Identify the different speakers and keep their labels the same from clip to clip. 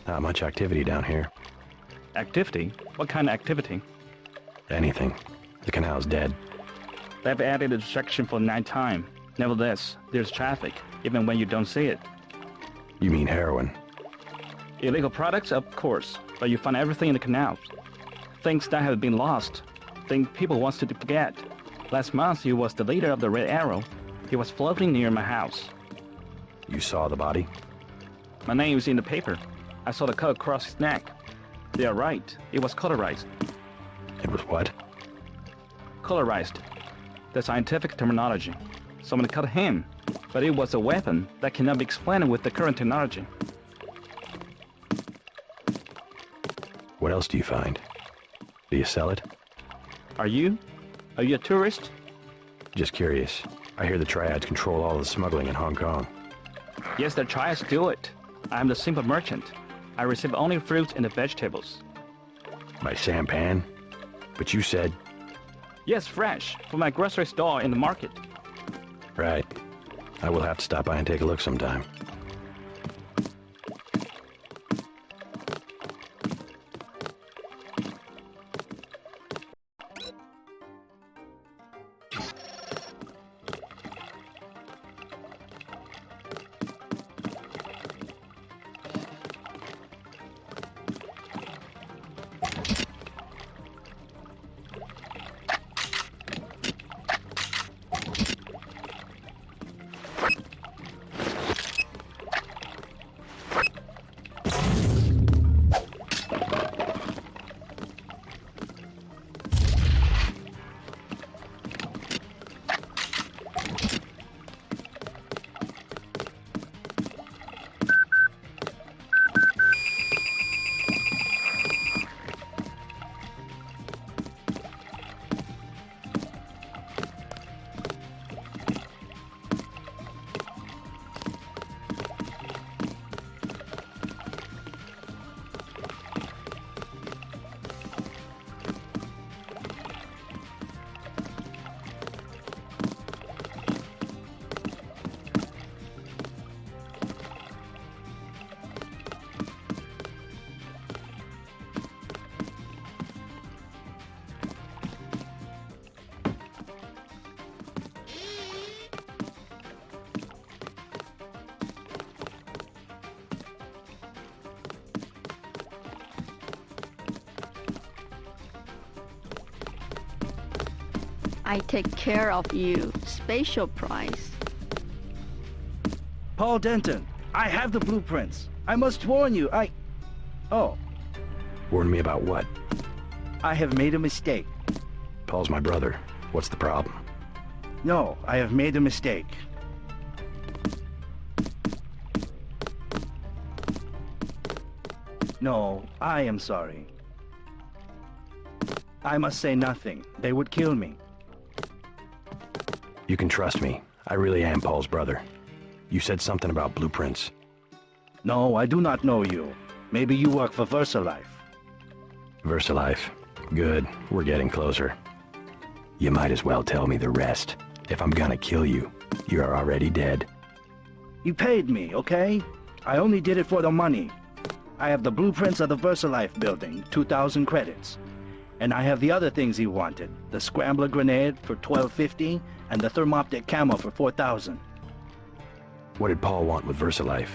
Speaker 1: Not much activity down here.
Speaker 2: Activity? What kind of activity?
Speaker 1: Anything. The canal's dead.
Speaker 2: They've added a section for nighttime. Nevertheless, there's traffic, even when you don't see it.
Speaker 1: You mean heroin?
Speaker 2: Illegal products, of course, but you find everything in the canals. Things that have been lost. Things people want to forget. Last month, he was the leader of the Red Arrow. He was floating near my house.
Speaker 1: You saw the body?
Speaker 2: My name was in the paper. I saw the cut across his neck. They are right. It was cauterized.
Speaker 1: It was what?
Speaker 2: Cauterized. The scientific terminology. Someone cut him, but it was a weapon that cannot be explained with the current technology.
Speaker 1: What else do you find? Do you sell it?
Speaker 2: Are you? Are you a tourist?
Speaker 1: Just curious. I hear the triads control all the smuggling in Hong Kong.
Speaker 2: Yes, the triads do it. I am the simple merchant. I receive only fruits and vegetables.
Speaker 1: By sampan? But you said...
Speaker 2: Yes, fresh, from my grocery store in the market.
Speaker 1: Right. I will have to stop by and take a look sometime.
Speaker 3: I take care of you. Special price.
Speaker 4: Paul Denton, I have the blueprints. I must warn you, Oh,
Speaker 1: Warn me about what?
Speaker 4: I have made a mistake.
Speaker 1: Paul's my brother. What's the problem?
Speaker 4: No, I have made a mistake. No, I am sorry. I must say nothing. They would kill me.
Speaker 1: You can trust me. I really am Paul's brother. You said something about blueprints.
Speaker 4: No, I do not know you. Maybe you work for VersaLife.
Speaker 1: VersaLife. Good. We're getting closer. You might as well tell me the rest. If I'm gonna kill you, you're already dead.
Speaker 4: You paid me, okay? I only did it for the money. I have the blueprints of the VersaLife building, 2,000 credits. And I have the other things he wanted, the scrambler grenade for $12.50 and the thermoptic camo for $4,000.
Speaker 1: What did Paul want with VersaLife?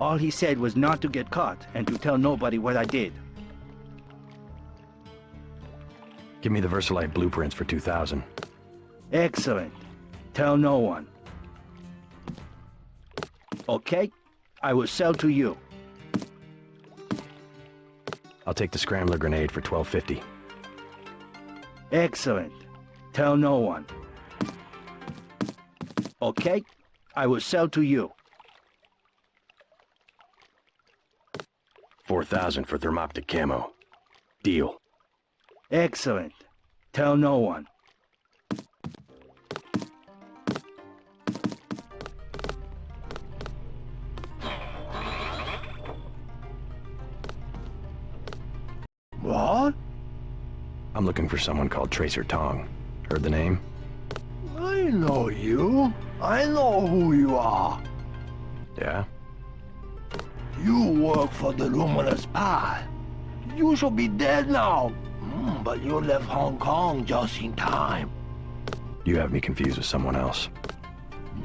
Speaker 4: All he said was not to get caught and to tell nobody what I did.
Speaker 1: Give me the VersaLife blueprints for 2,000.
Speaker 4: Excellent. Tell no one. Okay? I will sell to you.
Speaker 1: I'll take the scrambler grenade for $12.50.
Speaker 4: Excellent. Tell no one. Okay? I will sell to you.
Speaker 1: 4,000 for thermoptic camo. Deal.
Speaker 4: Excellent. Tell no one. What?
Speaker 1: I'm looking for someone called Tracer Tong. Heard the name?
Speaker 5: I know you. I know who you are.
Speaker 1: Yeah?
Speaker 5: You work for the luminous path. You should be dead now. But you left Hong Kong just in time.
Speaker 1: You have me confused with someone else.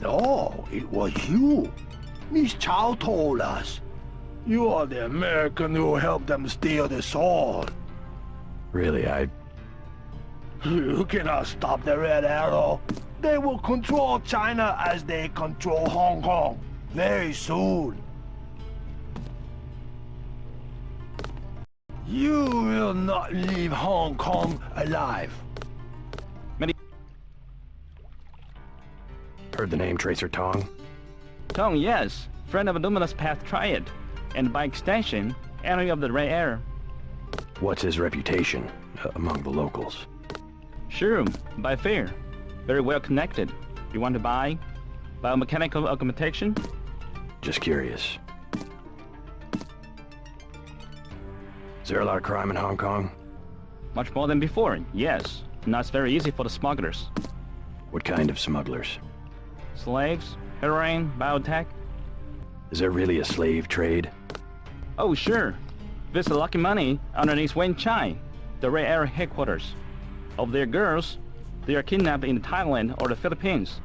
Speaker 5: No, it was you. Miss Chow told us. You are the American who helped them steal the sword.
Speaker 1: Really,
Speaker 5: You cannot stop the Red Arrow. They will control China as they control Hong Kong very soon. You will not leave Hong Kong alive.
Speaker 1: Heard the name Tracer Tong?
Speaker 2: Tong, yes. Friend of Luminous Path Triad. And by extension, enemy of the Red Arrow.
Speaker 1: What's his reputation among the locals?
Speaker 2: Sure, by fair. Very well connected. You want to buy? Biomechanical augmentation?
Speaker 1: Just curious. Is there a lot of crime in Hong Kong?
Speaker 2: Much more than before, yes. Now it's very easy for the smugglers.
Speaker 1: What kind of smugglers?
Speaker 2: Slaves, heroin, biotech.
Speaker 1: Is there really a slave trade?
Speaker 2: Oh, sure. Visit Lucky Money underneath Wen Chai, the Red Arrow headquarters. Of their girls, they are kidnapped in Thailand or the Philippines.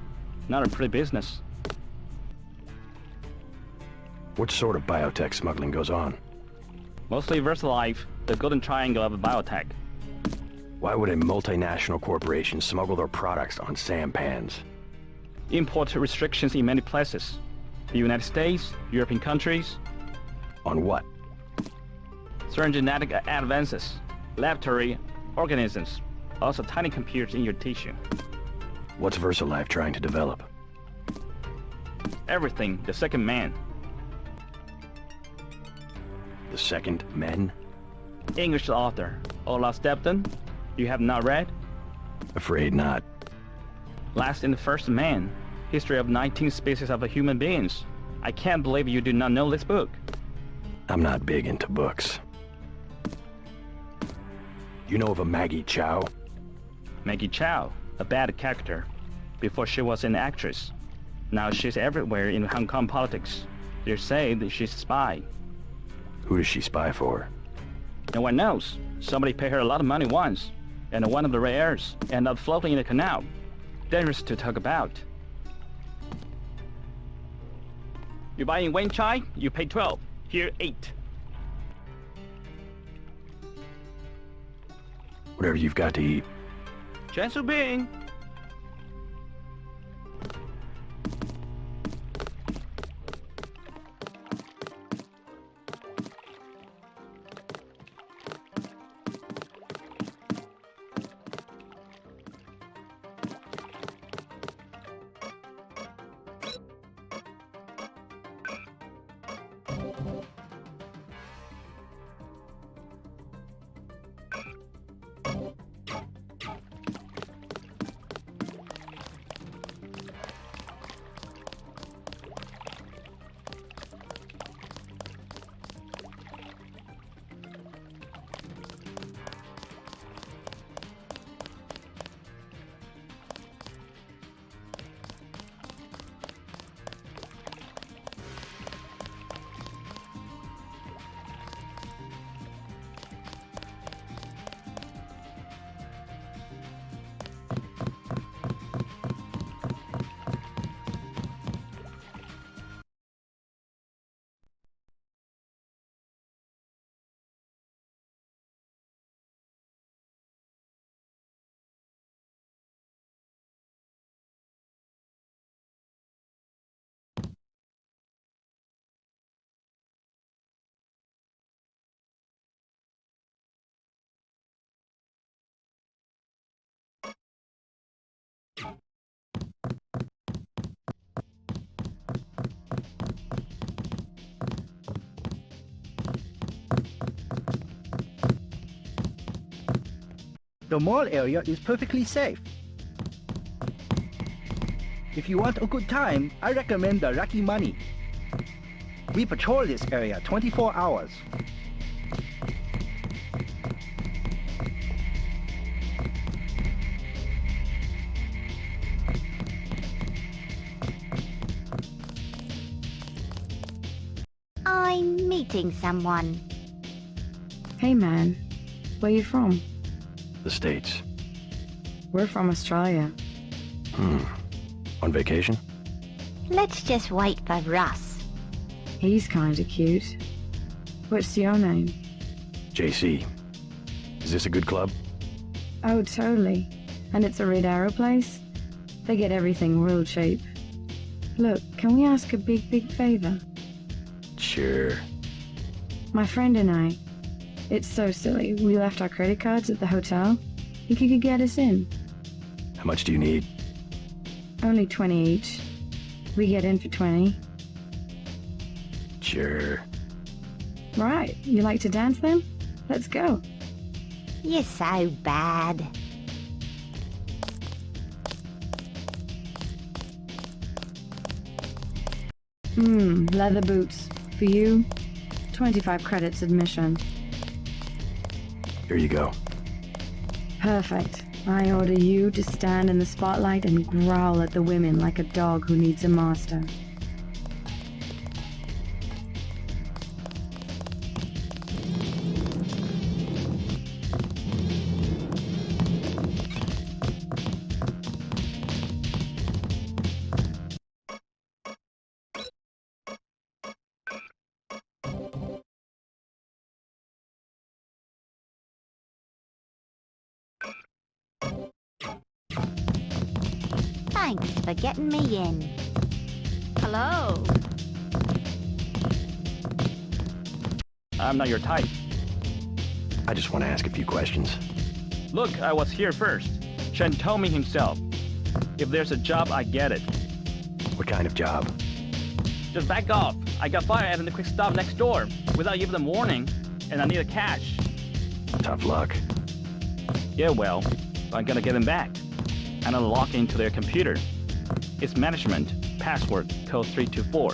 Speaker 2: Not a pretty business.
Speaker 1: What sort of biotech smuggling goes on?
Speaker 2: Mostly VersaLife, the golden triangle of biotech.
Speaker 1: Why would a multinational corporation smuggle their products on sampans?
Speaker 2: Import restrictions in many places. The United States, European countries.
Speaker 1: On what?
Speaker 2: Certain genetic advances, laboratory organisms, also tiny computers in your tissue.
Speaker 1: What's VersaLife trying to develop?
Speaker 2: Everything, the second man.
Speaker 1: The second men?
Speaker 2: English author, Ola Stepton. You have not read?
Speaker 1: Afraid not.
Speaker 2: Last and First Man, History of 19 Species of Human Beings. I can't believe you do not know this book.
Speaker 1: I'm not big into books. You know of a Maggie Chow?
Speaker 2: Maggie Chow, a bad character. Before she was an actress. Now she's everywhere in Hong Kong politics. They say that she's a spy.
Speaker 1: Who does she spy for?
Speaker 2: No one knows. Somebody paid her a lot of money once, and one of the Red Arrows ended up floating in the canal. Dangerous to talk about. You buy in Wen Chai, you pay 12. Here, 8.
Speaker 1: Whatever you've got to eat.
Speaker 2: Chance of being.
Speaker 4: The mall area is perfectly safe. If you want a good time, I recommend the Lucky Money. We patrol this area 24 hours.
Speaker 6: I'm meeting someone.
Speaker 7: Hey man, where you from?
Speaker 1: The States.
Speaker 7: We're from Australia.
Speaker 1: On vacation?
Speaker 6: Let's just wait for Russ.
Speaker 7: He's kinda cute. What's your name?
Speaker 1: JC. Is this a good club?
Speaker 7: Oh, totally. And it's a Red Arrow place? They get everything real cheap. Look, can we ask a big favor?
Speaker 1: Sure.
Speaker 7: My friend and I, it's so silly, we left our credit cards at the hotel. Think you could get us in?
Speaker 1: How much do you need?
Speaker 7: Only 20 each. We get in for 20.
Speaker 1: Sure.
Speaker 7: Right, you like to dance then? Let's go.
Speaker 6: You're so bad.
Speaker 7: Leather boots. For you, 25 credits admission.
Speaker 1: Here you go.
Speaker 7: Perfect. I order you to stand in the spotlight and growl at the women like a dog who needs a master.
Speaker 6: Thanks for getting me in.
Speaker 3: Hello.
Speaker 2: I'm not your type.
Speaker 1: I just want to ask a few questions.
Speaker 2: Look, I was here first. Chen told me himself. If there's a job, I get it.
Speaker 1: What kind of job?
Speaker 2: Just back off. I got fired at the quick stop next door without even a warning, and I need a cash.
Speaker 1: Tough luck.
Speaker 2: Yeah, well, I'm gonna get them back. And I'll log into their computer. It's management, password, code 324.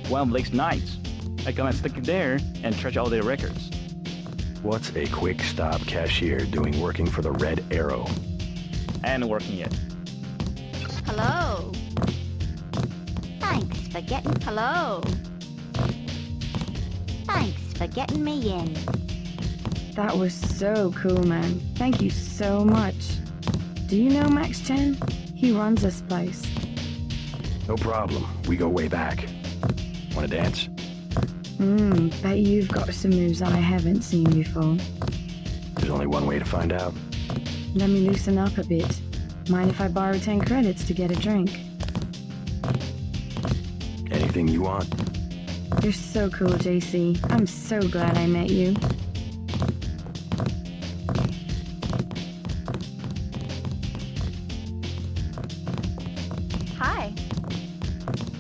Speaker 2: One of Blake's nights. I'm gonna stick it there and trash all their records.
Speaker 1: What's a quick stop cashier doing working for the Red Arrow?
Speaker 2: I ain't working yet.
Speaker 3: Hello.
Speaker 6: Thanks for getting...
Speaker 3: Hello.
Speaker 6: Thanks for getting me in.
Speaker 7: That was so cool, man. Thank you so much. Do you know Max Chen? He runs this place.
Speaker 1: No problem. We go way back. Want to dance?
Speaker 7: Bet you've got some moves I haven't seen before.
Speaker 1: There's only one way to find out.
Speaker 7: Let me loosen up a bit. Mind if I borrow 10 credits to get a drink?
Speaker 1: Anything you want?
Speaker 7: You're so cool, JC. I'm so glad I met you.
Speaker 3: Hi.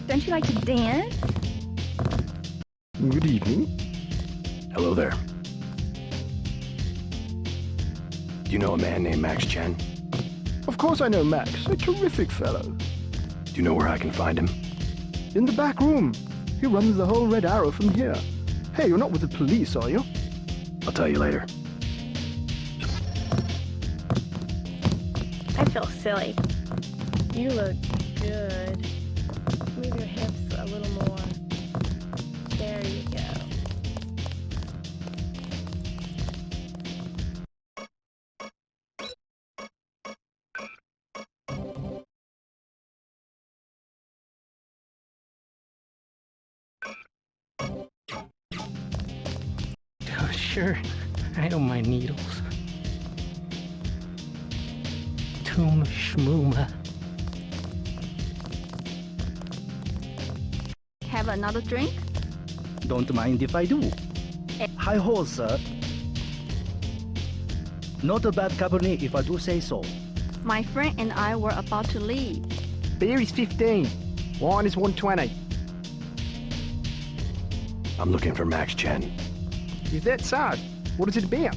Speaker 3: Don't you like to dance?
Speaker 1: Good evening. Hello there. Do you know a man named Max Chen?
Speaker 5: Of course I know Max, a terrific fellow.
Speaker 1: Do you know where I can find him?
Speaker 5: In the back room. He runs the whole Red Arrow from here. Hey, you're not with the police, are you?
Speaker 1: I'll tell you later.
Speaker 8: I feel silly. You look good. Move your hips a little more. There you go.
Speaker 9: Oh, sure. I don't mind needles. Toom schmooma.
Speaker 3: Have another drink?
Speaker 4: Don't mind if I do. Hi ho, sir. Not a bad Cabernet if I do say so.
Speaker 3: My friend and I were about to leave.
Speaker 9: Beer is 15. Wine is 120.
Speaker 1: I'm looking for Max Chen.
Speaker 9: Is that so? What is it about?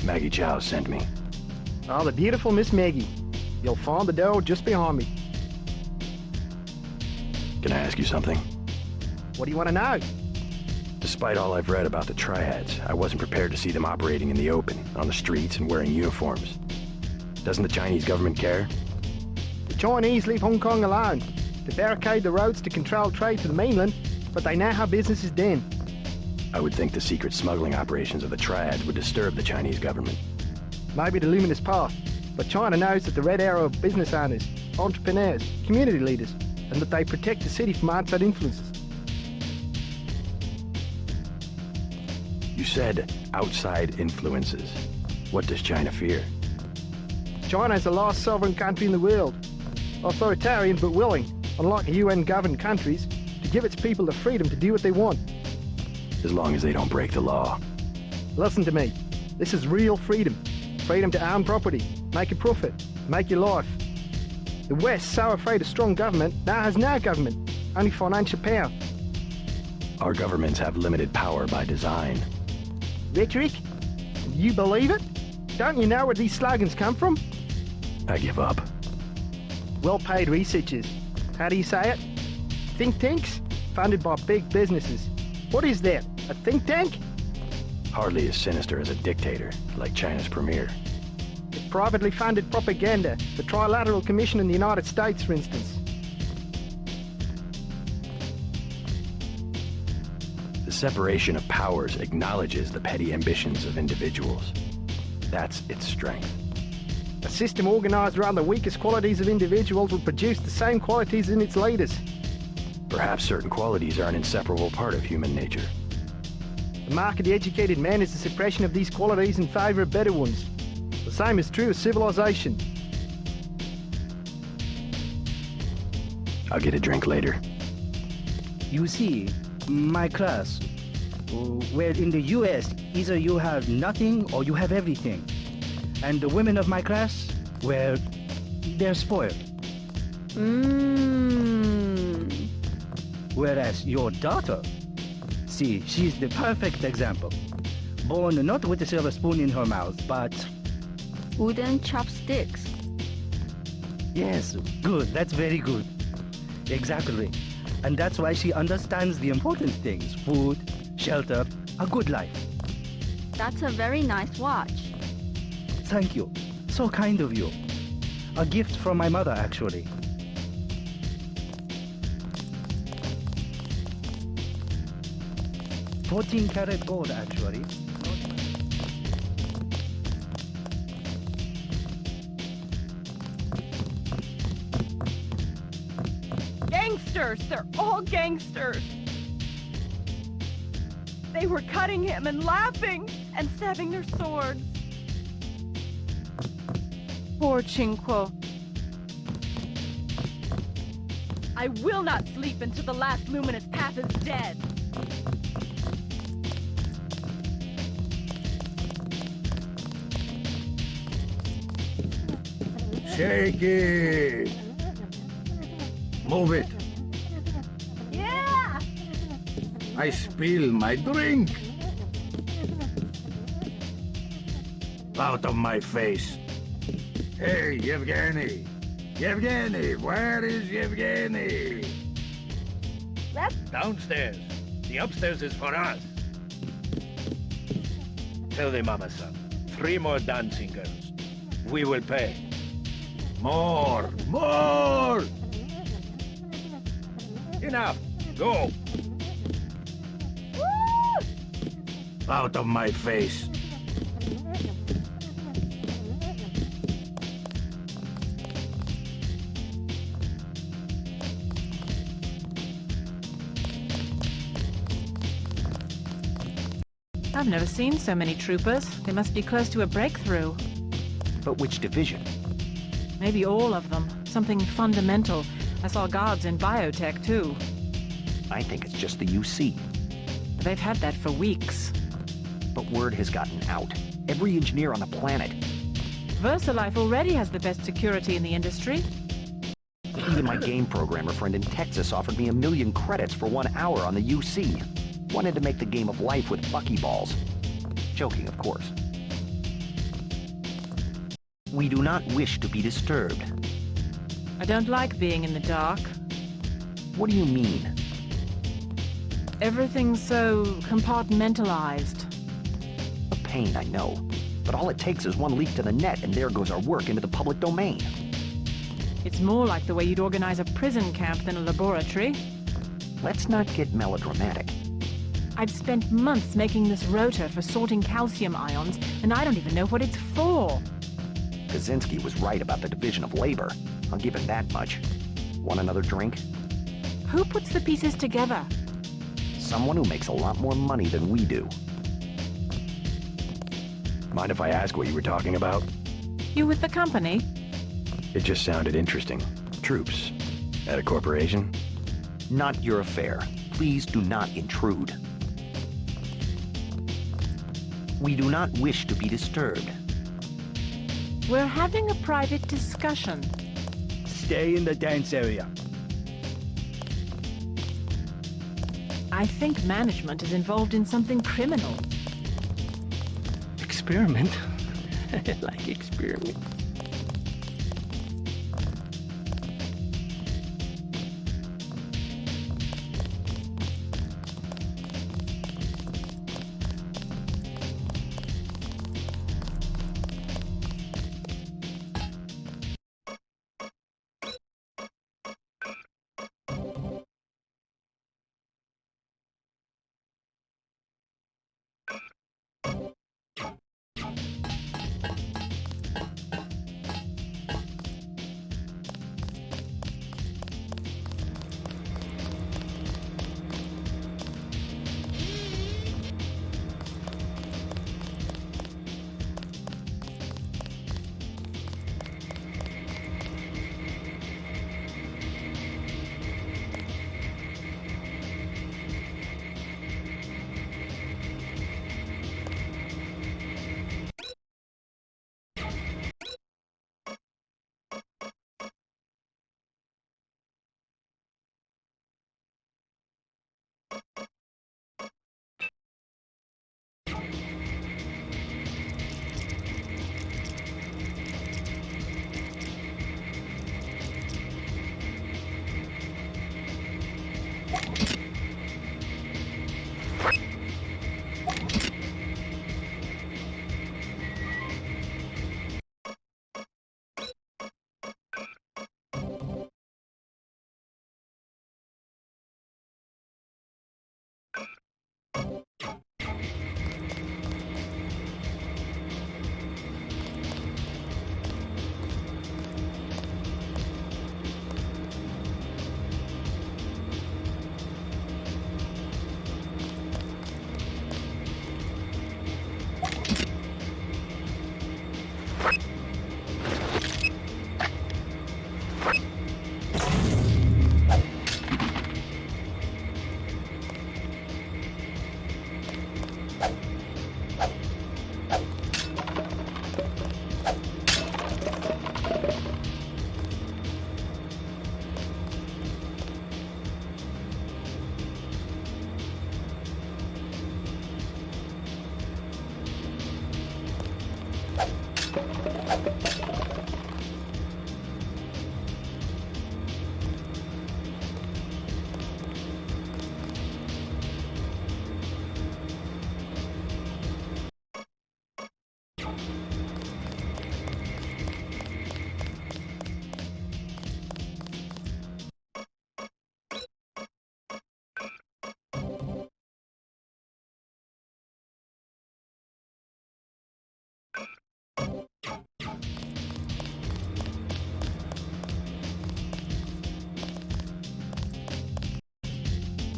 Speaker 1: Maggie Chow sent me.
Speaker 9: Oh, the beautiful Miss Maggie. You'll find the door just behind me.
Speaker 1: Can I ask you something?
Speaker 9: What do you want to know?
Speaker 1: Despite all I've read about the triads, I wasn't prepared to see them operating in the open, on the streets and wearing uniforms. Doesn't the Chinese government care?
Speaker 9: The Chinese leave Hong Kong alone to barricade the roads to control trade to the mainland, but they know how business is done.
Speaker 1: I would think the secret smuggling operations of the triads would disturb the Chinese government.
Speaker 9: Maybe the luminous path, but China knows that the Red Arrow are business owners, entrepreneurs, community leaders, and that they protect the city from outside influences.
Speaker 1: You said outside influences. What does China fear?
Speaker 9: China is the last sovereign country in the world. Authoritarian but willing, unlike UN-governed countries, to give its people the freedom to do what they want.
Speaker 1: As long as they don't break the law.
Speaker 9: Listen to me. This is real freedom. Freedom to own property, make a profit, make your life. The West, so afraid of strong government, now has no government, only financial power.
Speaker 1: Our governments have limited power by design.
Speaker 9: Rhetoric? You believe it? Don't you know where these slogans come from?
Speaker 1: I give up.
Speaker 9: Well-paid researchers. How do you say it? Think tanks? Funded by big businesses. What is that? A think tank?
Speaker 1: Hardly as sinister as a dictator, like China's premier.
Speaker 9: It's privately funded propaganda. The Trilateral Commission in the United States, for instance.
Speaker 1: The separation of powers acknowledges the petty ambitions of individuals. That's its strength.
Speaker 9: A system organized around the weakest qualities of individuals will produce the same qualities in its leaders.
Speaker 1: Perhaps certain qualities are an inseparable part of human nature.
Speaker 9: The mark of the educated man is the suppression of these qualities in favor of better ones. The same is true of civilization.
Speaker 1: I'll get a drink later.
Speaker 4: You see, my class, well, in the US, either you have nothing or you have everything. And the women of my class, well, they're spoiled. Whereas your daughter, see, she's the perfect example. Born not with a silver spoon in her mouth, but...
Speaker 3: Wooden chopsticks.
Speaker 4: Yes, good, that's very good. Exactly. And that's why she understands the important things. Food, shelter, a good life.
Speaker 3: That's a very nice watch.
Speaker 4: Thank you. So kind of you. A gift from my mother, actually. $14-karat gold, actually.
Speaker 10: Gangsters! They're all gangsters! They were cutting him and laughing and stabbing their swords. Poor Chinquo. I will not sleep until the last luminous path is dead.
Speaker 5: Shake it! Move it!
Speaker 10: Yeah!
Speaker 5: I spill my drink! Out of my face! Hey, Yevgeny! Yevgeny, where is Yevgeny?
Speaker 10: That's
Speaker 5: Downstairs. The upstairs is for us. Tell the mama-san. 3 more dancing girls. We will pay. More! More! Enough! Go!
Speaker 10: Woo!
Speaker 5: Out of my face!
Speaker 11: I've never seen so many troopers. They must be close to a breakthrough.
Speaker 12: But which division?
Speaker 11: Maybe all of them. Something fundamental. I saw guards in biotech, too.
Speaker 12: I think it's just the UC.
Speaker 11: They've had that for weeks.
Speaker 12: But word has gotten out. Every engineer on the planet.
Speaker 11: VersaLife already has the best security in the industry.
Speaker 12: Even my game programmer friend in Texas offered me 1 million credits for 1 hour on the UC. Wanted to make the game of life with buckyballs. Joking, of course. We do not wish to be disturbed.
Speaker 11: I don't like being in the dark.
Speaker 12: What do you mean?
Speaker 11: Everything's so compartmentalized.
Speaker 12: A pain, I know. But all it takes is one leak to the net, and there goes our work into the public domain.
Speaker 11: It's more like the way you'd organize a prison camp than a laboratory.
Speaker 12: Let's not get melodramatic.
Speaker 11: I've spent months making this rotor for sorting calcium ions, and I don't even know what it's for.
Speaker 12: Kaczynski was right about the division of labor. I'll give him that much. Want another drink?
Speaker 11: Who puts the pieces together?
Speaker 12: Someone who makes a lot more money than we do.
Speaker 1: Mind if I ask what you were talking about?
Speaker 11: You with the company?
Speaker 1: It just sounded interesting. Troops. At a corporation?
Speaker 12: Not your affair. Please do not intrude. We do not wish to be disturbed.
Speaker 11: We're having a private discussion.
Speaker 4: Stay in the dance area.
Speaker 11: I think management is involved in something criminal.
Speaker 13: Experiment? Like experiment.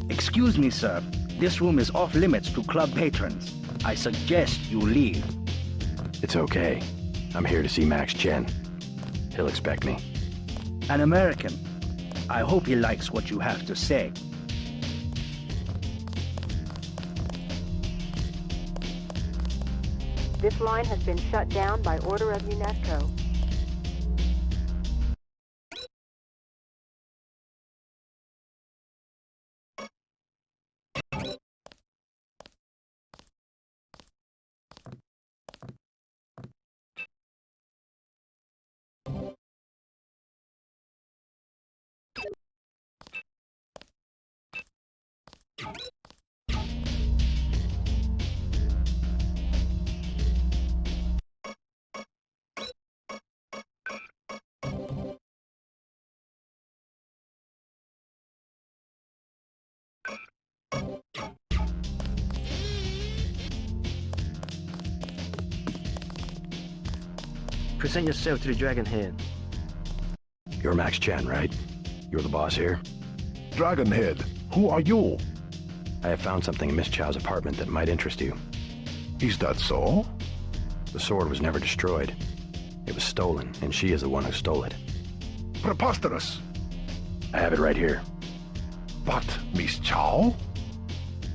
Speaker 4: Excuse me, sir. This room is off limits to club patrons. I suggest you leave.
Speaker 1: It's okay. I'm here to see Max Chen. He'll expect me.
Speaker 4: An American. I hope he likes what you have to say.
Speaker 14: This line has been shut down by order of UNESCO.
Speaker 13: Present yourself to the Dragon Head.
Speaker 1: You're Max Chen, right? You're the boss here?
Speaker 5: Dragonhead, who are you?
Speaker 1: I have found something in Miss Chow's apartment that might interest you.
Speaker 5: Is that so?
Speaker 1: The sword was never destroyed. It was stolen, and she is the one who stole it.
Speaker 5: Preposterous.
Speaker 1: I have it right here.
Speaker 5: But Miss Chow?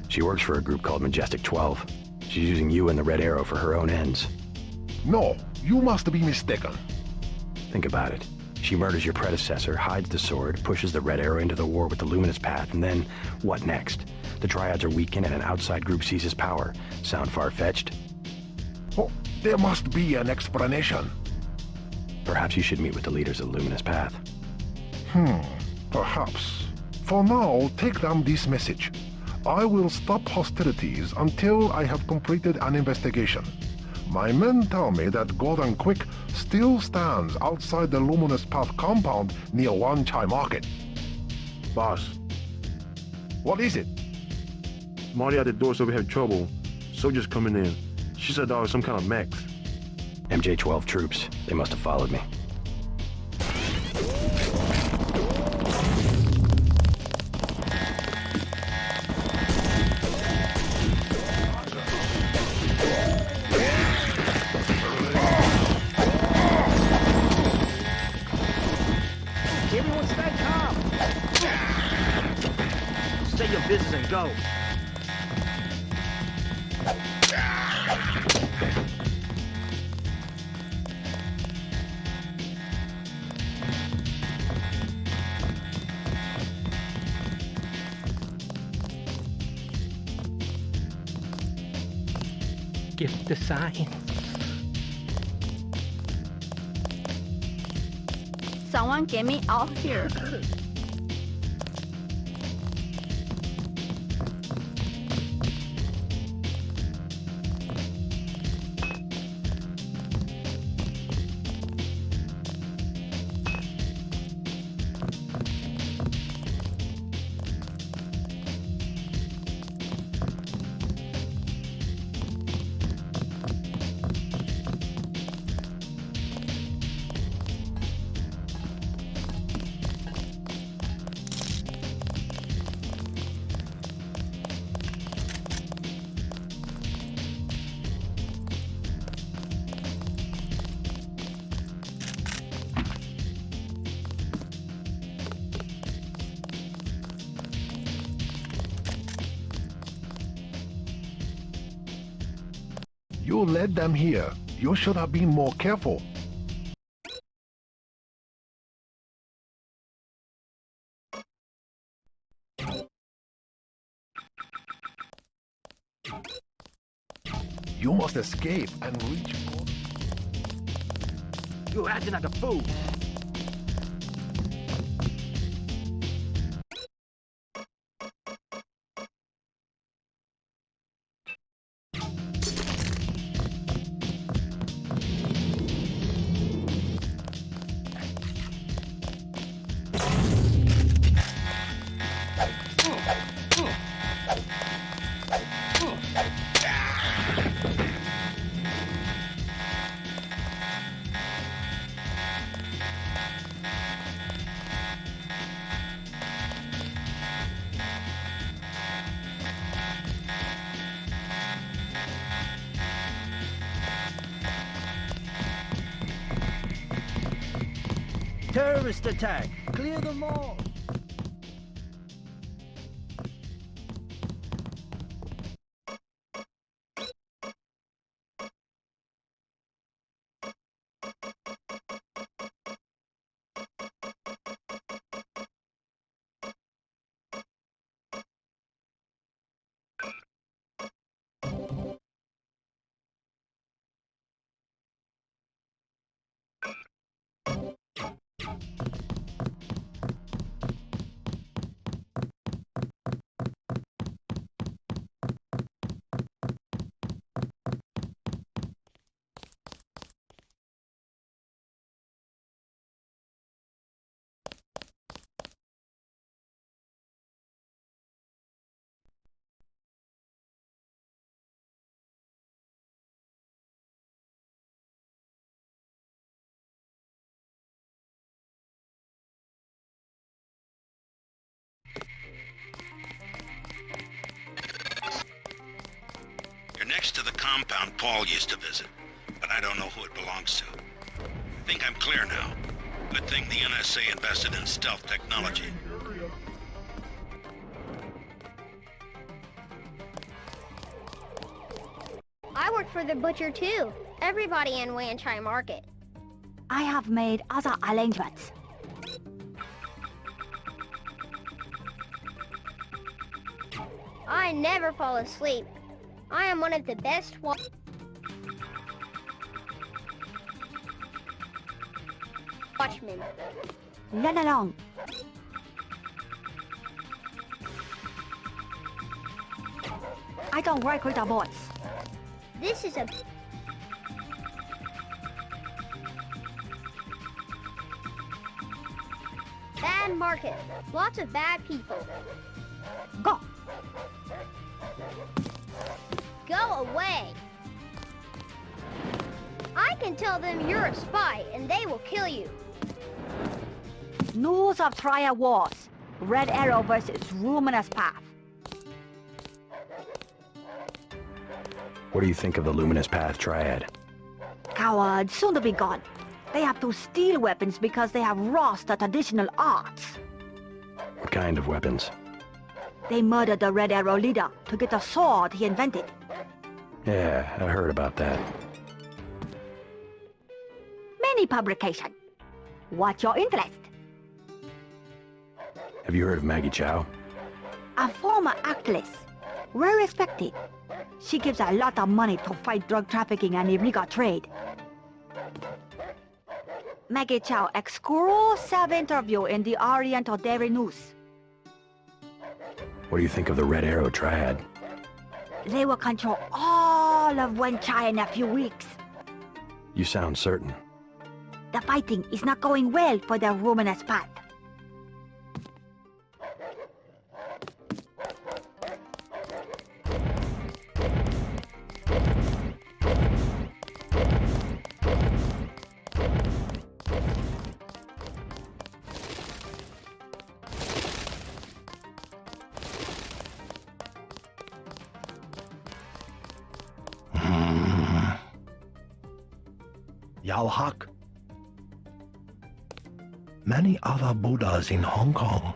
Speaker 1: She works for a group called Majestic 12. She's using you and the Red Arrow for her own ends.
Speaker 5: No, you must be mistaken.
Speaker 1: Think about it. She murders your predecessor, hides the sword, pushes the Red Arrow into the war with the Luminous Path, and then, what next? The Triads are weakened and an outside group seizes power. Sound far-fetched?
Speaker 5: Oh, there must be an explanation.
Speaker 1: Perhaps you should meet with the leaders of the Luminous Path.
Speaker 5: Perhaps. For now, take down this message. I will stop hostilities until I have completed an investigation. My men tell me that Gordon Quick still stands outside the Luminous Path compound near Wan Chai Market.
Speaker 15: Boss,
Speaker 5: What is it?
Speaker 15: Marty at the door said we have trouble. Soldiers coming in. She said there was some kind of mechs.
Speaker 1: MJ-12 troops. They must have followed me.
Speaker 13: Everyone stay calm. Say your business and go. Give the sign.
Speaker 3: Someone get me out here.
Speaker 5: You led them here. You should have been more careful. You must escape and reach...
Speaker 13: You're acting like a fool.
Speaker 4: Terrorist attack! Clear them all!
Speaker 16: compound Paul used to visit, but I don't know who it belongs to. I think I'm clear now. Good thing the NSA invested in stealth technology.
Speaker 17: I work for the butcher too. Everybody in Wanchai Market.
Speaker 6: I have made other arrangements.
Speaker 17: I never fall asleep. I am one of the best watchmen.
Speaker 6: Run along. I don't work with the boys.
Speaker 17: This is a... bad market. Lots of bad people.
Speaker 6: Go!
Speaker 17: Go away! I can tell them you're a spy and they will kill you.
Speaker 6: News of trial wars. Red Arrow versus Luminous Path.
Speaker 1: What do you think of the Luminous Path Triad?
Speaker 6: Cowards, soon to be gone. They have to steal weapons because they have lost the traditional arts.
Speaker 1: What kind of weapons?
Speaker 6: They murdered the Red Arrow leader to get the sword he invented.
Speaker 1: Yeah, I heard about that.
Speaker 6: Many publication. What's your interest?
Speaker 1: Have you heard of Maggie Chow?
Speaker 6: A former actress. Well respected. She gives a lot of money to fight drug trafficking and illegal trade. Maggie Chow exclusive interview in the Oriental Daily News.
Speaker 1: What do you think of the Red Arrow Triad?
Speaker 6: They will control all of Wanchai in a few weeks.
Speaker 1: You sound certain.
Speaker 6: The fighting is not going well for the Luminous Path.
Speaker 18: Yao Hak. Many other Buddhas in Hong Kong.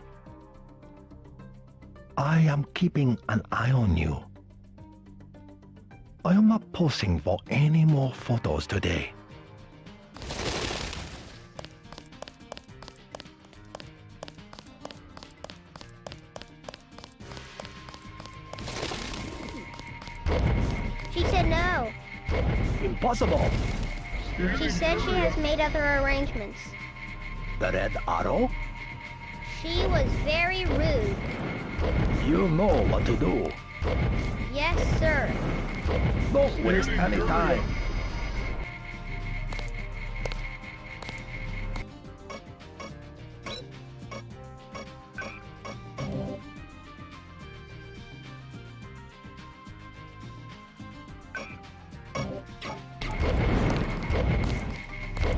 Speaker 18: I am keeping an eye on you. I am not posing for any more photos today.
Speaker 17: She said no.
Speaker 4: Impossible.
Speaker 17: She said she has made other arrangements.
Speaker 4: The Red Arrow?
Speaker 17: She was very rude.
Speaker 4: You know what to do.
Speaker 17: Yes, sir.
Speaker 4: Don't waste any time.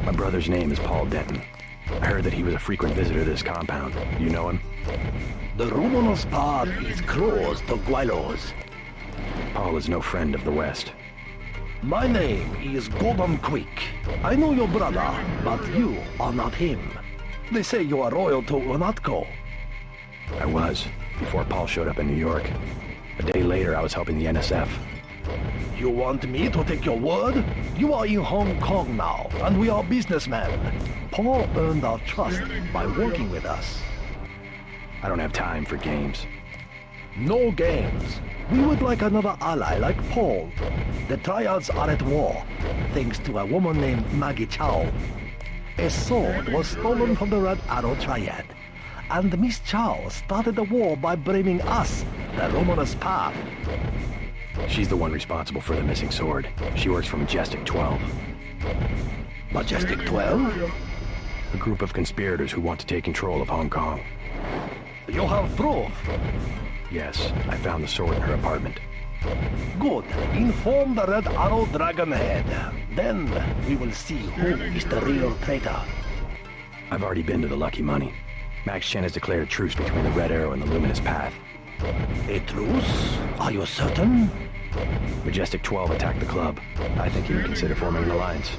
Speaker 1: My brother's name is Paul Denton. I heard that he was a frequent visitor to this compound. You know him?
Speaker 4: The Luminous Path is close to Guilos.
Speaker 1: Paul is no friend of the West.
Speaker 4: My name is Gordon Quick. I know your brother, but you are not him. They say you are loyal to UNATCO.
Speaker 1: I was, before Paul showed up in New York. A day later, I was helping the NSF.
Speaker 4: You want me to take your word? You are in Hong Kong now, and we are businessmen. Paul earned our trust by working with us.
Speaker 1: I don't have time for games.
Speaker 4: No games. We would like another ally like Paul. The Triads are at war, thanks to a woman named Maggie Chow. A sword was stolen from the Red Arrow Triad, and Miss Chow started the war by blaming us, the Luminous Path.
Speaker 1: She's the one responsible for the missing sword. She works for Majestic 12.
Speaker 4: Majestic 12?
Speaker 1: A group of conspirators who want to take control of Hong Kong.
Speaker 4: You have proof?
Speaker 1: Yes, I found the sword in her apartment.
Speaker 4: Good. Inform the Red Arrow Dragon Head. Then we will see who is the real traitor.
Speaker 1: I've already been to the Lucky Money. Max Chen has declared a truce between the Red Arrow and the Luminous Path.
Speaker 4: A truce? Are you certain?
Speaker 1: Majestic 12 attacked the club. I think he would consider forming an alliance.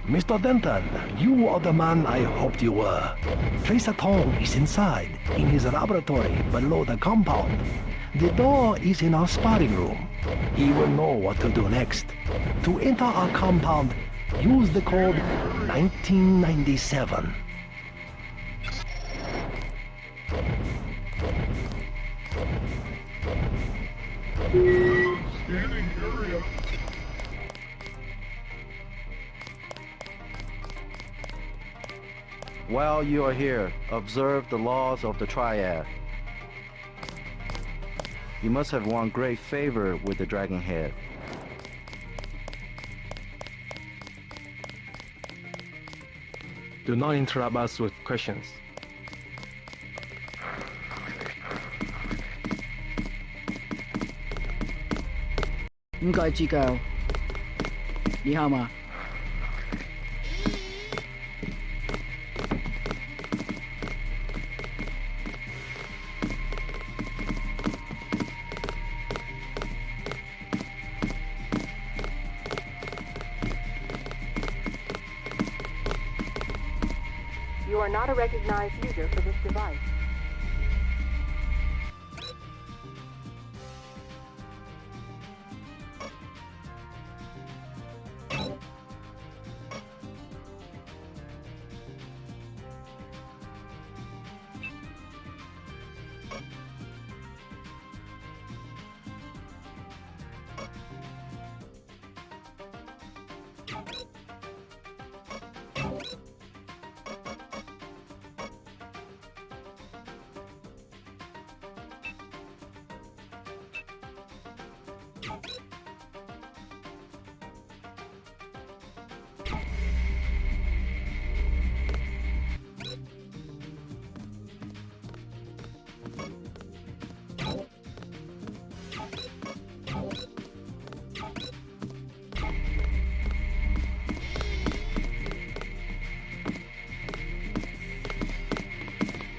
Speaker 18: Mr. Denton, you are the man I hoped you were. Tracer Tong is inside, in his laboratory below the compound. The door is in our sparring room. He will know what to do next. To enter our compound, use the code 1997.
Speaker 5: Scanning area.
Speaker 4: While you are here, observe the laws of the triad. You must have won great favor with the Dragon Head.
Speaker 13: Do not interrupt us with questions.
Speaker 19: Chico. 你好吗?
Speaker 14: You are not a recognized user for this device.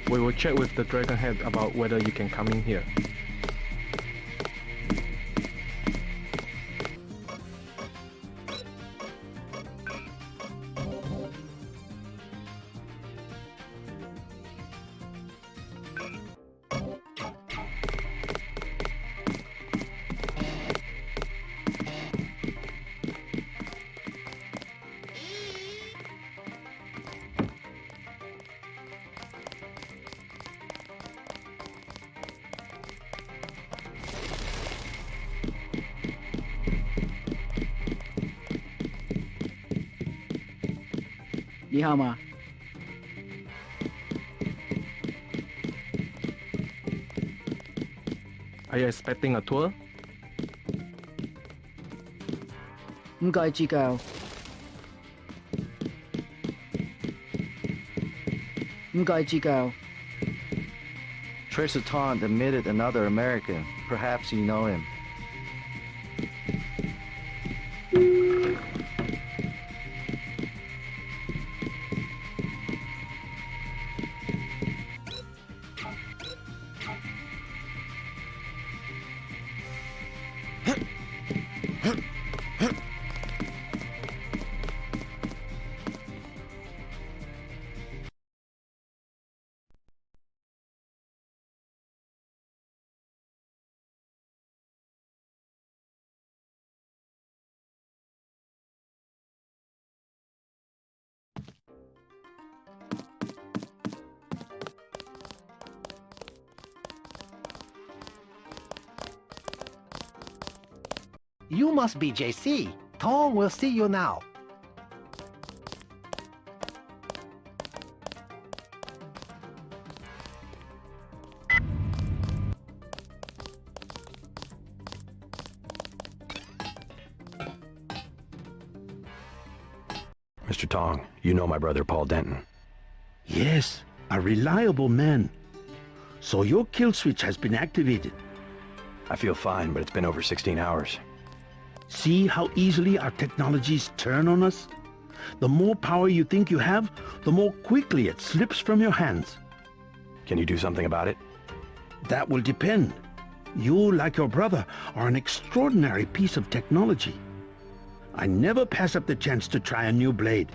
Speaker 13: We will check with the Dragon Head about whether you can come in here.
Speaker 19: Ni hao ma?
Speaker 13: Are you expecting a tour?
Speaker 19: Chico. Chico.
Speaker 4: Tracer Tong admitted another American. Perhaps you know him.
Speaker 18: You must be JC. Tong will see you now.
Speaker 1: Mr. Tong, you know my brother Paul Denton.
Speaker 20: Yes, a reliable man. So your kill switch has been activated.
Speaker 1: I feel fine, but it's been over 16 hours.
Speaker 20: See how easily our technologies turn on us? The more power you think you have, the more quickly it slips from your hands.
Speaker 1: Can you do something about it?
Speaker 20: That will depend. You, like your brother, are an extraordinary piece of technology. I never pass up the chance to try a new blade,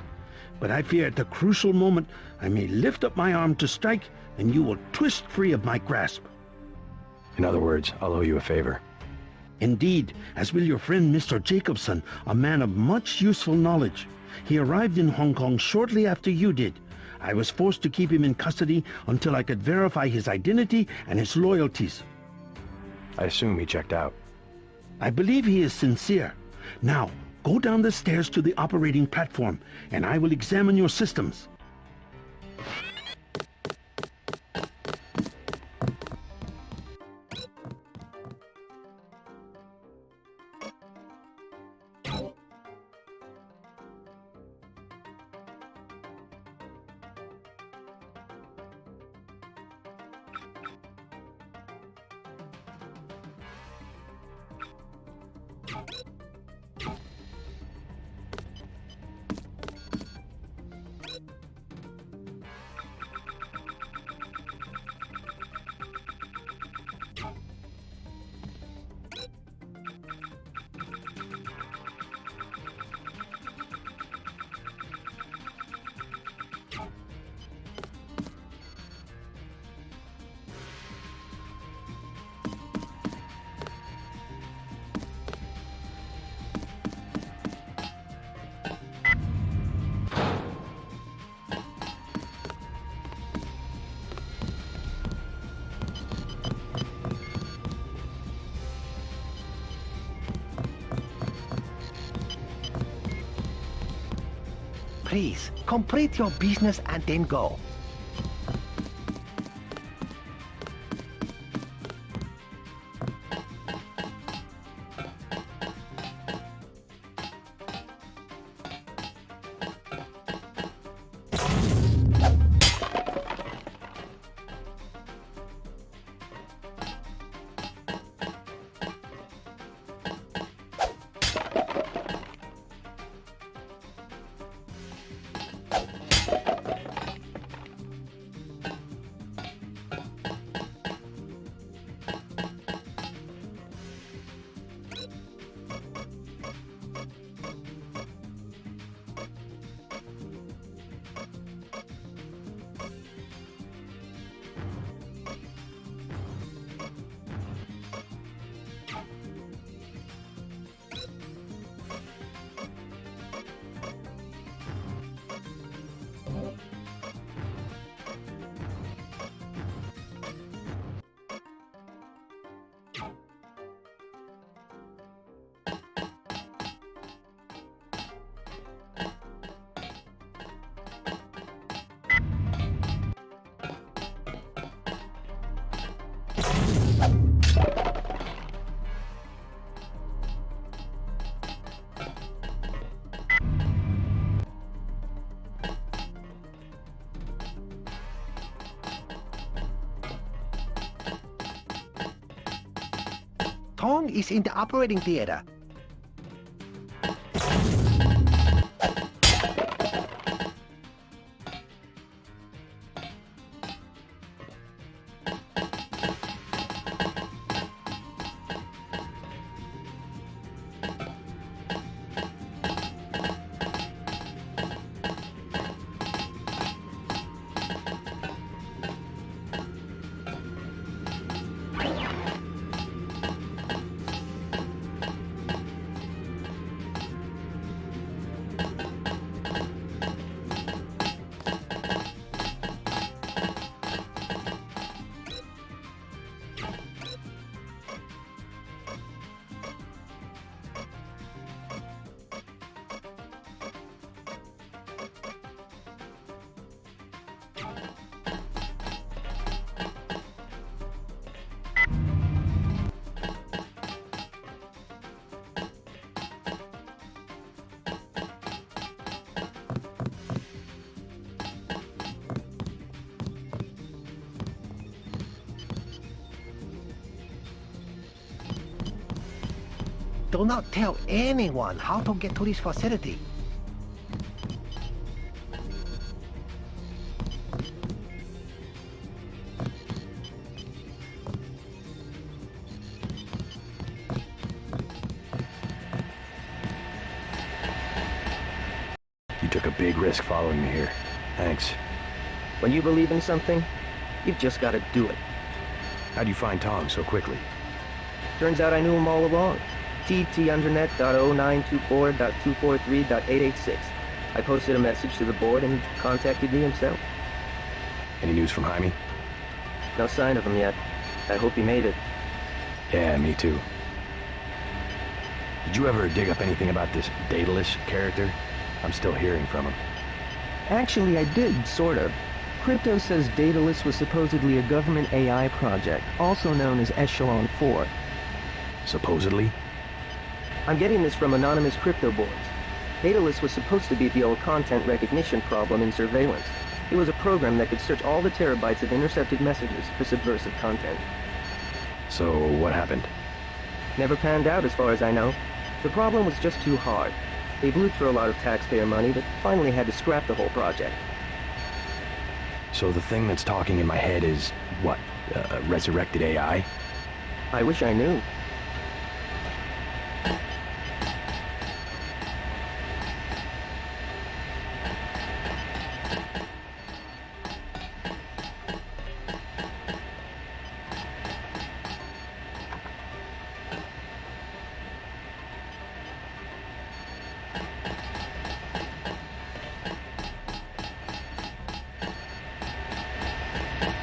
Speaker 20: but I fear at the crucial moment I may lift up my arm to strike and you will twist free of my grasp.
Speaker 1: In other words, I'll owe you a favor.
Speaker 20: Indeed, as will your friend Mr. Jacobson, a man of much useful knowledge. He arrived in Hong Kong shortly after you did. I was forced to keep him in custody until I could verify his identity and his loyalties.
Speaker 1: I assume he checked out.
Speaker 20: I believe he is sincere. Now, go down the stairs to the operating platform, and I will examine your systems.
Speaker 18: Please, complete your business and then go. Tong is in the operating theater. Do not tell anyone how to get to this facility.
Speaker 1: big risk following me here. Thanks.
Speaker 21: When you believe in something, you've just got to do it.
Speaker 1: How'd you find Tom so quickly?
Speaker 21: Turns out I knew him all along. TT_net.0924.243.886. I posted a message to the board and he contacted me himself.
Speaker 1: Any news from Jaime?
Speaker 21: No sign of him yet. I hope he made it.
Speaker 1: Yeah, me too. Did you ever dig up anything about this DEUS character? I'm still hearing from him.
Speaker 21: Actually, I did, sort of. Crypto says DEUS was supposedly a government AI project, also known as Echelon 4.
Speaker 1: Supposedly?
Speaker 21: I'm getting this from anonymous crypto boards. DEUS was supposed to be the old content recognition problem in surveillance. It was a program that could search all the terabytes of intercepted messages for subversive content.
Speaker 1: So, what happened?
Speaker 21: Never panned out as far as I know. The problem was just too hard. They blew through a lot of taxpayer money, but finally had to scrap the whole project.
Speaker 1: So the thing that's talking in my head is, what, resurrected AI?
Speaker 21: I wish I knew.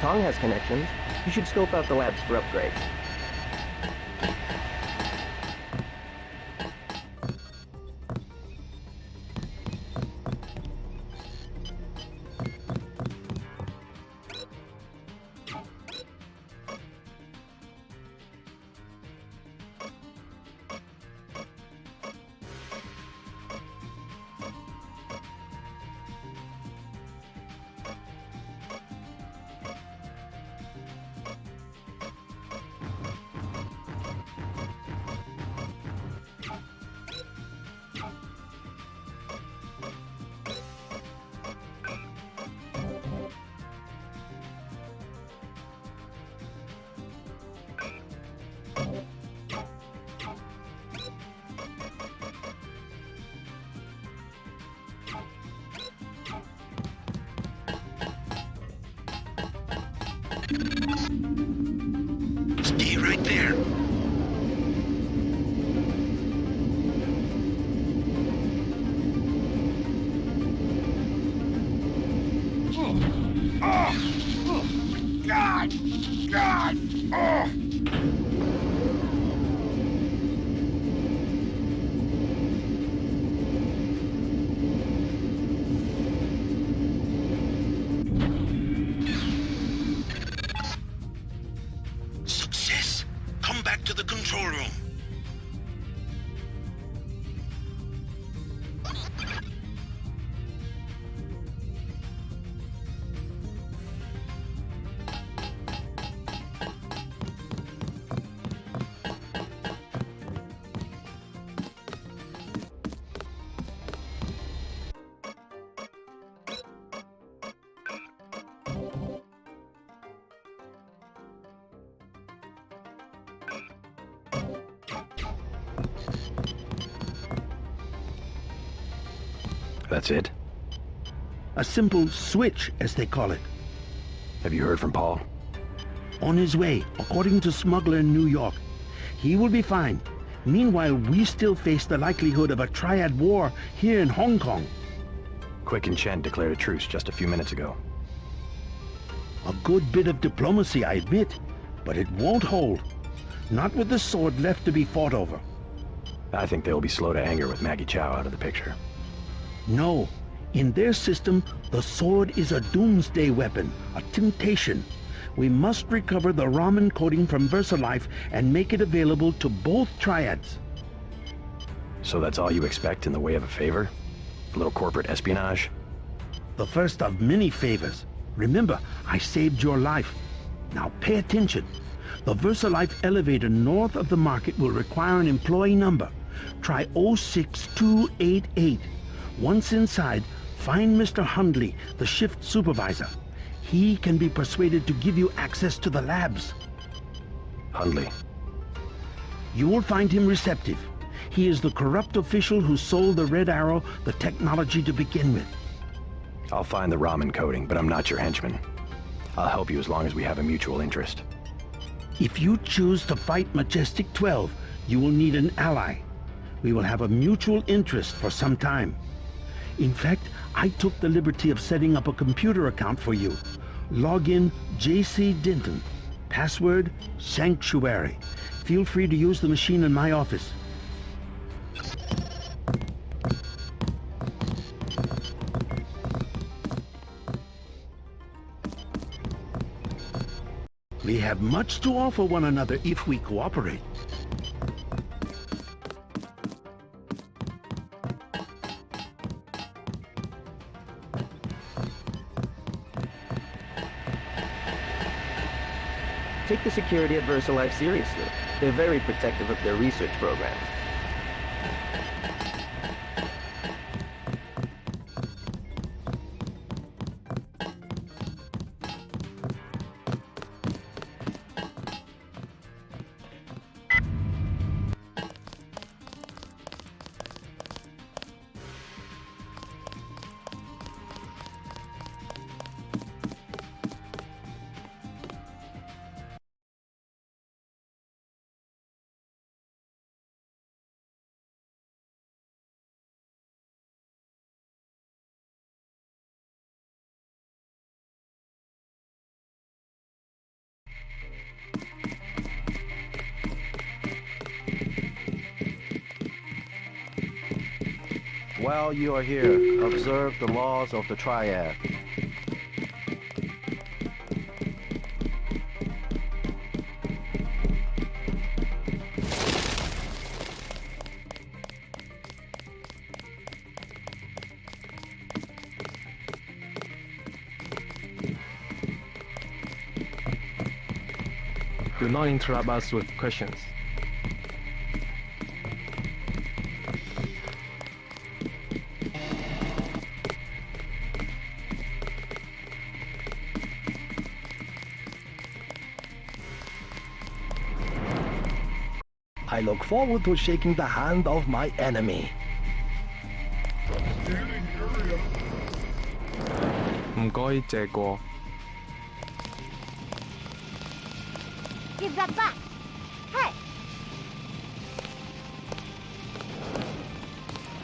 Speaker 21: Tong has connections. You should scope out the labs for upgrades.
Speaker 16: Stay right there.
Speaker 5: God! God! Oh!
Speaker 16: Success! Come back to the control room.
Speaker 1: That's it?
Speaker 20: A simple switch, as they call it.
Speaker 1: Have you heard from Paul?
Speaker 20: On his way, according to Smuggler in New York. He will be fine. Meanwhile, we still face the likelihood of a triad war here in Hong Kong.
Speaker 1: Quick and Chen declared a truce just a few minutes ago.
Speaker 20: A good bit of diplomacy, I admit, but it won't hold. Not with the sword left to be fought over.
Speaker 1: I think they'll be slow to anger with Maggie Chow out of the picture.
Speaker 20: No. In their system, the sword is a doomsday weapon, a temptation. We must recover the Raman coding from VersaLife and make it available to both triads.
Speaker 1: So that's all you expect in the way of a favor? A little corporate espionage?
Speaker 20: The first of many favors. Remember, I saved your life. Now pay attention. The VersaLife elevator north of the market will require an employee number. Try 06288. Once inside, find Mr. Hundley, the shift supervisor. He can be persuaded to give you access to the labs.
Speaker 1: Hundley.
Speaker 20: You will find him receptive. He is the corrupt official who sold the Red Arrow the technology to begin with.
Speaker 1: I'll find the ROM encoding, but I'm not your henchman. I'll help you as long as we have a mutual interest.
Speaker 20: If you choose to fight Majestic 12, you will need an ally. We will have a mutual interest for some time. In fact, I took the liberty of setting up a computer account for you. Login JC Denton. Password Sanctuary. Feel free to use the machine in my office. We have much to offer one another if we cooperate.
Speaker 21: Take the security at VersaLife seriously. They're very protective of their research programs.
Speaker 4: While you are here, observe the laws of the triad.
Speaker 13: Do not interrupt us with questions.
Speaker 18: I look forward to shaking the hand of my enemy.
Speaker 13: 唔該借過。
Speaker 6: Give that back! Hey!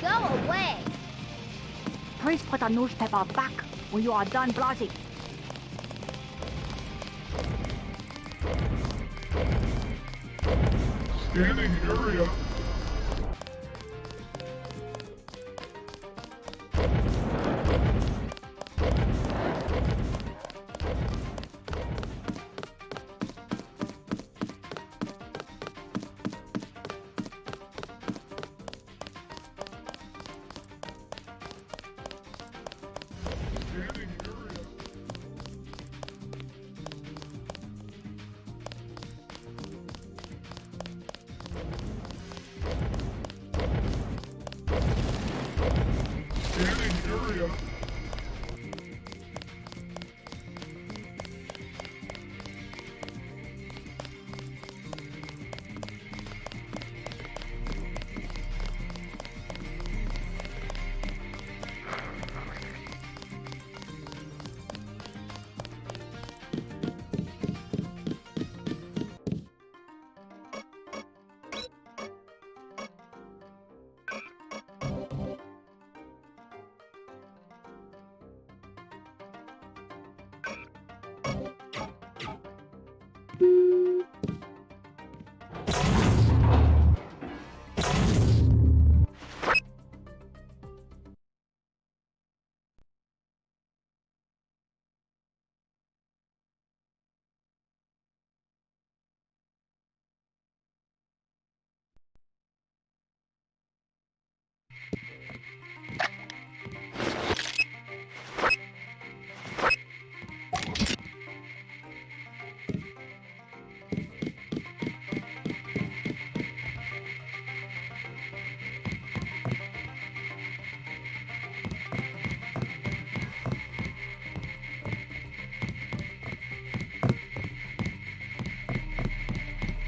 Speaker 17: Go away!
Speaker 6: Please put the newspaper back when you are done browsing.
Speaker 5: Scanning area.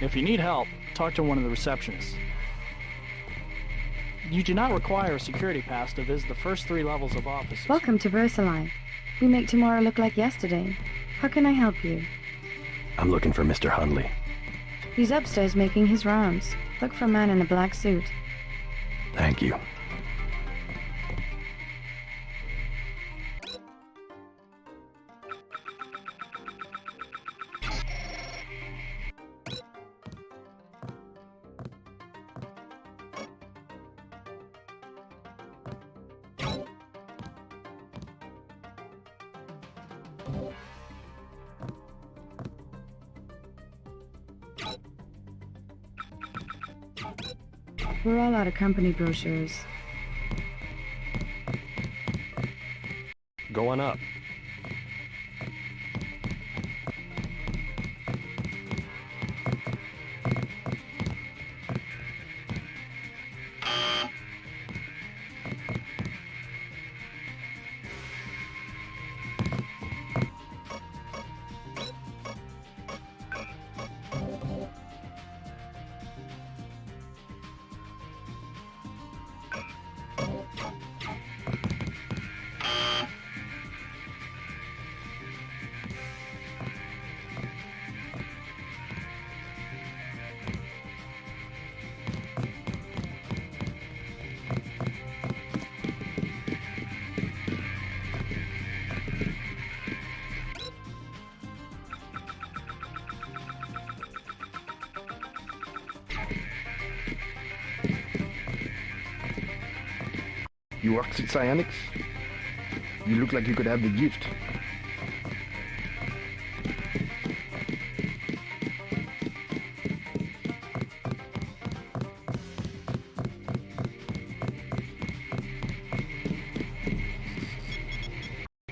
Speaker 2: If you need help, talk to one of the receptionists. You do not require a security pass to visit the first 3 levels of offices.
Speaker 7: Welcome to VersaLife. We make tomorrow look like yesterday. How can I help you?
Speaker 1: I'm looking for Mr. Hundley.
Speaker 7: He's upstairs making his rounds. Look for a man in a black suit.
Speaker 1: Thank you.
Speaker 7: We're all out of company brochures.
Speaker 1: Go on up.
Speaker 9: You work with psionics? You look like you could have the gift.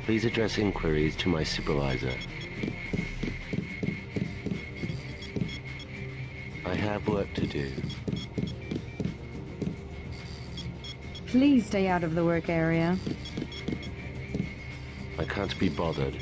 Speaker 22: Please address inquiries to my supervisor. I have work to do.
Speaker 7: Please stay out of the work area.
Speaker 22: I can't be bothered.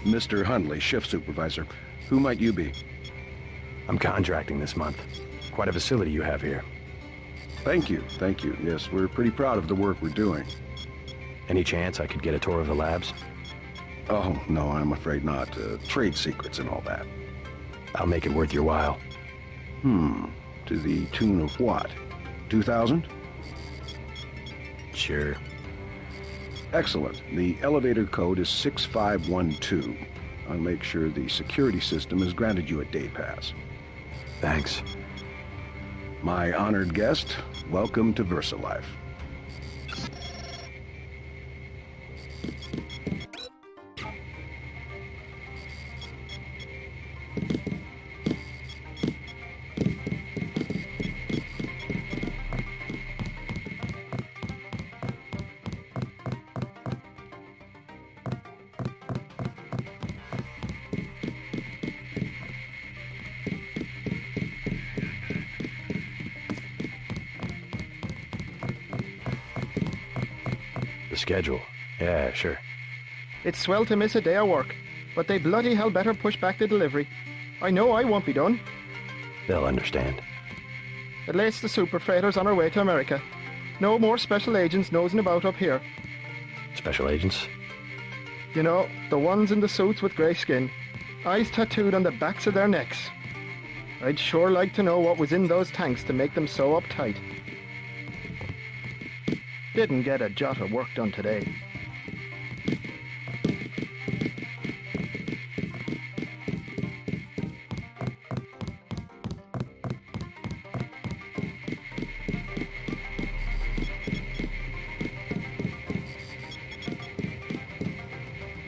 Speaker 23: Mr. Hundley, shift supervisor. Who might you be?
Speaker 1: I'm contracting this month. Quite a facility you have here.
Speaker 23: Thank you, thank you. Yes, we're pretty proud of the work we're doing.
Speaker 1: Any chance I could get a tour of the labs?
Speaker 23: Oh, no, I'm afraid not. Trade secrets and all that.
Speaker 1: I'll make it worth your while.
Speaker 23: To the tune of what? 2,000?
Speaker 1: Sure.
Speaker 23: Excellent. The elevator code is 6512. I'll make sure the security system has granted you a day pass.
Speaker 1: Thanks.
Speaker 23: My honored guest, welcome to VersaLife.
Speaker 1: Schedule. Yeah, sure.
Speaker 9: It's swell to miss a day of work, but they bloody hell better push back the delivery. I know I won't be done.
Speaker 1: They'll understand.
Speaker 9: At least the super freighter's on her way to America. No more special agents nosing about up here.
Speaker 1: Special agents?
Speaker 9: You know, the ones in the suits with grey skin. Eyes tattooed on the backs of their necks. I'd sure like to know what was in those tanks to make them so uptight. Didn't get a jot of work done today.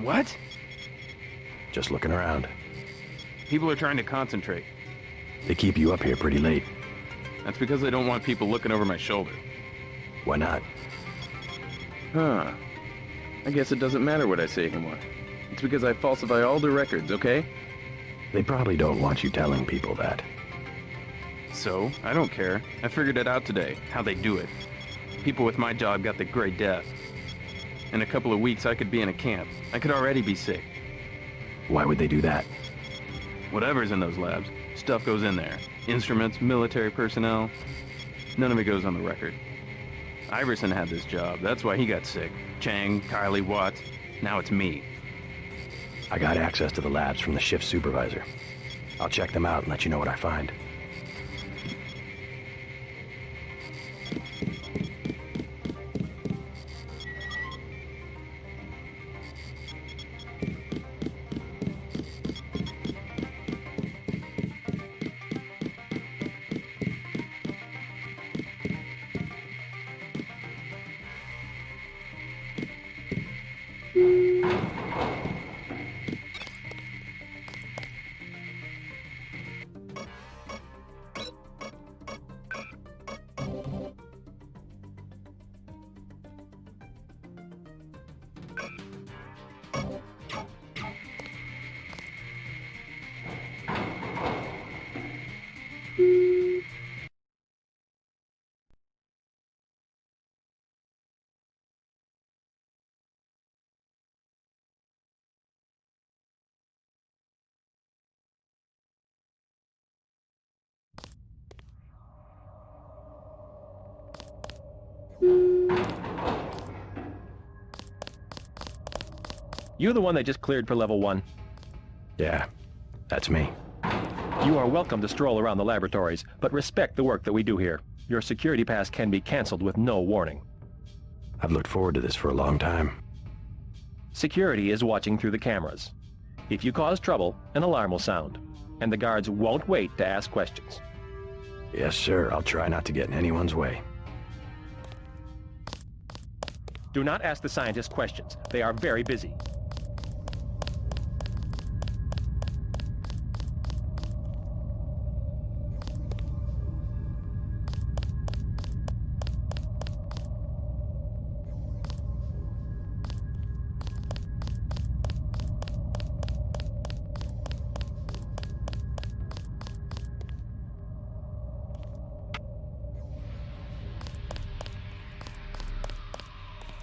Speaker 13: What?
Speaker 1: Just looking around.
Speaker 13: People are trying to concentrate.
Speaker 1: They keep you up here pretty late.
Speaker 13: That's because they don't want people looking over my shoulder.
Speaker 1: Why not?
Speaker 13: Huh. I guess it doesn't matter what I say anymore. It's because I falsify all the records, okay?
Speaker 1: They probably don't want you telling people that.
Speaker 13: So, I don't care. I figured it out today, how they do it. People with my job got the Great Death. In a couple of weeks, I could be in a camp. I could already be sick.
Speaker 1: Why would they do that?
Speaker 13: Whatever's in those labs, stuff goes in there. Instruments, military personnel. None of it goes on the record. Iverson had this job, that's why he got sick. Chang, Kylie, Watts. Now it's me.
Speaker 1: I got access to the labs from the shift supervisor. I'll check them out and let you know what I find.
Speaker 8: You the one they just cleared for level 1?
Speaker 1: Yeah, that's me.
Speaker 8: You are welcome to stroll around the laboratories, but respect the work that we do here. Your security pass can be cancelled with no warning.
Speaker 1: I've looked forward to this for a long time.
Speaker 8: Security is watching through the cameras. If you cause trouble, an alarm will sound, and the guards won't wait to ask questions.
Speaker 1: Yes, sir. I'll try not to get in anyone's way.
Speaker 8: Do not ask the scientists questions. They are very busy.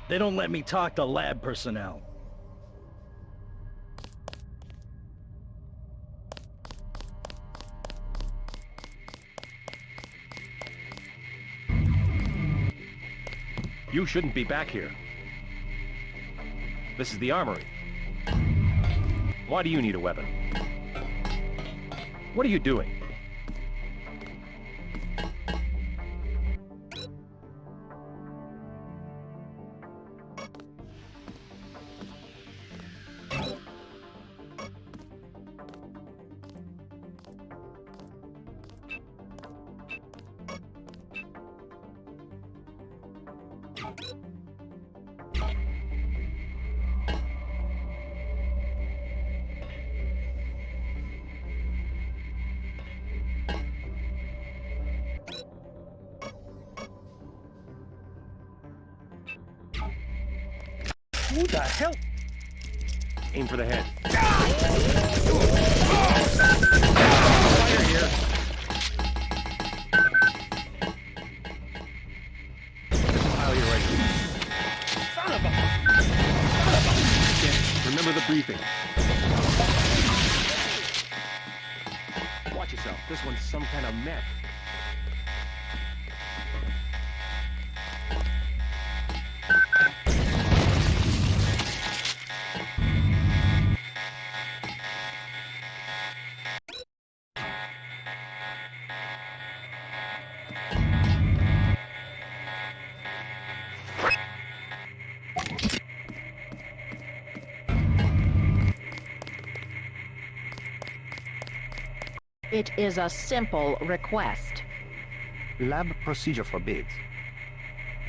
Speaker 4: They don't let me talk to lab personnel.
Speaker 8: You shouldn't be back here. This is the armory. Why do you need a weapon? What are you doing? Who the hell? Aim for the head. Fire here. This is how you're ready. Son of a... Remember the briefing. Watch yourself. This one's some kind of meth.
Speaker 10: It is a simple request.
Speaker 11: Lab procedure forbids.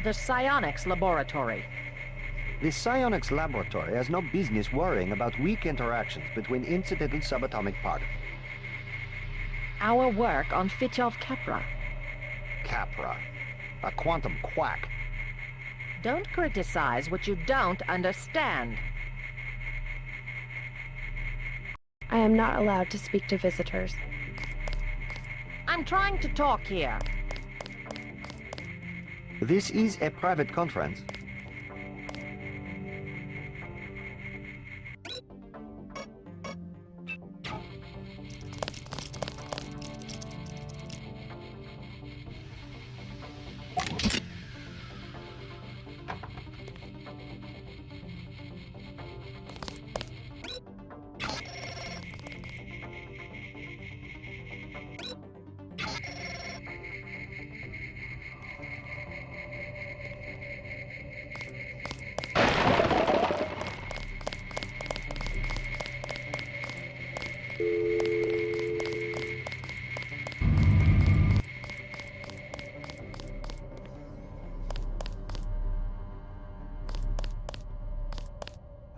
Speaker 10: The psionics laboratory.
Speaker 11: The psionics laboratory has no business worrying about weak interactions between incidental subatomic particles.
Speaker 10: Our work on Fitjov-Capra.
Speaker 11: Capra. A quantum quack.
Speaker 10: Don't criticize what you don't understand.
Speaker 12: I am not allowed to speak to visitors.
Speaker 10: I'm trying to talk here.
Speaker 11: This is a private conference.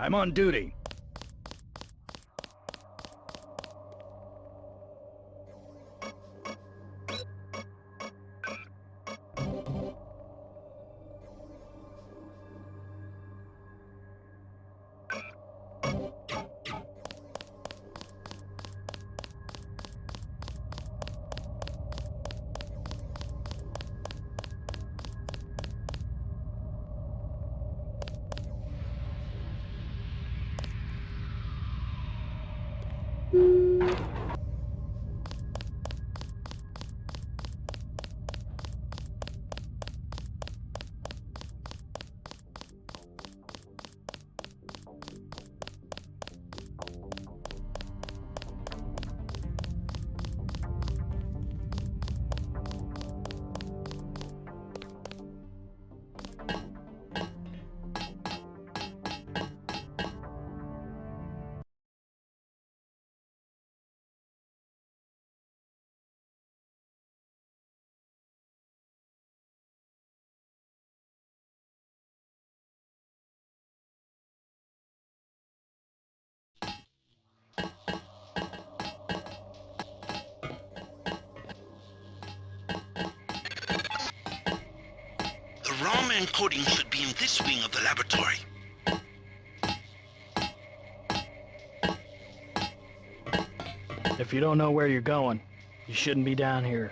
Speaker 4: I'm on duty.
Speaker 16: The ROM encoding should be in this wing of the laboratory.
Speaker 2: If you don't know where you're going, you shouldn't be down here.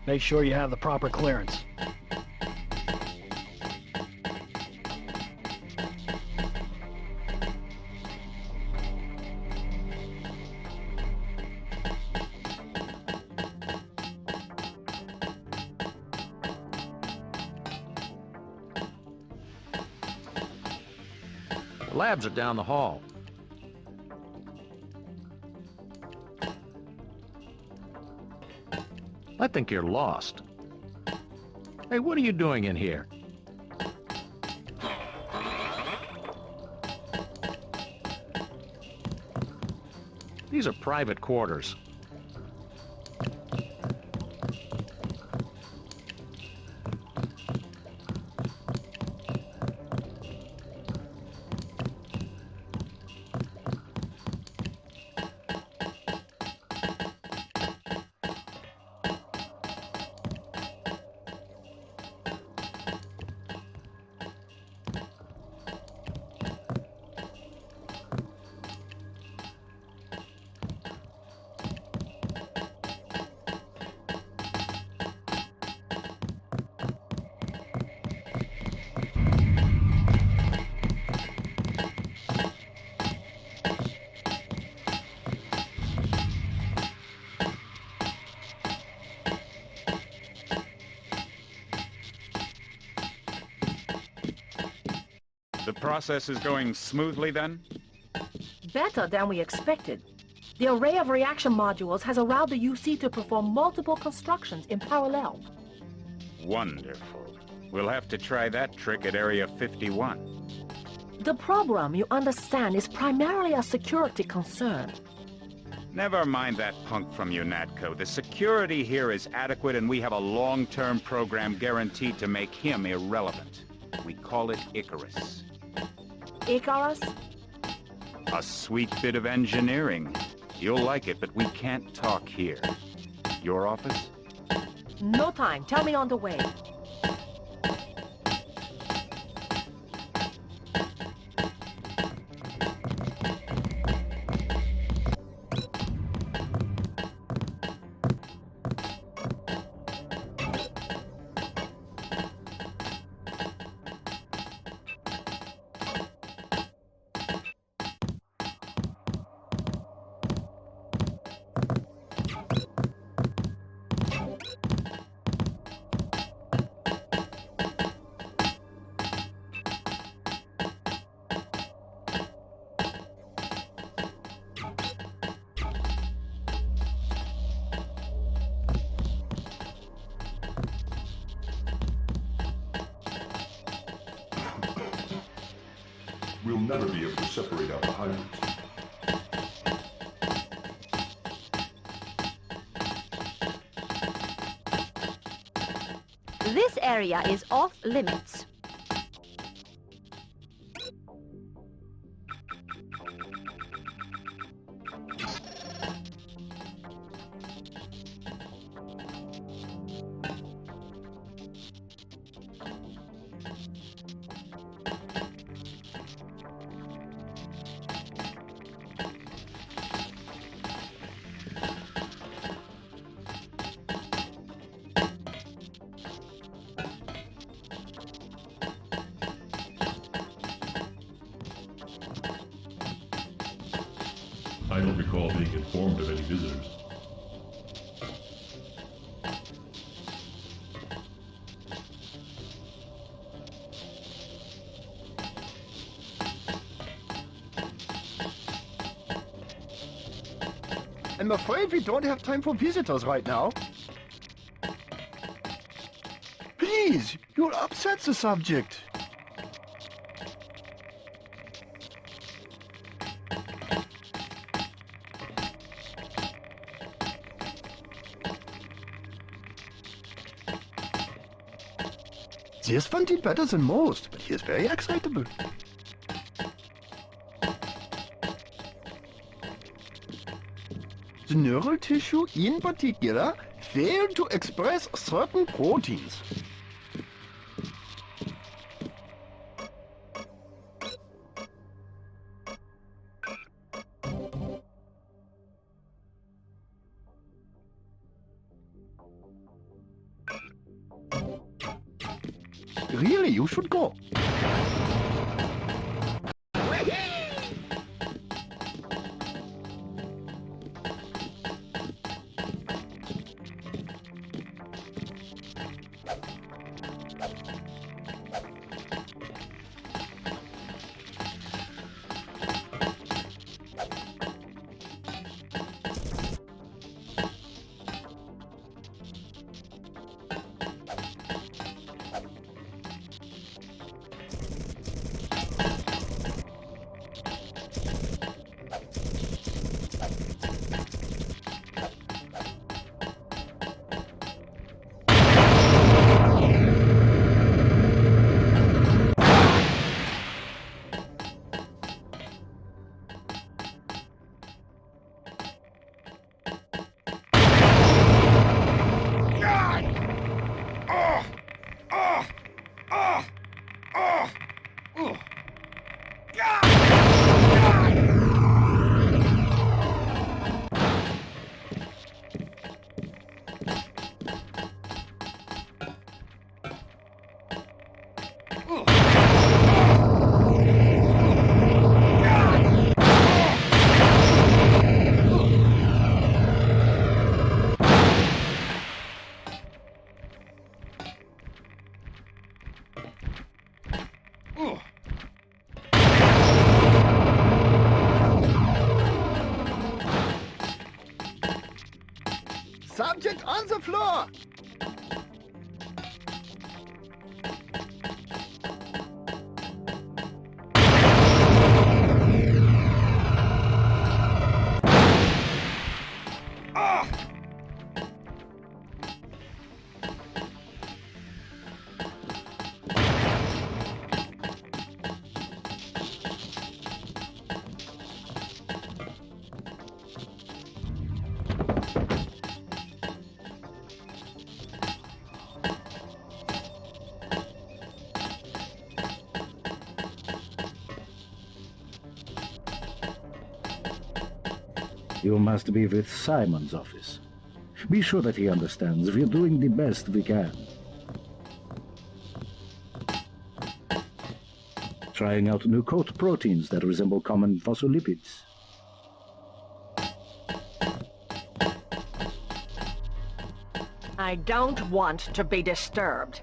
Speaker 2: Make sure you have the proper clearance.
Speaker 24: The labs are down the hall. I think you're lost. Hey, what are you doing in here? These are private quarters.
Speaker 3: The process is going smoothly then?
Speaker 10: Better than we expected. The array of reaction modules has allowed the UC to perform multiple constructions in parallel.
Speaker 3: Wonderful. We'll have to try that trick at Area 51.
Speaker 10: The problem, you understand, is primarily a security concern.
Speaker 3: Never mind that punk from UNATCO. The security here is adequate and we have a long-term program guaranteed to make him irrelevant. We call it Icarus.
Speaker 10: Icarus?
Speaker 3: A sweet bit of engineering. You'll like it, but we can't talk here. Your office?
Speaker 10: No time. Tell me on the way.
Speaker 14: We'll never be able to separate out the hybrids.
Speaker 6: This area is off limits.
Speaker 14: I don't recall being informed of any visitors.
Speaker 15: I'm afraid we don't have time for visitors right now. Please, you'll upset the subject. This one did better than most, but he is very excitable. The neural tissue, in particular, failed to express certain proteins. Really, you should go. floor!
Speaker 18: You must be with Simon's office. Be sure that he understands we're doing the best we can. Trying out new coat proteins that resemble common phospholipids.
Speaker 10: I don't want to be disturbed.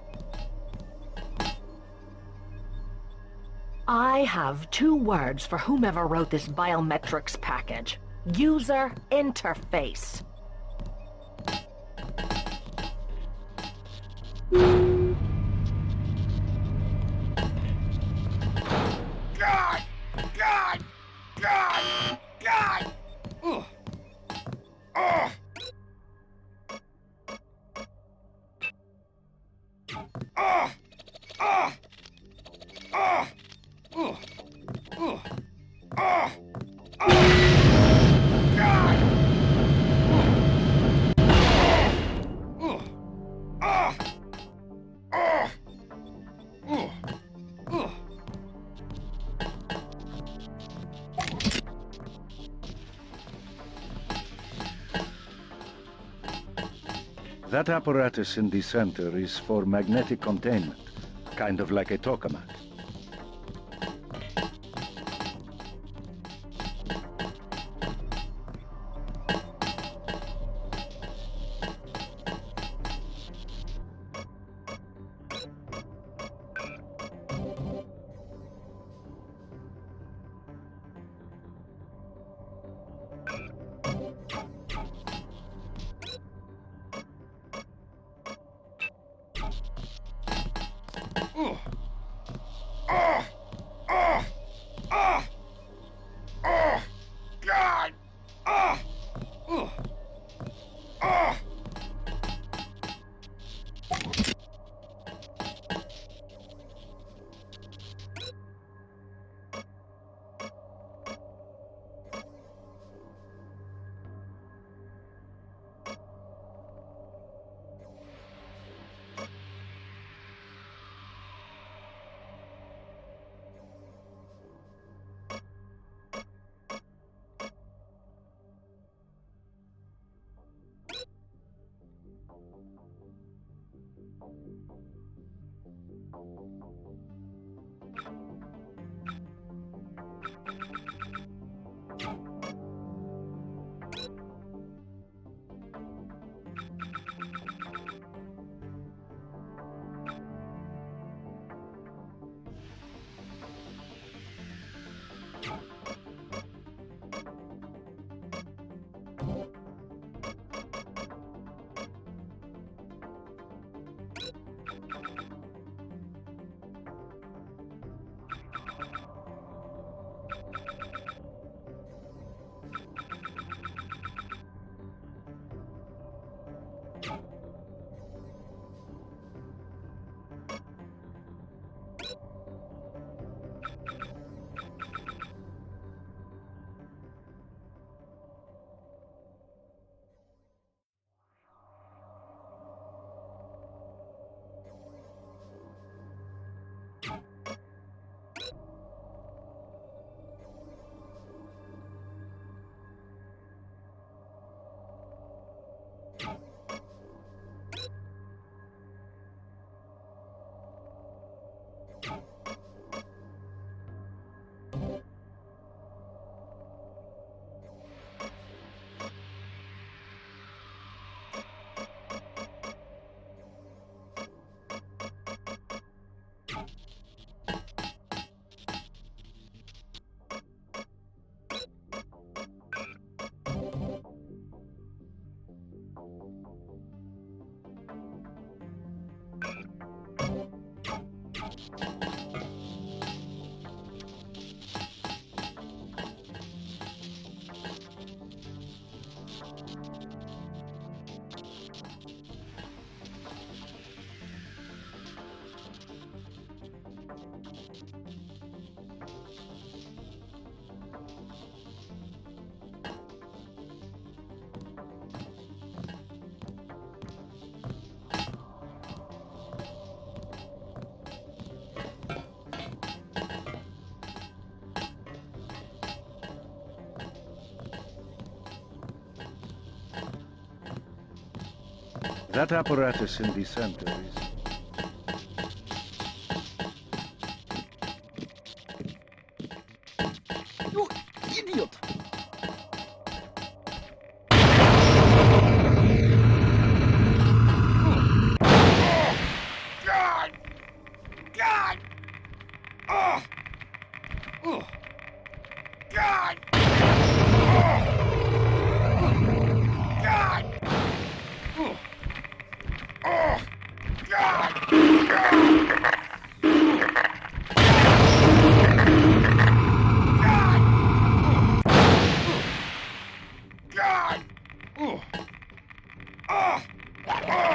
Speaker 10: I have 2 words for whomever wrote this biometrics package. User interface.
Speaker 15: God! God! God! God! Ugh. Oh! Oh! Oh! Oh! Oh! Oh! Oh! Oh! God! Oh! Oh! Oh! Oh! Oh!
Speaker 18: That apparatus in the center is for magnetic containment, kind of like a tokamak.
Speaker 15: Oh! Oh! Oh! Oh! Oh! God! Oh! Oh! Oh!
Speaker 18: That apparatus in the center is...
Speaker 15: You idiot! God! God! Oh! Oh! God! Oh! God! Oh! Oh! God! God! Oh! Oh! Oh!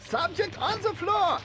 Speaker 15: Subject on the floor!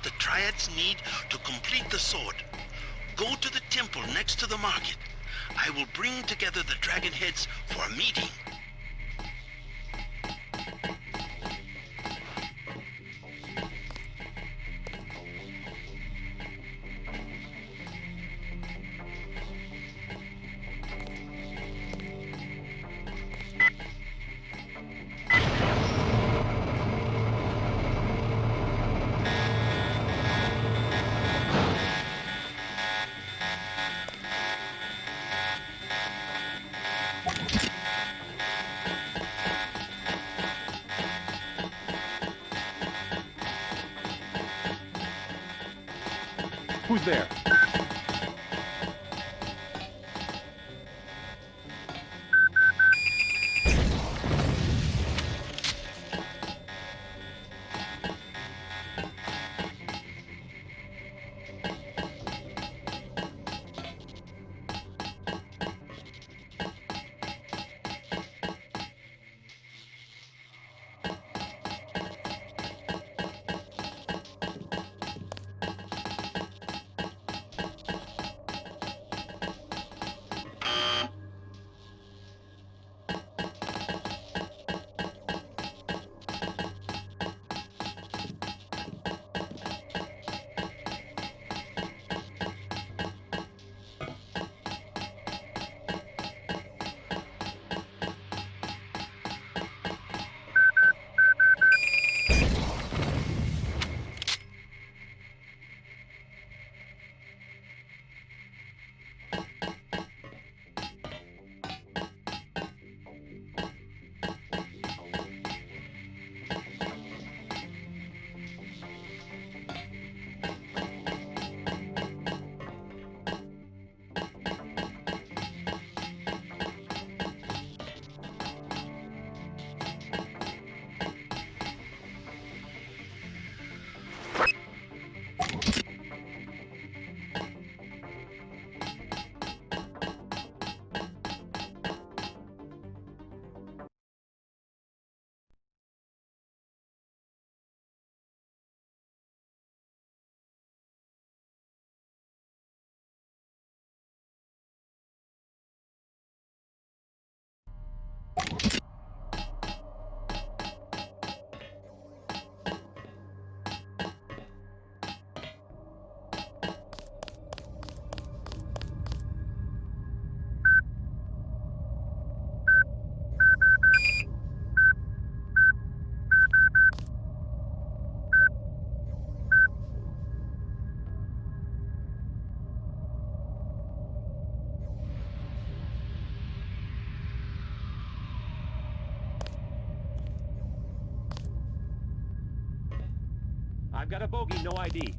Speaker 16: The Triads need to complete the sword. Go to the temple next to the market. I will bring together the dragon heads for a meeting.
Speaker 8: Who's there? I've got a bogey, no ID.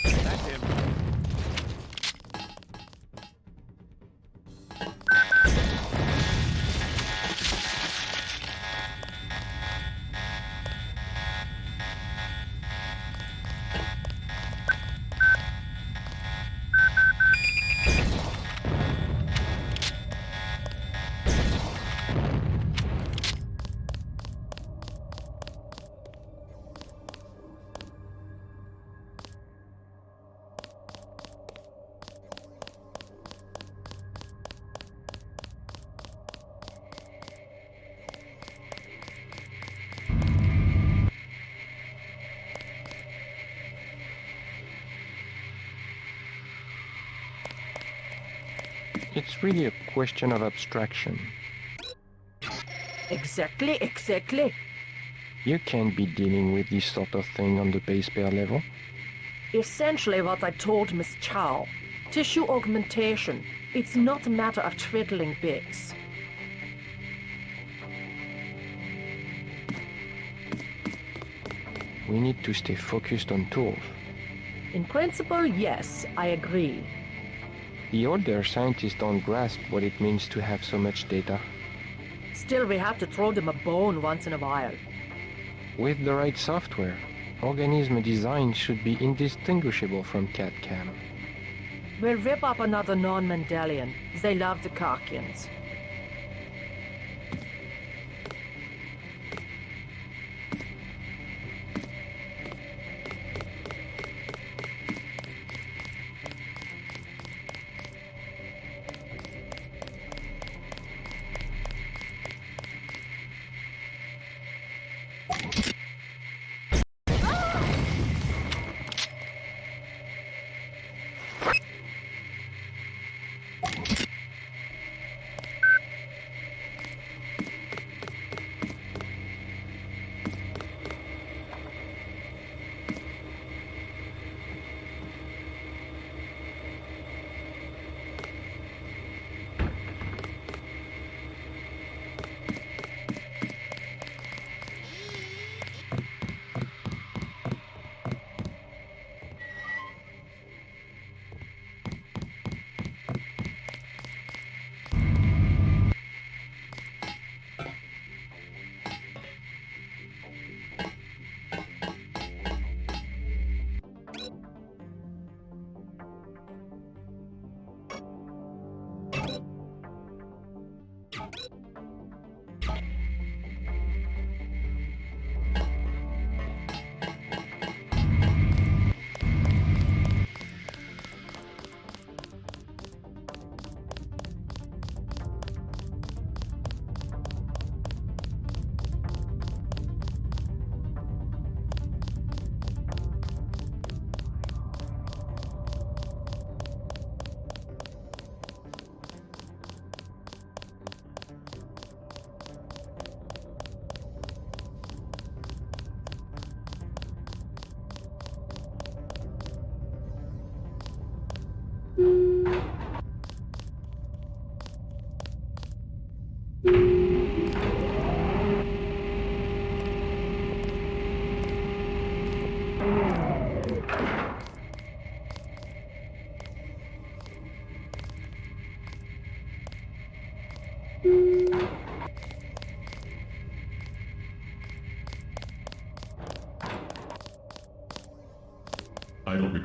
Speaker 8: That's him.
Speaker 17: It's really a question of abstraction.
Speaker 10: Exactly, exactly.
Speaker 17: You can't be dealing with this sort of thing on the base pair level.
Speaker 10: Essentially what I told Miss Chow. Tissue augmentation. It's not a matter of twiddling bits.
Speaker 17: We need to stay focused on tools.
Speaker 10: In principle, yes, I agree.
Speaker 17: The older scientists don't grasp what it means to have so much data.
Speaker 10: Still, we have to throw them a bone once in a while.
Speaker 17: With the right software, organism design should be indistinguishable from CAD/CAM.
Speaker 10: We'll rip up another non-Mendelian. They love the Karkians.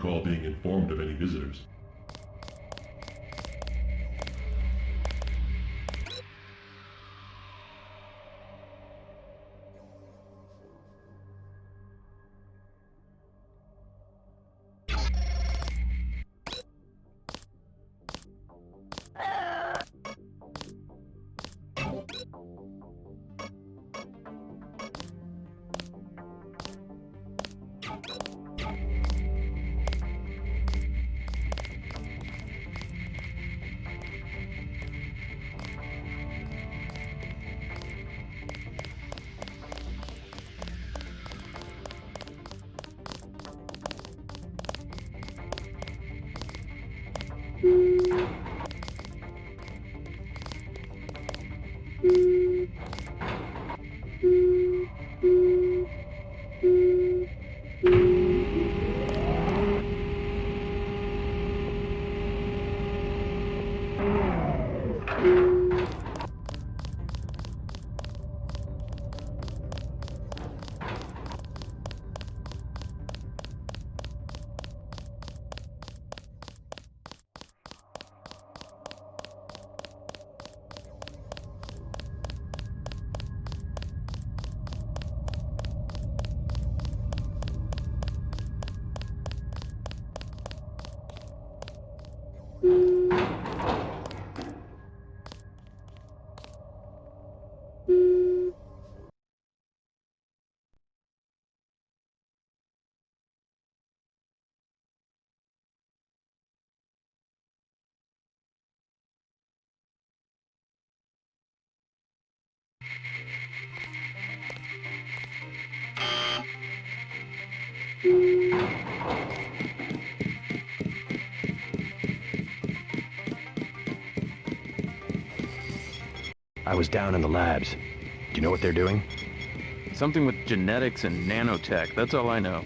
Speaker 14: recall being informed of any visitors.
Speaker 1: I was down in the labs. Do you know what they're doing?
Speaker 13: Something with genetics and nanotech, that's all I know.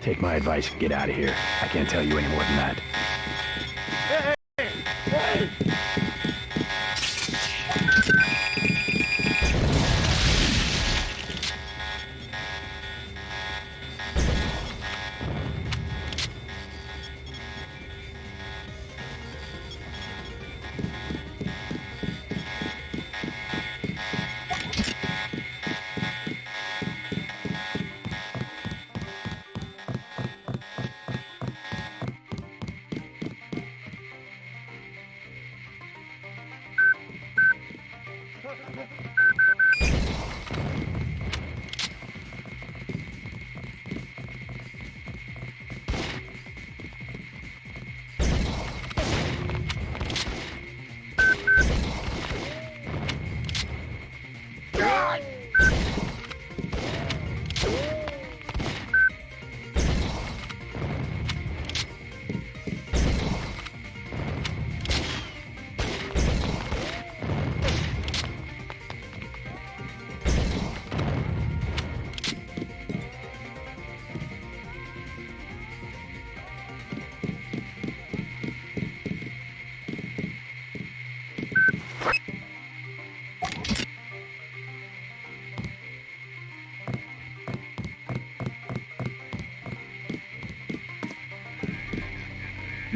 Speaker 1: Take my advice and get out of here. I can't tell you any more than that.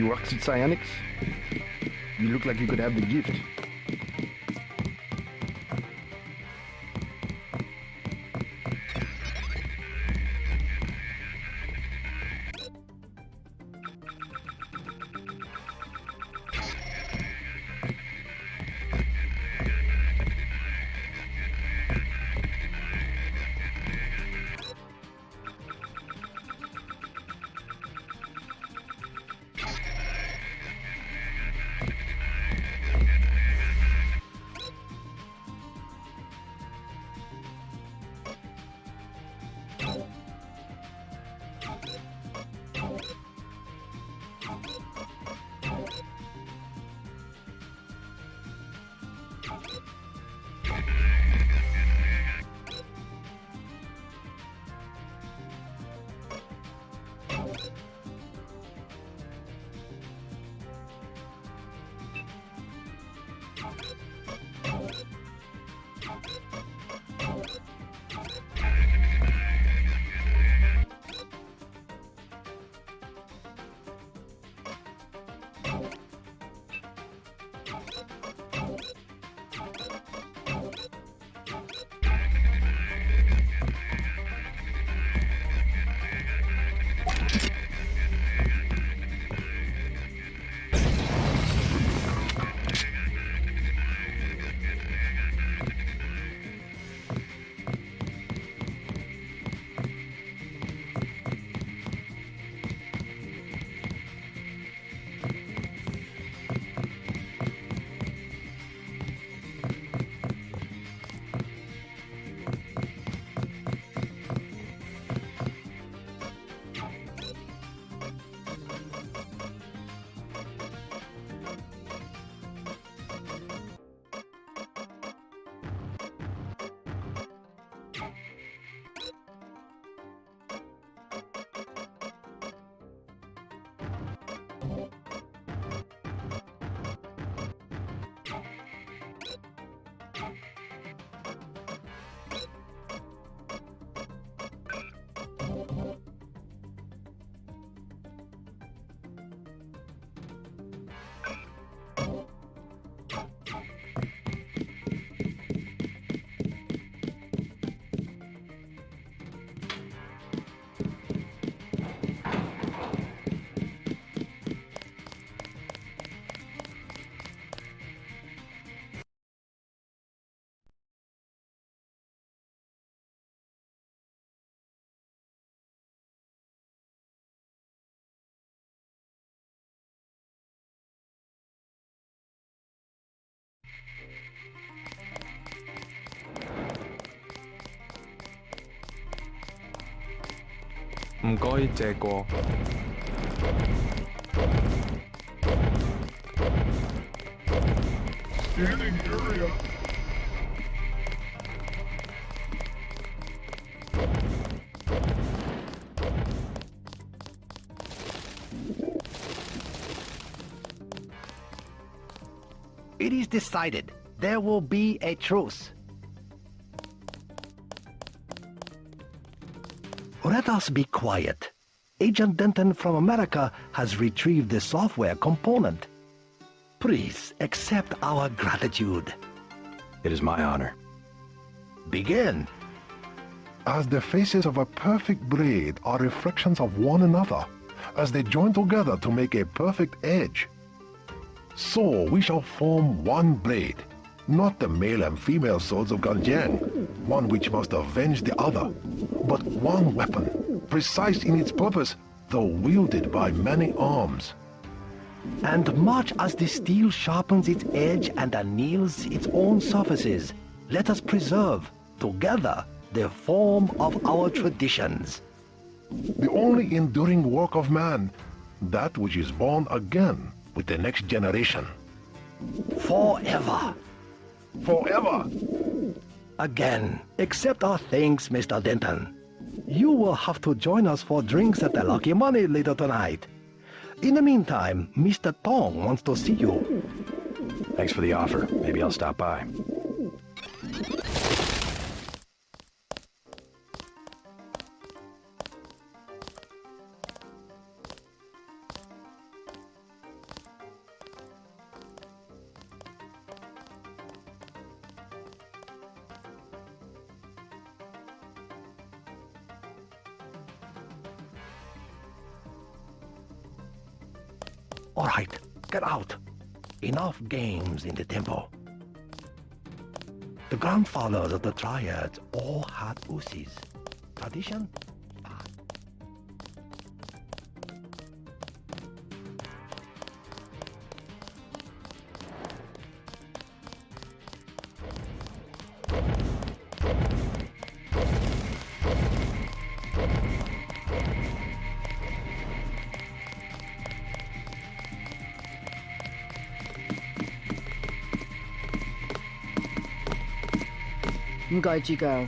Speaker 9: You work at Psionics? You look like you could have the gift.
Speaker 17: 唔該借過。
Speaker 15: Scanning area.
Speaker 5: It is decided. There will be a truce. Let us be quiet. Agent Denton from America has retrieved the software component. Please accept our gratitude.
Speaker 1: It is my honor.
Speaker 5: Begin.
Speaker 19: As the faces of a perfect blade are reflections of one another, as they join together to make a perfect edge, so we shall form one blade, not the male and female swords of Ganjian, one which must avenge the other, but one weapon, precise in its purpose, though wielded by many arms.
Speaker 5: And much as the steel sharpens its edge and anneals its own surfaces, let us preserve, together, the form of our traditions.
Speaker 19: The only enduring work of man, that which is born again with the next generation.
Speaker 5: Forever.
Speaker 19: Forever.
Speaker 5: Again, accept our thanks, Mr. Denton. You will have to join us for drinks at the Lucky Money later tonight. In the meantime, Mr. Tong wants to see you.
Speaker 1: Thanks for the offer. Maybe I'll stop by.
Speaker 5: All right, get out. Enough games in the temple. The grandfathers of the Triads all had usis. Tradition?
Speaker 20: 唔該，主教。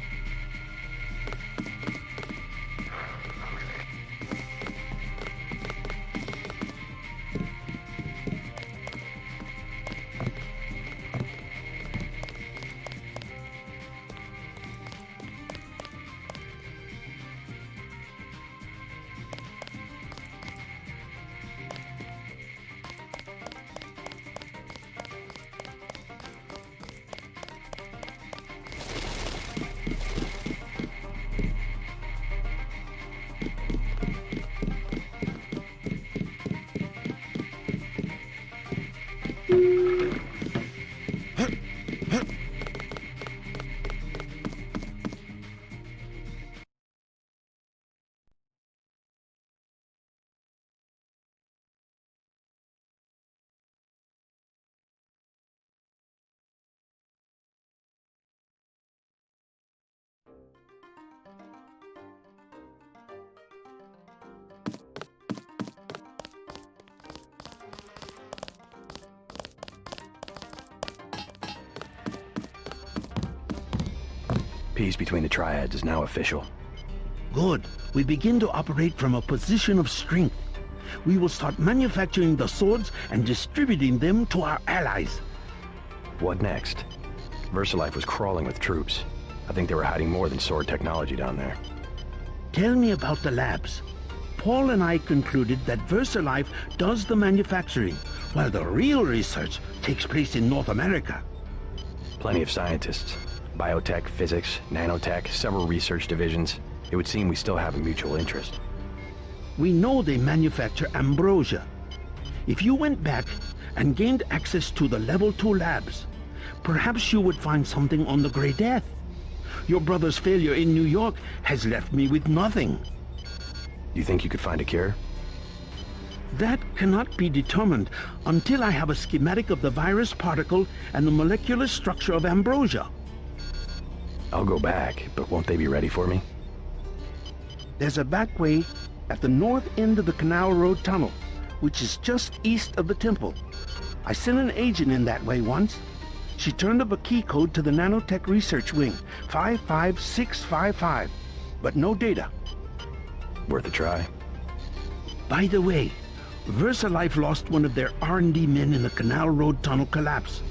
Speaker 1: Peace between the Triads is now official.
Speaker 21: Good. We begin to operate from a position of strength. We will start manufacturing the swords and distributing them to our allies.
Speaker 1: What next? VersaLife was crawling with troops. I think they were hiding more than sword technology down there.
Speaker 21: Tell me about the labs. Paul and I concluded that VersaLife does the manufacturing, while the real research takes place in North America.
Speaker 1: Plenty of scientists. Biotech, physics, nanotech, several research divisions. It would seem we still have a mutual interest.
Speaker 21: We know they manufacture ambrosia. If you went back and gained access to the Level 2 labs, perhaps you would find something on the Grey Death. Your brother's failure in New York has left me with nothing.
Speaker 1: You think you could find a cure?
Speaker 21: That cannot be determined until I have a schematic of the virus particle and the molecular structure of ambrosia.
Speaker 1: I'll go back, but won't they be ready for me?
Speaker 21: There's a back way at the north end of the Canal Road Tunnel, which is just east of the temple. I sent an agent in that way once. She turned up a key code to the Nanotech Research Wing, 55655, but no data.
Speaker 1: Worth a try.
Speaker 21: By the way, VersaLife lost one of their R&D men in the Canal Road Tunnel collapse.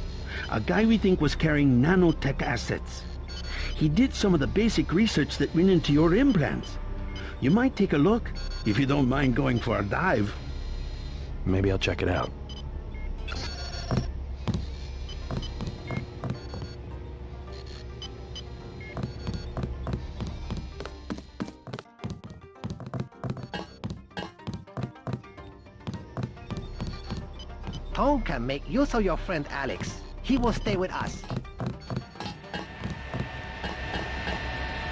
Speaker 21: A guy we think was carrying nanotech assets. He did some of the basic research that went into your implants. You might take a look, if you don't mind going for a dive.
Speaker 1: Maybe I'll check it out.
Speaker 5: Tom can make use of your friend Alex. He will stay with us.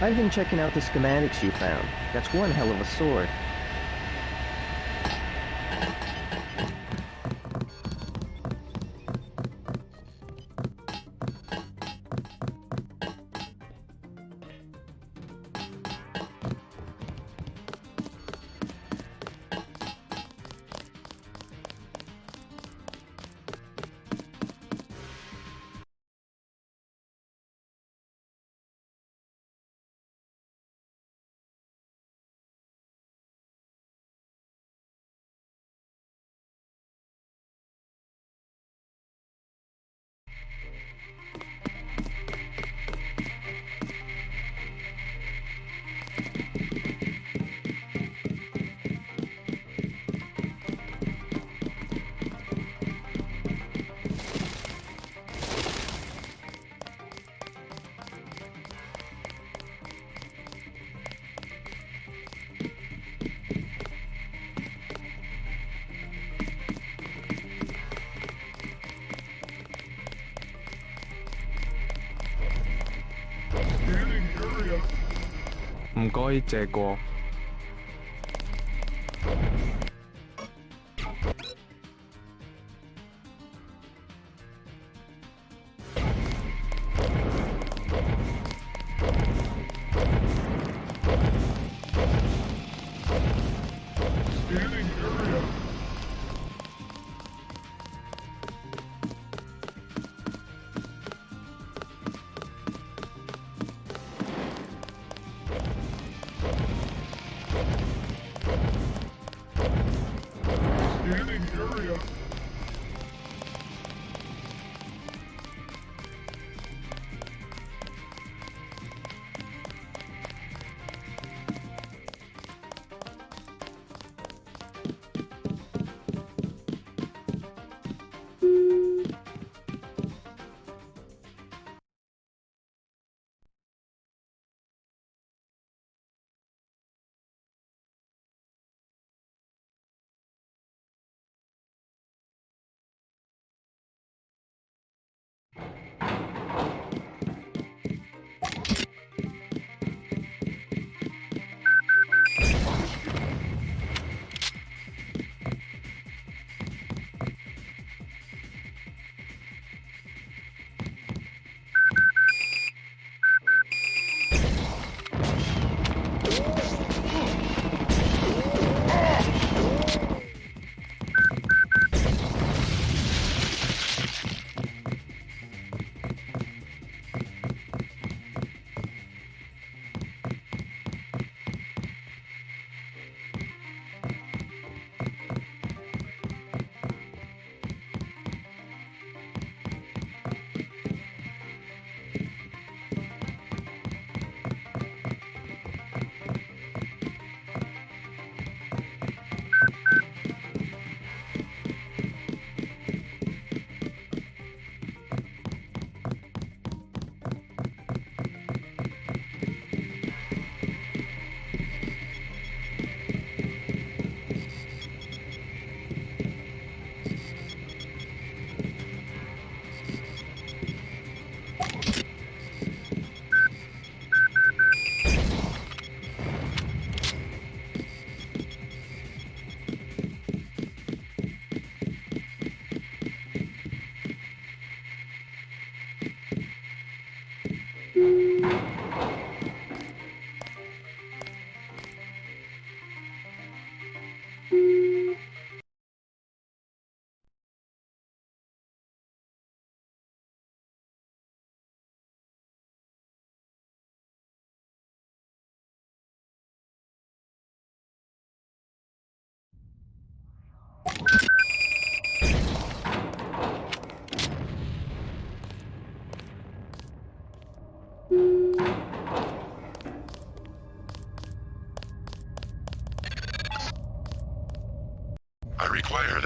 Speaker 7: I've been checking out the schematics you found. That's one hell of a sword.
Speaker 17: 唔該借過。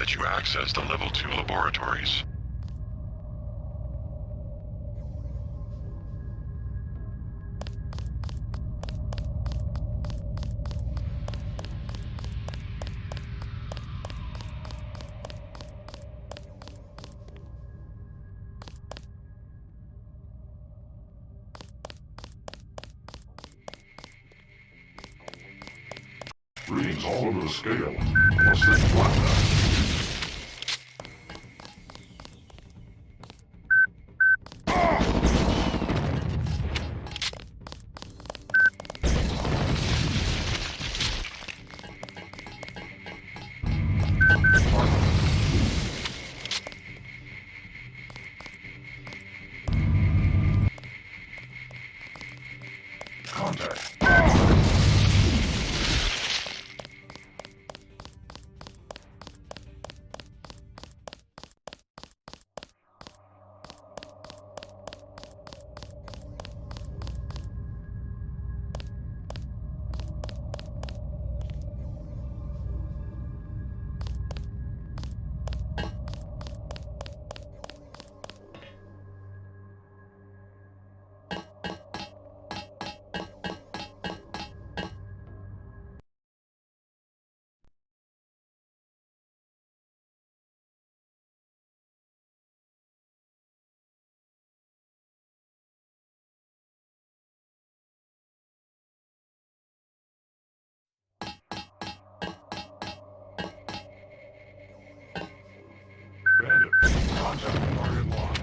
Speaker 11: that you access the Level 2 laboratories. Readings all over the scale. What's this flat? Contact. Bandit, contact target locked.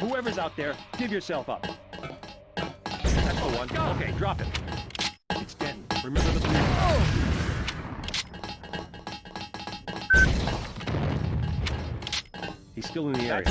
Speaker 8: Whoever's out there, give yourself up. That's the one. Okay, drop it. It's Denton. Remember the blue. He's still in the area.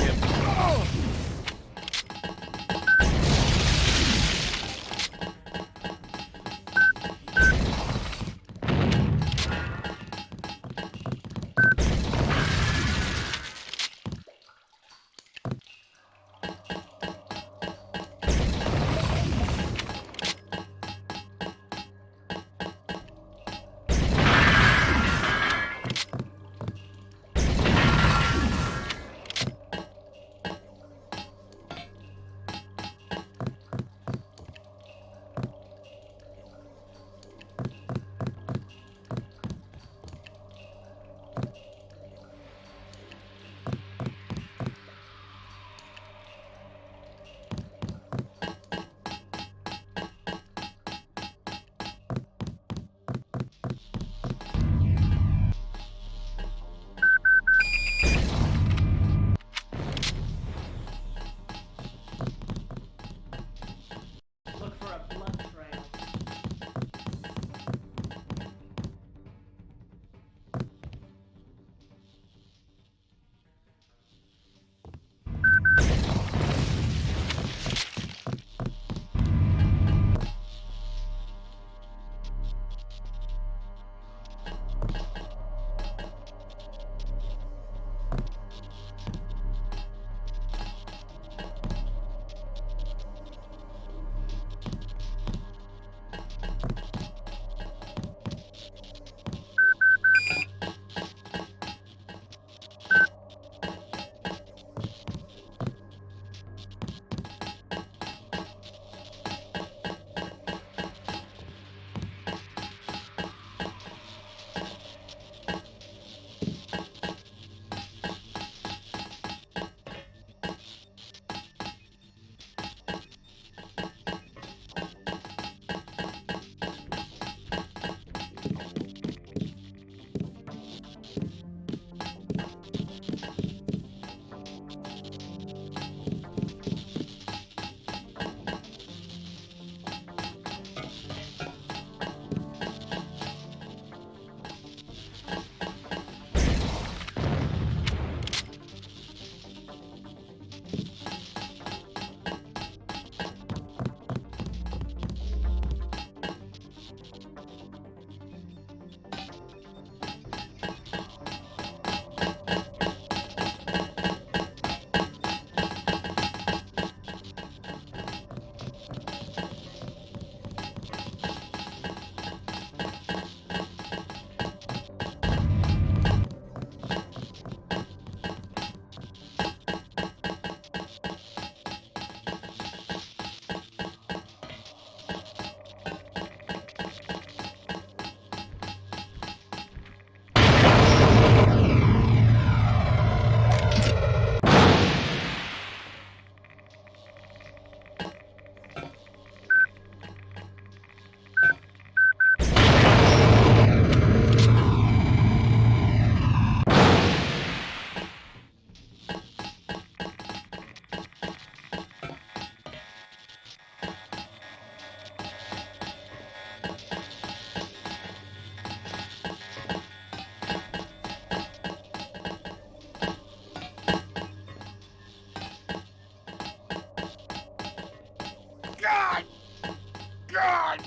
Speaker 11: God!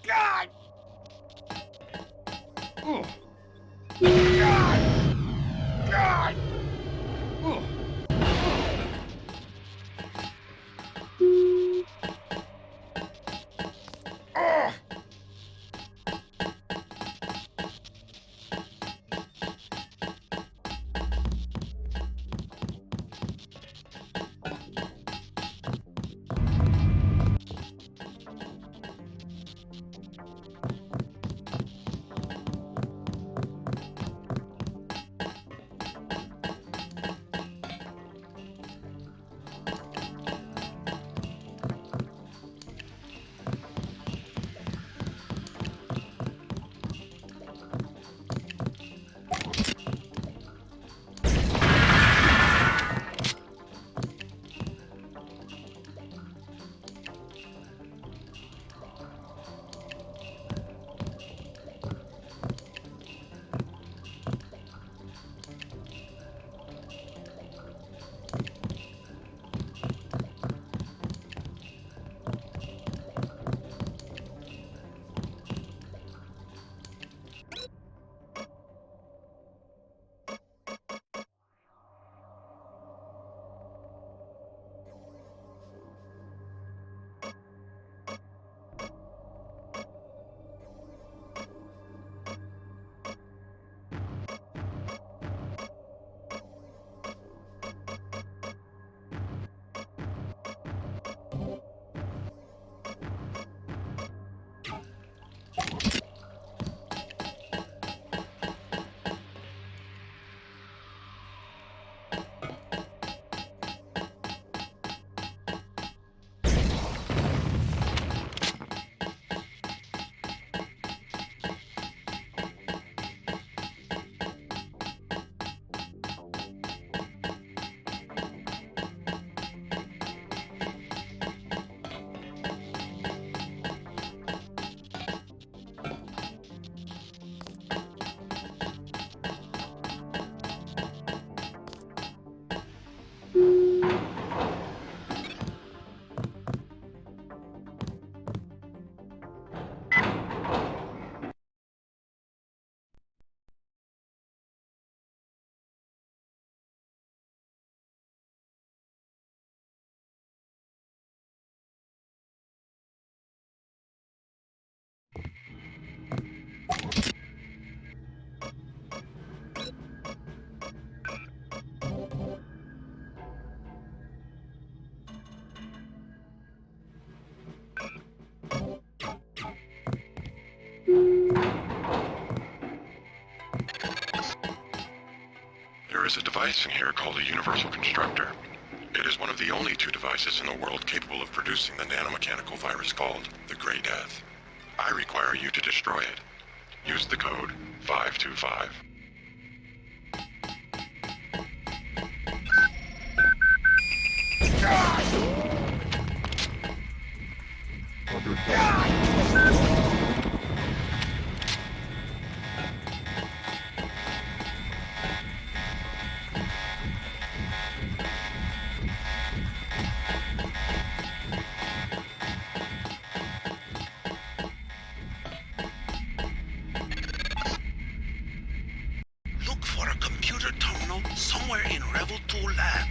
Speaker 11: God!
Speaker 16: Oh.
Speaker 11: God! God!
Speaker 16: Oh.
Speaker 11: Oh.
Speaker 4: There is a device in here called a universal constructor. It is one of the only two devices in the world capable of producing the nanomechanical virus called the Grey Death. I require you to destroy it. Use the code 525.
Speaker 16: Look for a computer terminal somewhere in Revel2 lab.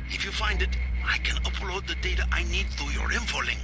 Speaker 16: If you find it, I can upload the data I need through your info link.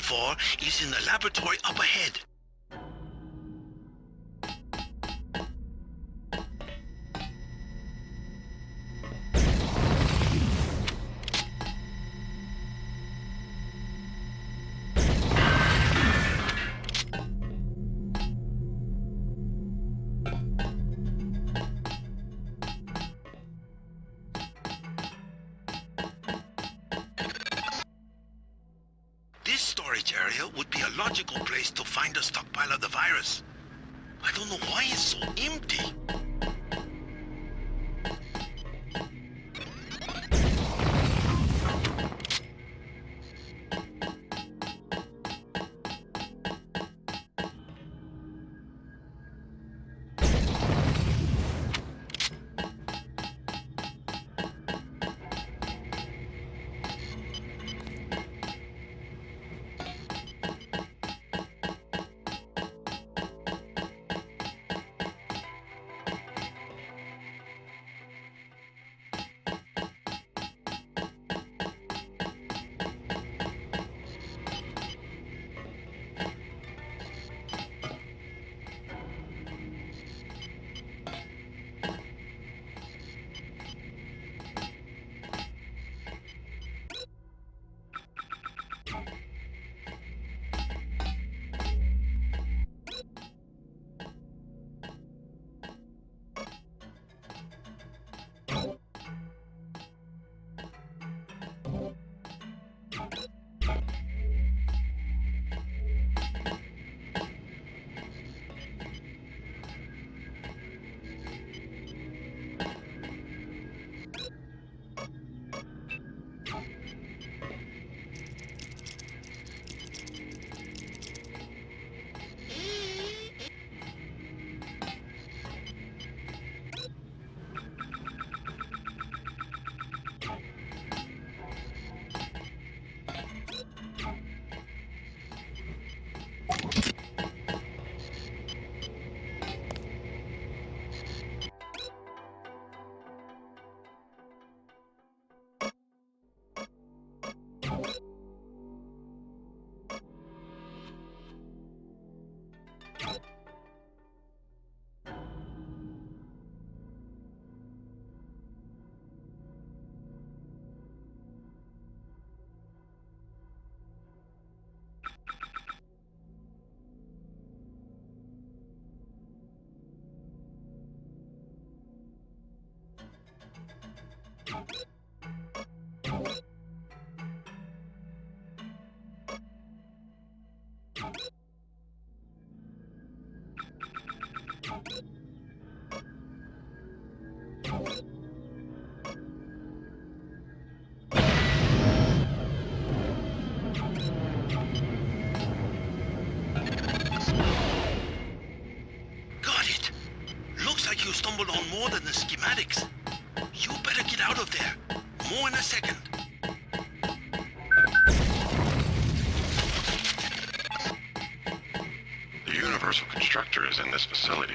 Speaker 16: for is in the laboratory up ahead. This storage area would be a logical place to find a stockpile of the virus. I don't know why it's so empty. You stumbled on more than the schematics. You better get out of there. More in a second.
Speaker 4: The Universal Constructor is in this facility.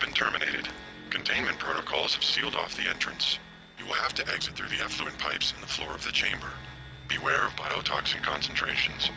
Speaker 4: been terminated. Containment protocols have sealed off the entrance. You will have to exit through the effluent pipes in the floor of the chamber. Beware of biotoxin concentrations.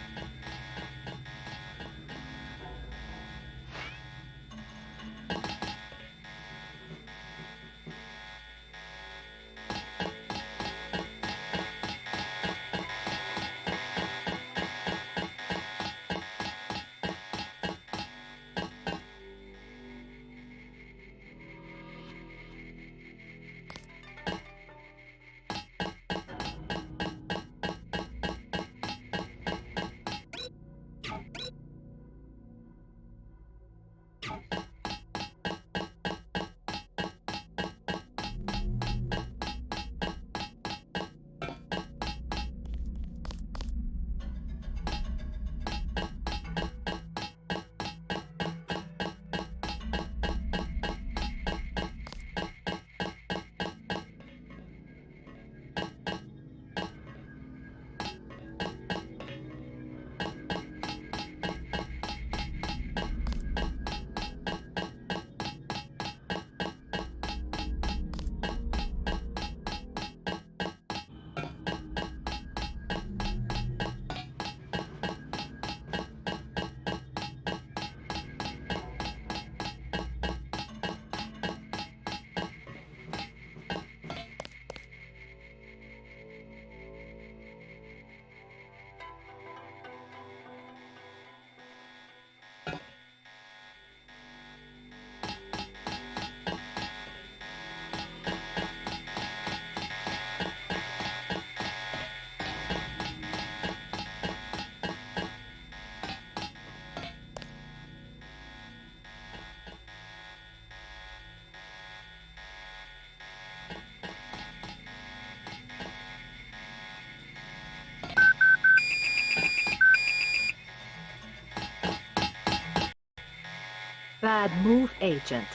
Speaker 10: Bad move, Agent.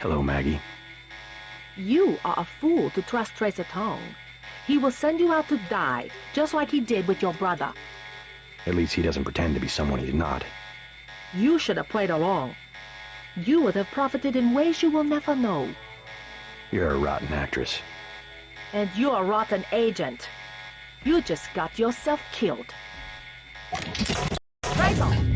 Speaker 1: Hello, Maggie.
Speaker 10: You are a fool to trust Tracer Tong. He will send you out to die, just like he did with your brother.
Speaker 1: At least he doesn't pretend to be someone he's not.
Speaker 10: You should have played along. You would have profited in ways you will never know.
Speaker 1: You're a rotten actress.
Speaker 10: And you're a rotten agent. You just got yourself killed. Tracer!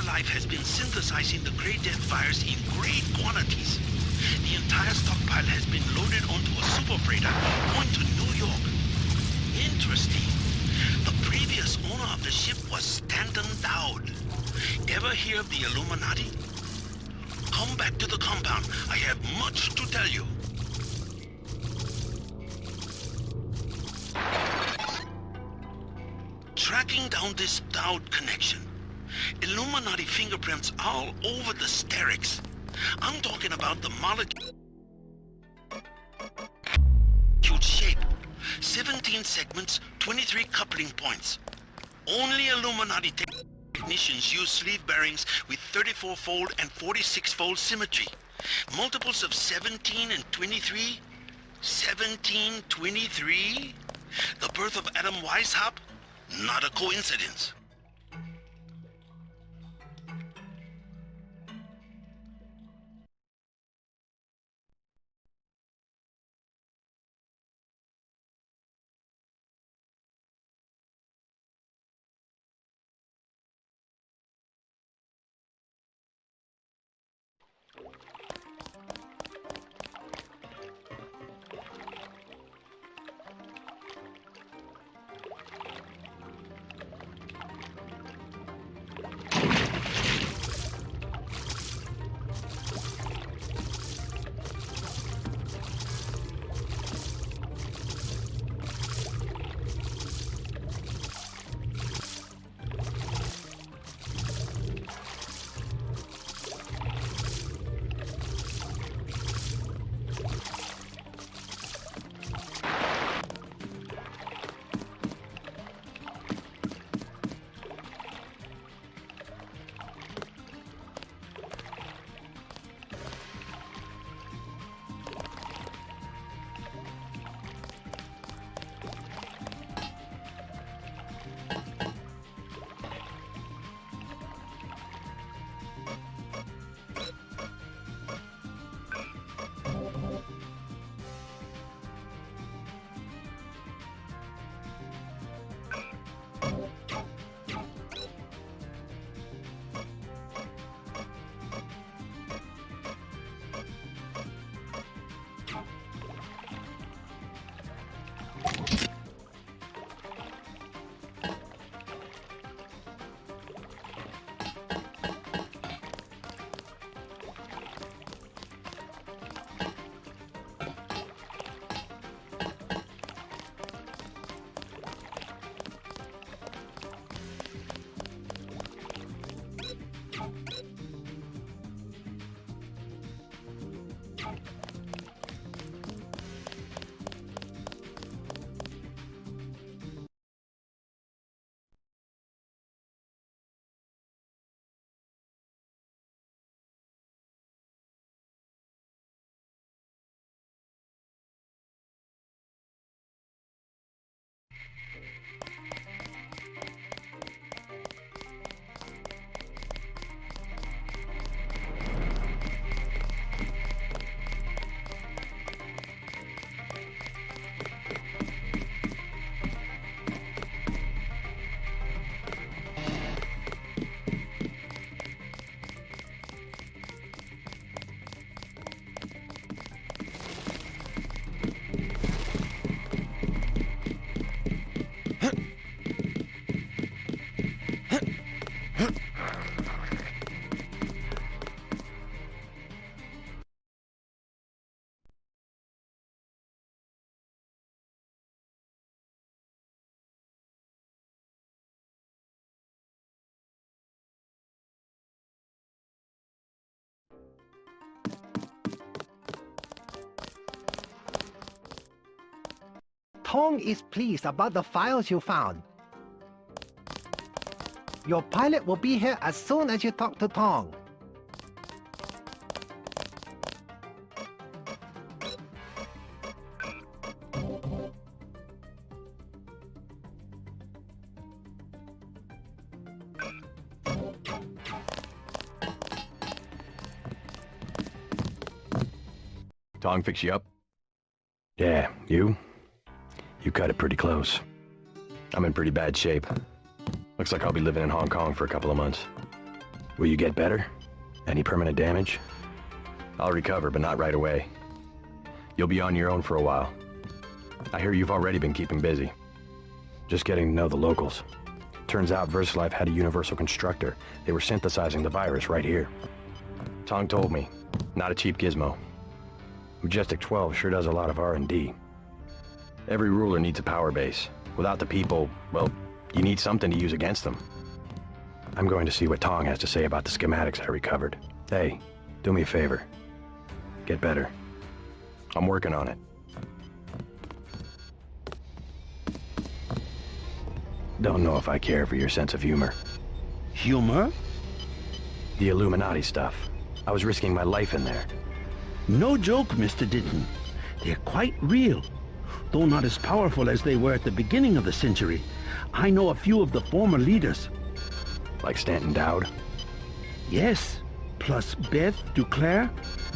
Speaker 16: Life has been synthesizing the Grey Death virus in great quantities. The entire stockpile has been loaded onto a super freighter going to New York. Interesting. The previous owner of the ship was Stanton Dowd. Ever hear of the Illuminati? Come back to the compound. I have much to tell you. Tracking down this Dowd connection. Illuminati fingerprints all over the Sterix. I'm talking about the molecule shape. 17 segments, 23 coupling points. Only Illuminati technicians use sleeve bearings with 34-fold and 46-fold symmetry. Multiples of 17 and 23? 17, 23? The birth of Adam Weishaupt? Not a coincidence.
Speaker 5: Tong is pleased about the files you found. Your pilot will be here as soon as you talk to Tong.
Speaker 1: Tong fix you up? Yeah, you? You cut it pretty close. I'm in pretty bad shape. Looks like I'll be living in Hong Kong for a couple of months. Will you get better? Any permanent damage? I'll recover, but not right away. You'll be on your own for a while. I hear you've already been keeping busy. Just getting to know the locals. Turns out VersaLife had a universal constructor. They were synthesizing the virus right here. Tong told me. Not a cheap gizmo. Majestic 12 sure does a lot of R&D. Every ruler needs a power base. Without the people, well, you need something to use against them. I'm going to see what Tong has to say about the schematics I recovered. Hey, do me a favor. Get better. I'm working on it. Don't know if I care for your sense of humor.
Speaker 21: Humor?
Speaker 1: The Illuminati stuff. I was risking my life in there.
Speaker 21: No joke, Mr. Denton. They're quite real. Though not as powerful as they were at the beginning of the century, I know a few of the former leaders.
Speaker 1: Like Stanton Dowd?
Speaker 21: Yes, plus Beth Duclair,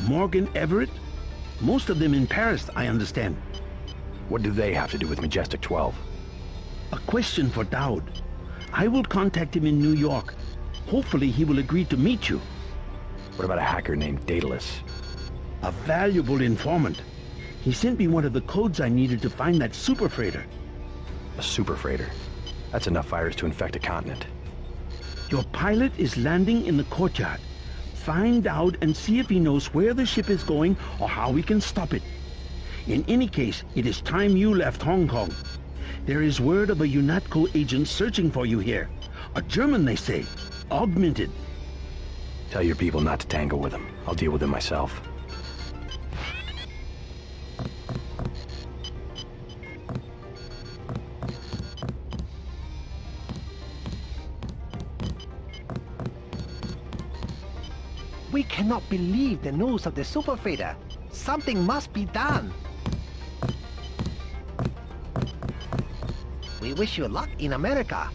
Speaker 21: Morgan Everett. Most of them in Paris, I understand.
Speaker 1: What do they have to do with Majestic 12?
Speaker 21: A question for Dowd. I will contact him in New York. Hopefully he will agree to meet you.
Speaker 1: What about a hacker named Daedalus?
Speaker 21: A valuable informant. He sent me one of the codes I needed to find that super freighter.
Speaker 1: A super freighter? That's enough virus to infect a continent.
Speaker 21: Your pilot is landing in the courtyard. Find out and see if he knows where the ship is going or how we can stop it. In any case, it is time you left Hong Kong. There is word of a UNATCO agent searching for you here. A German, they say. Augmented.
Speaker 1: Tell your people not to tangle with him. I'll deal with him myself.
Speaker 5: We cannot believe the news of the super freighter. Something must be done. We wish you luck in America.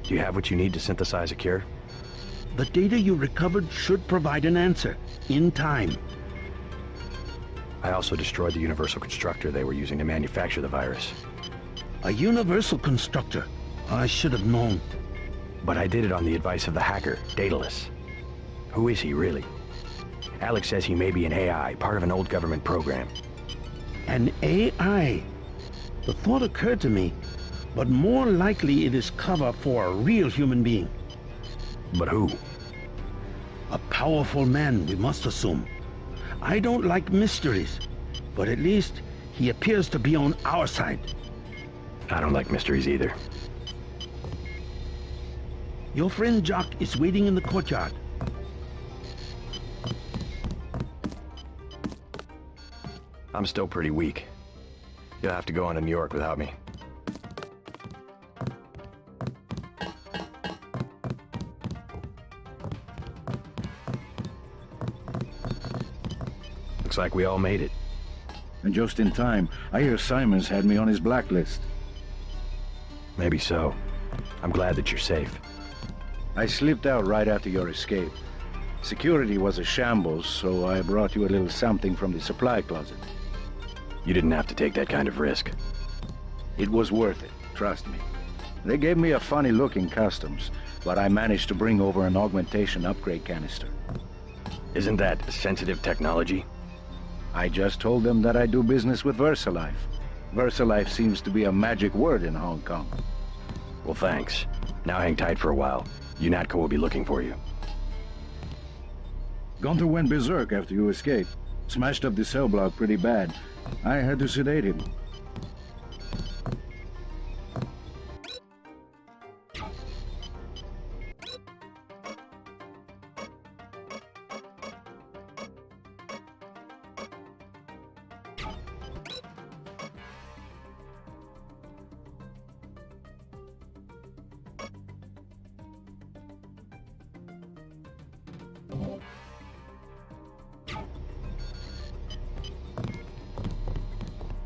Speaker 1: Do you have what you need to synthesize a cure?
Speaker 21: The data you recovered should provide an answer, in time.
Speaker 1: I also destroyed the universal constructor they were using to manufacture the virus.
Speaker 21: A universal constructor? I should have known.
Speaker 1: But I did it on the advice of the hacker, Daedalus. Who is he, really? Alex says he may be an AI, part of an old government program.
Speaker 21: An AI? The thought occurred to me, but more likely it is cover for a real human being.
Speaker 1: But who?
Speaker 21: A powerful man, we must assume. I don't like mysteries, but at least he appears to be on our side.
Speaker 1: I don't like mysteries either.
Speaker 21: Your friend Jock is waiting in the courtyard.
Speaker 1: I'm still pretty weak. You'll have to go on to New York without me. Looks like we all made it.
Speaker 18: And just in time. I hear Simon's had me on his blacklist.
Speaker 1: Maybe so. I'm glad that you're safe.
Speaker 18: I slipped out right after your escape. Security was a shambles, so I brought you a little something from the supply closet.
Speaker 1: You didn't have to take that kind of risk.
Speaker 18: It was worth it, trust me. They gave me a funny-looking customs, but I managed to bring over an augmentation upgrade canister.
Speaker 1: Isn't that sensitive technology?
Speaker 18: I just told them that I do business with VersaLife. VersaLife seems to be a magic word in Hong Kong.
Speaker 1: Well, thanks. Now hang tight for a while. UNATCO will be looking for you.
Speaker 18: Gunther went berserk after you escaped. Smashed up the cell block pretty bad. I had to sedate him.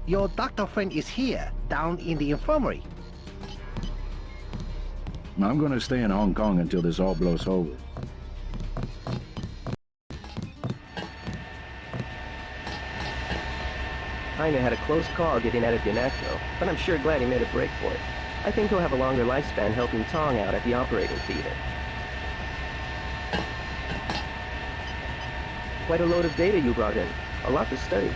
Speaker 5: Your doctor friend is here, down in the infirmary.
Speaker 18: I'm gonna stay in Hong Kong until this all blows over.
Speaker 7: Heine had a close call getting out of UNATCO, but I'm sure glad he made a break for it. I think he'll have a longer lifespan helping Tong out at the operating theater. Quite a load of data you brought in. A lot to study.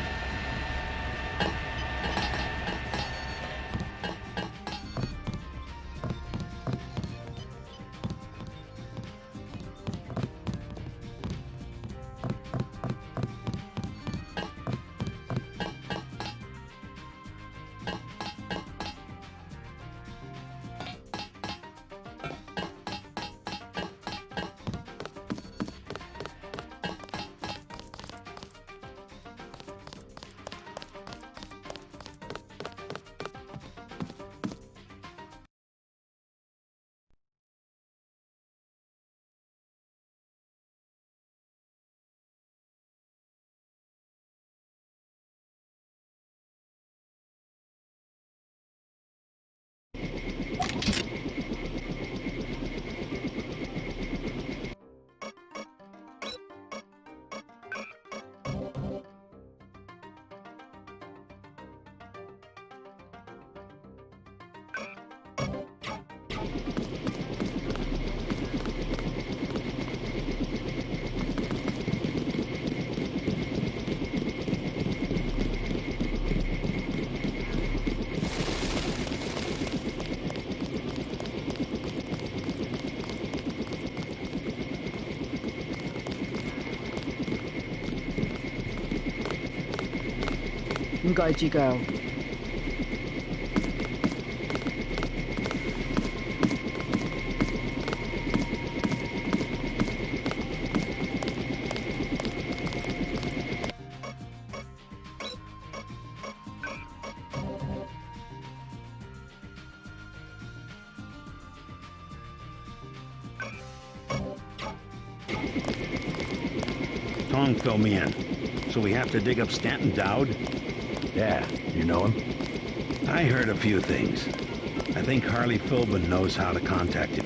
Speaker 20: Go.
Speaker 21: Tong fill me in. So we have to dig up Stanton Dowd?
Speaker 1: Yeah, you know him?
Speaker 21: I heard a few things. I think Harley Philbin knows how to contact him.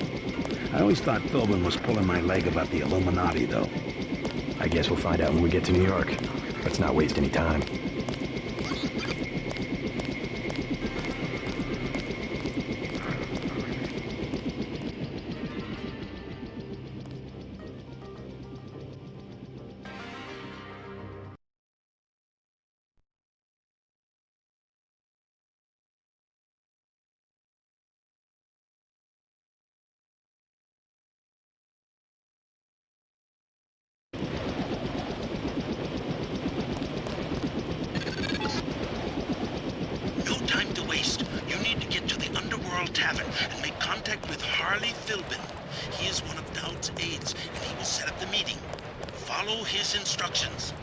Speaker 21: I always thought Philbin was pulling my leg about the Illuminati, though.
Speaker 1: I guess we'll find out when we get to New York. Let's not waste any time.
Speaker 16: Tavern and make contact with Harley Philbin. He is one of Dowd's aides, and he will set up the meeting. Follow his instructions.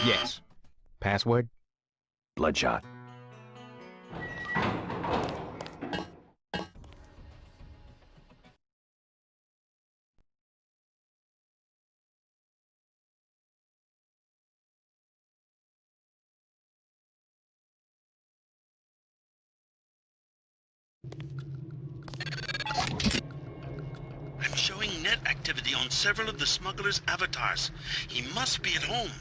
Speaker 2: Yes. Password?
Speaker 1: Bloodshot.
Speaker 16: I'm showing net activity on several of the smuggler's avatars. He must be at home.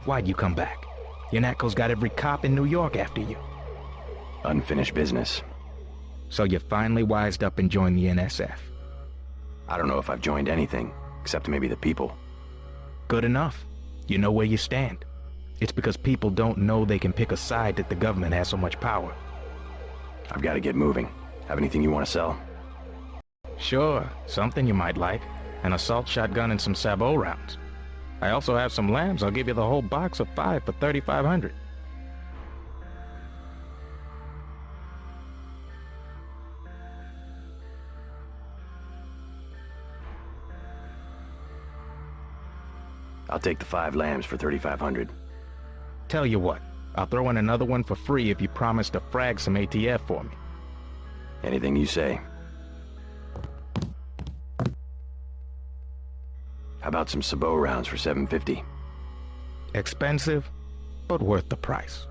Speaker 2: Why'd you come back? UNATCO's got every cop in New York after you.
Speaker 1: Unfinished business.
Speaker 2: So you finally wised up and joined the NSF?
Speaker 1: I don't know if I've joined anything, except maybe the people.
Speaker 2: Good enough. You know where you stand. It's because people don't know they can pick a side that the government has so much power.
Speaker 1: I've got to get moving. Have anything you want to sell?
Speaker 2: Sure, something you might like. An assault shotgun and some sabot rounds. I also have some lambs. I'll give you the whole box of 5 for $3,500.
Speaker 1: I'll take the 5 lambs for $3,500.
Speaker 2: Tell you what, I'll throw in another one for free if you promise to frag some ATF for me.
Speaker 1: Anything you say. How about some sabot rounds for $750?
Speaker 2: Expensive, but worth the price.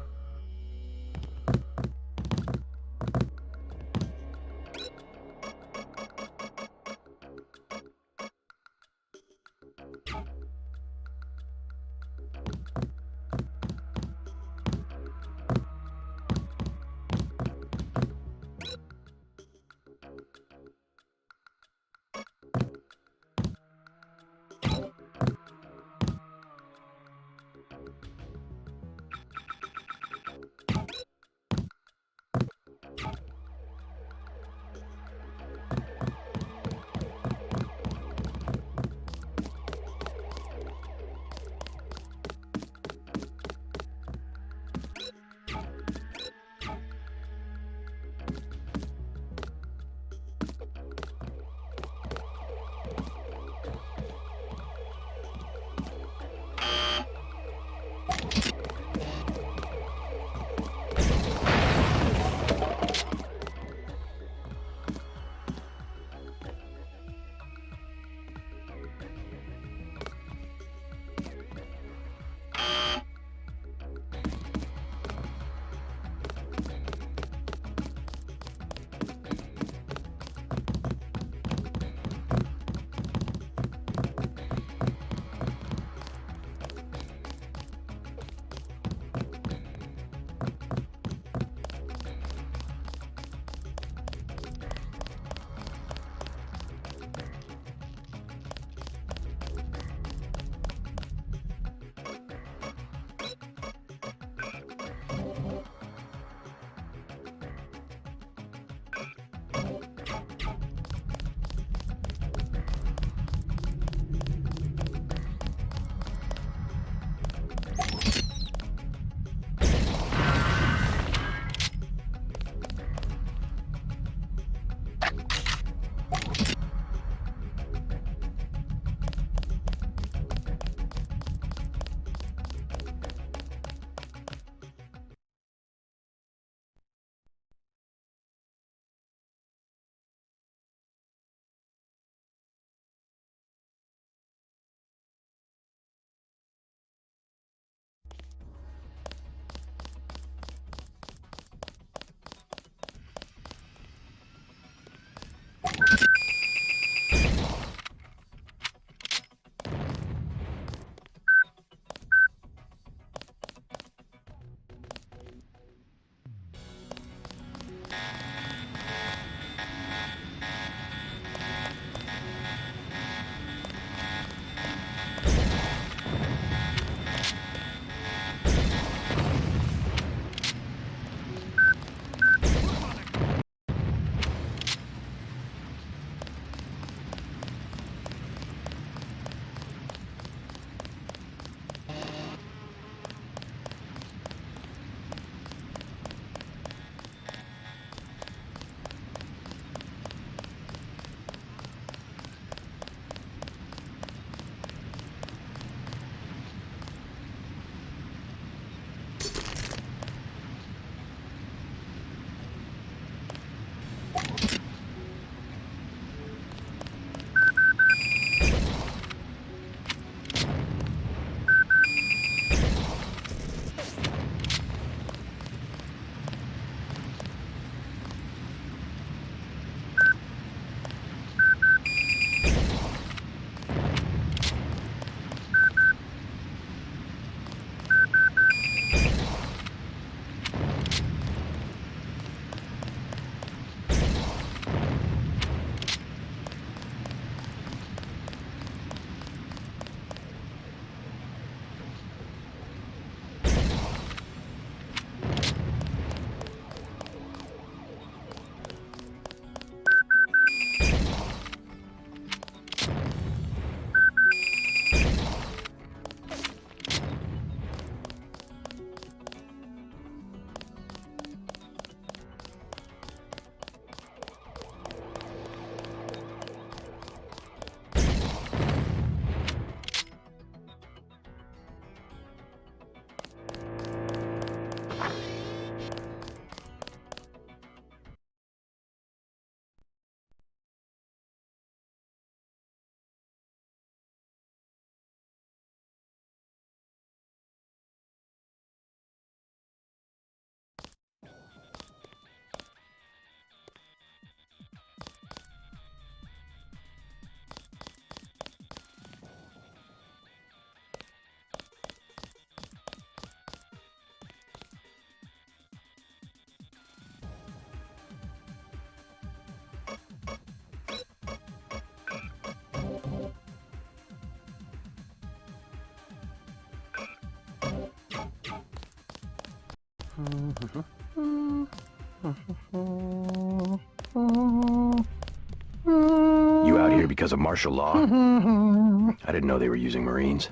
Speaker 1: You out here because of martial law? I didn't know they were using Marines.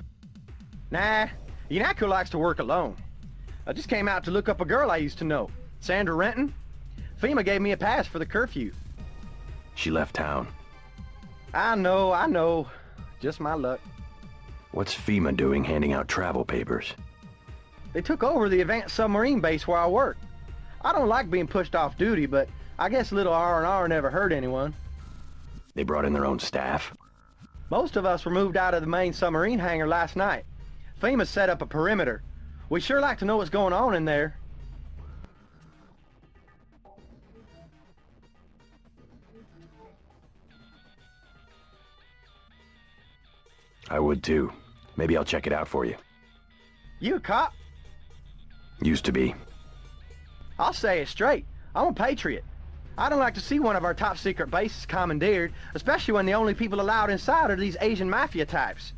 Speaker 12: Nah, UNATCO likes to work alone. I just came out to look up a girl I used to know, Sandra Renton. FEMA gave me a pass for the curfew.
Speaker 1: She left town.
Speaker 12: I know. Just my luck.
Speaker 1: What's FEMA doing handing out travel papers?
Speaker 12: They took over the advanced submarine base where I work. I don't like being pushed off duty, but I guess a little R&R never hurt anyone.
Speaker 1: They brought in their own staff?
Speaker 12: Most of us were moved out of the main submarine hangar last night. FEMA set up a perimeter. We sure like to know what's going on in there.
Speaker 1: I would too. Maybe I'll check it out for you.
Speaker 12: You a cop?
Speaker 1: Used to be.
Speaker 12: I'll say it straight. I'm a patriot. I don't like to see one of our top secret bases commandeered, especially when the only people allowed inside are these Asian mafia types.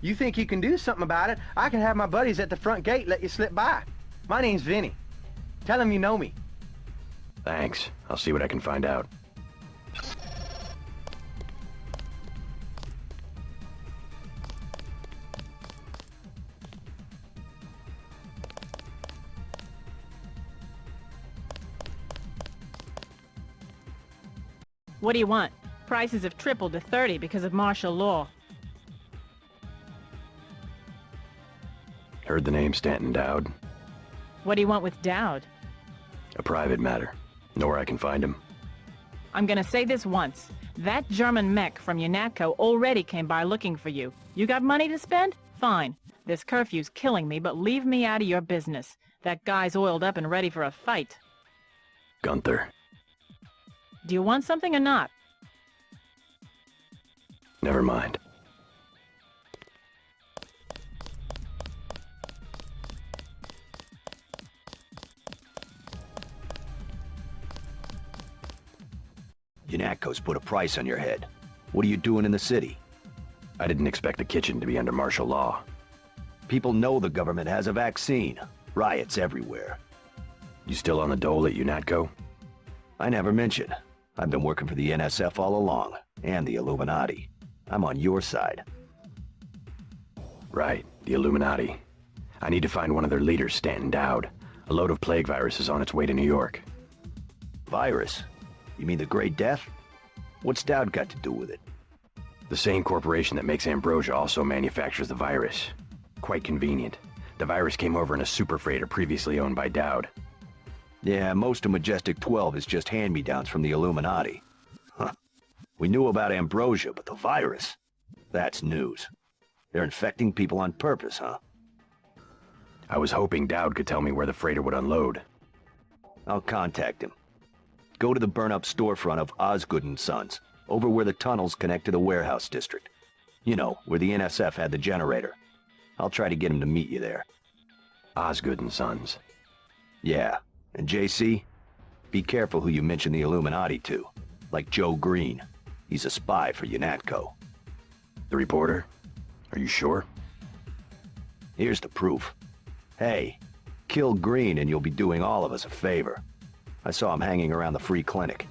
Speaker 12: You think you can do something about it? I can have my buddies at the front gate let you slip by. My name's Vinny. Tell them you know me.
Speaker 1: Thanks. I'll see what I can find out.
Speaker 22: What do you want? Prices have tripled to 30 because of martial law.
Speaker 1: Heard the name Stanton Dowd.
Speaker 22: What do you want with Dowd?
Speaker 1: A private matter. Know where I can find him.
Speaker 22: I'm gonna say this once. That German mech from UNATCO already came by looking for you. You got money to spend? Fine. This curfew's killing me, but leave me out of your business. That guy's oiled up and ready for a fight.
Speaker 1: Gunther.
Speaker 22: Do you want something or not?
Speaker 1: Never mind.
Speaker 18: UNATCO's put a price on your head. What are you doing in the city?
Speaker 1: I didn't expect the kitchen to be under martial law.
Speaker 18: People know the government has a vaccine. Riots everywhere.
Speaker 1: You still on the dole at UNATCO?
Speaker 18: I never mentioned. I've been working for the NSF all along, and the Illuminati. I'm on your side.
Speaker 1: Right, the Illuminati. I need to find one of their leaders, Stanton Dowd. A load of plague virus is on its way to New York.
Speaker 18: Virus? You mean the Great Death? What's Dowd got to do with it?
Speaker 1: The same corporation that makes ambrosia also manufactures the virus. Quite convenient. The virus came over in a super freighter previously owned by Dowd.
Speaker 18: Yeah, most of Majestic 12 is just hand-me-downs from the Illuminati. Huh. We knew about ambrosia, but the virus? That's news. They're infecting people on purpose, huh?
Speaker 1: I was hoping Dowd could tell me where the freighter would unload.
Speaker 18: I'll contact him. Go to the burn-up storefront of Osgood & Sons, over where the tunnels connect to the warehouse district. You know, where the NSF had the generator. I'll try to get him to meet you there.
Speaker 1: Osgood & Sons.
Speaker 18: Yeah. And JC, be careful who you mention the Illuminati to. Like Joe Green. He's a spy for UNATCO.
Speaker 1: The reporter? Are you sure?
Speaker 18: Here's the proof. Hey, kill Green and you'll be doing all of us a favor. I saw him hanging around the free clinic.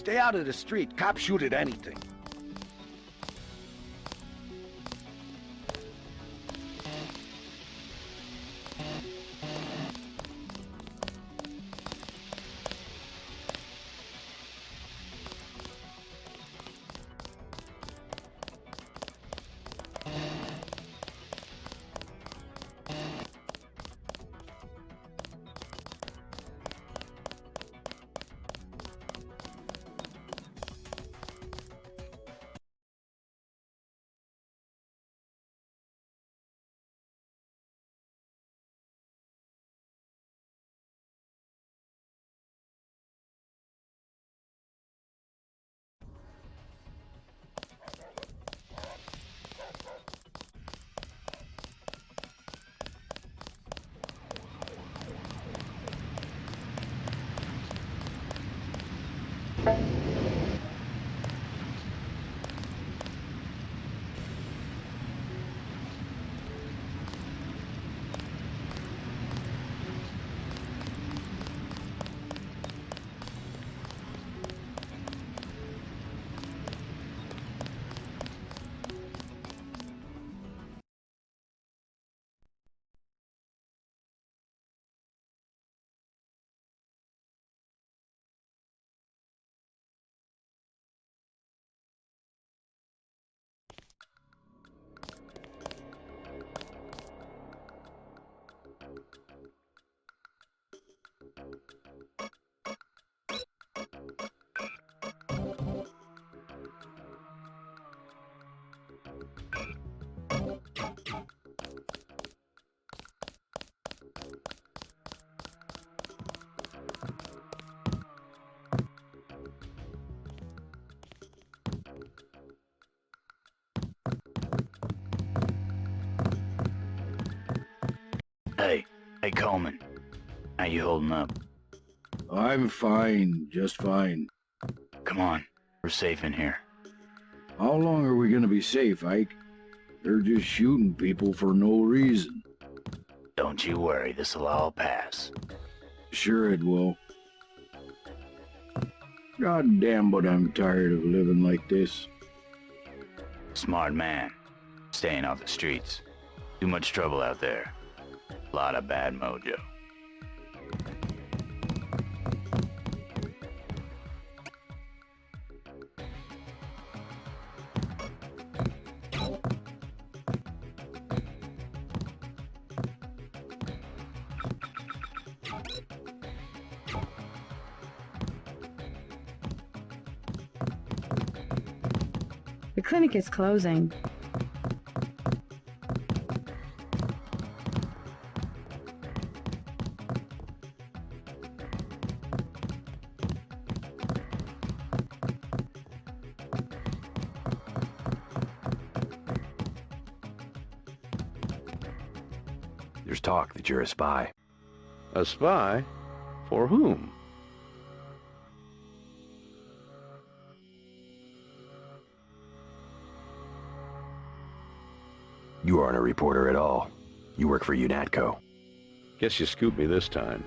Speaker 3: Stay out of the street. Cops shoot at anything.
Speaker 6: Hey Coleman, how you holding up?
Speaker 23: I'm fine, just fine.
Speaker 6: Come on, we're safe in here.
Speaker 23: How long are we gonna be safe, Ike? They're just shooting people for no reason.
Speaker 6: Don't you worry, this'll all pass.
Speaker 23: Sure it will. God damn, but I'm tired of living like this.
Speaker 6: Smart man, staying off the streets. Too much trouble out there. Lot of bad mojo.
Speaker 24: The clinic is closing.
Speaker 1: There's talk that you're a spy.
Speaker 13: A spy? For whom?
Speaker 1: You aren't a reporter at all. You work for UNATCO.
Speaker 13: Guess you scooped me this time.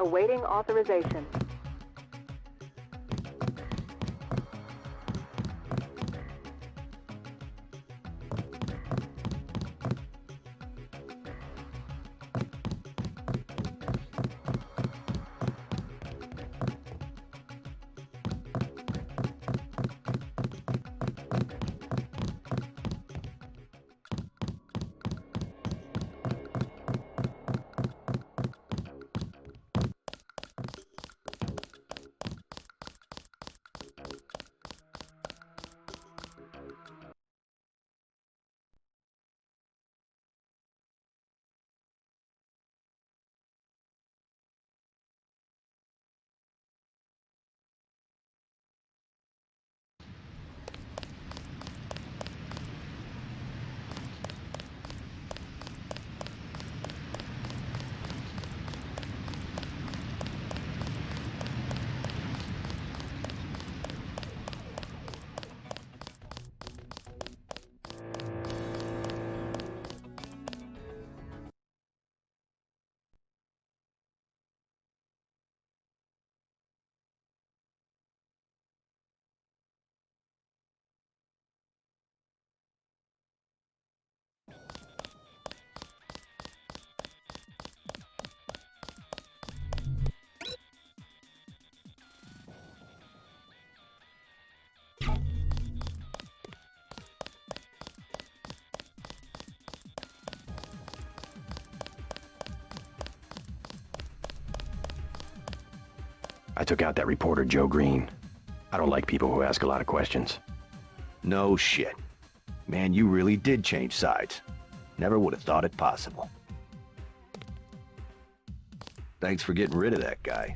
Speaker 10: awaiting authorization.
Speaker 1: I took out that reporter, Joe Green. I don't like people who ask a lot of questions.
Speaker 18: No shit. Man, you really did change sides. Never would have thought it possible. Thanks for getting rid of that guy.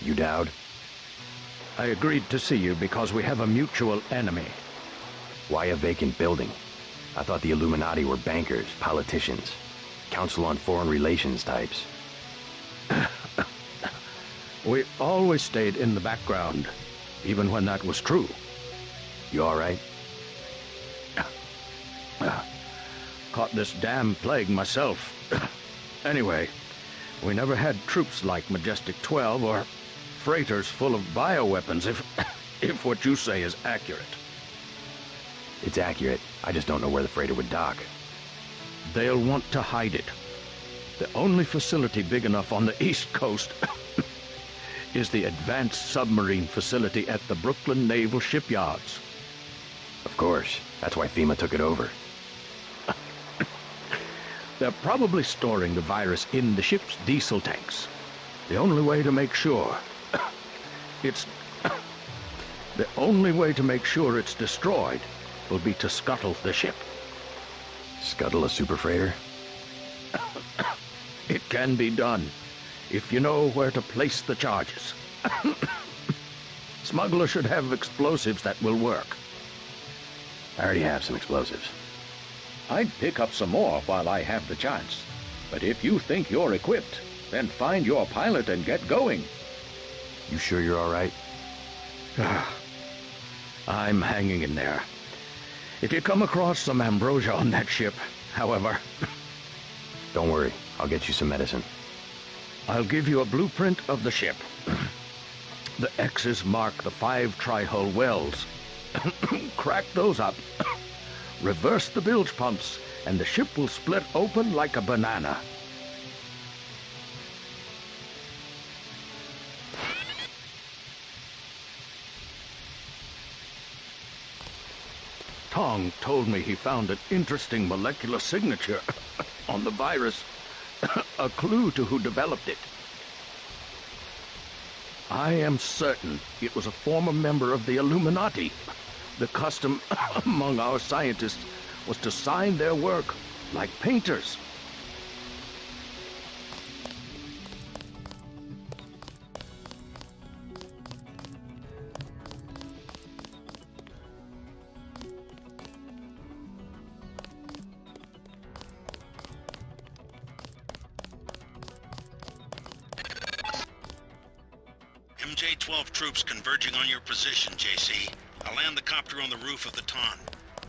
Speaker 1: You Dowd?
Speaker 9: I agreed to see you because we have a mutual enemy.
Speaker 1: Why a vacant building? I thought the Illuminati were bankers, politicians, Council on Foreign Relations types.
Speaker 9: We always stayed in the background, even when that was true.
Speaker 1: You all right?
Speaker 9: Caught this damn plague myself. Anyway, we never had troops like Majestic 12 or freighters full of bioweapons, if what you say is accurate.
Speaker 1: It's accurate. I just don't know where the freighter would dock.
Speaker 9: they'll want to hide it. The only facility big enough on the East Coast is the Advanced Submarine Facility at the Brooklyn Naval Shipyards.
Speaker 1: Of course. That's why FEMA took it over.
Speaker 9: They're probably storing the virus in the ship's diesel tanks. The only way to make sure it's destroyed will be to scuttle the ship.
Speaker 1: Scuttle a super freighter?
Speaker 9: It can be done, if you know where to place the charges. Smuggler should have explosives that will work.
Speaker 1: I already have some explosives.
Speaker 9: I'd pick up some more while I have the chance. But if you think you're equipped, then find your pilot and get going.
Speaker 1: You sure you're all right?
Speaker 9: I'm hanging in there. If you come across some ambrosia on that ship, however...
Speaker 1: Don't worry, I'll get you some medicine.
Speaker 9: I'll give you a blueprint of the ship. The X's mark the 5 tri-hull wells. Crack those up. Reverse the bilge pumps, and the ship will split open like a banana. Tong told me he found an interesting molecular signature on the virus, a clue to who developed it. I am certain it was a former member of the Illuminati. The custom among our scientists was to sign their work like painters.
Speaker 16: MJ-12 troops converging on your position, JC. I'll land the copter on the roof of the TARJETA.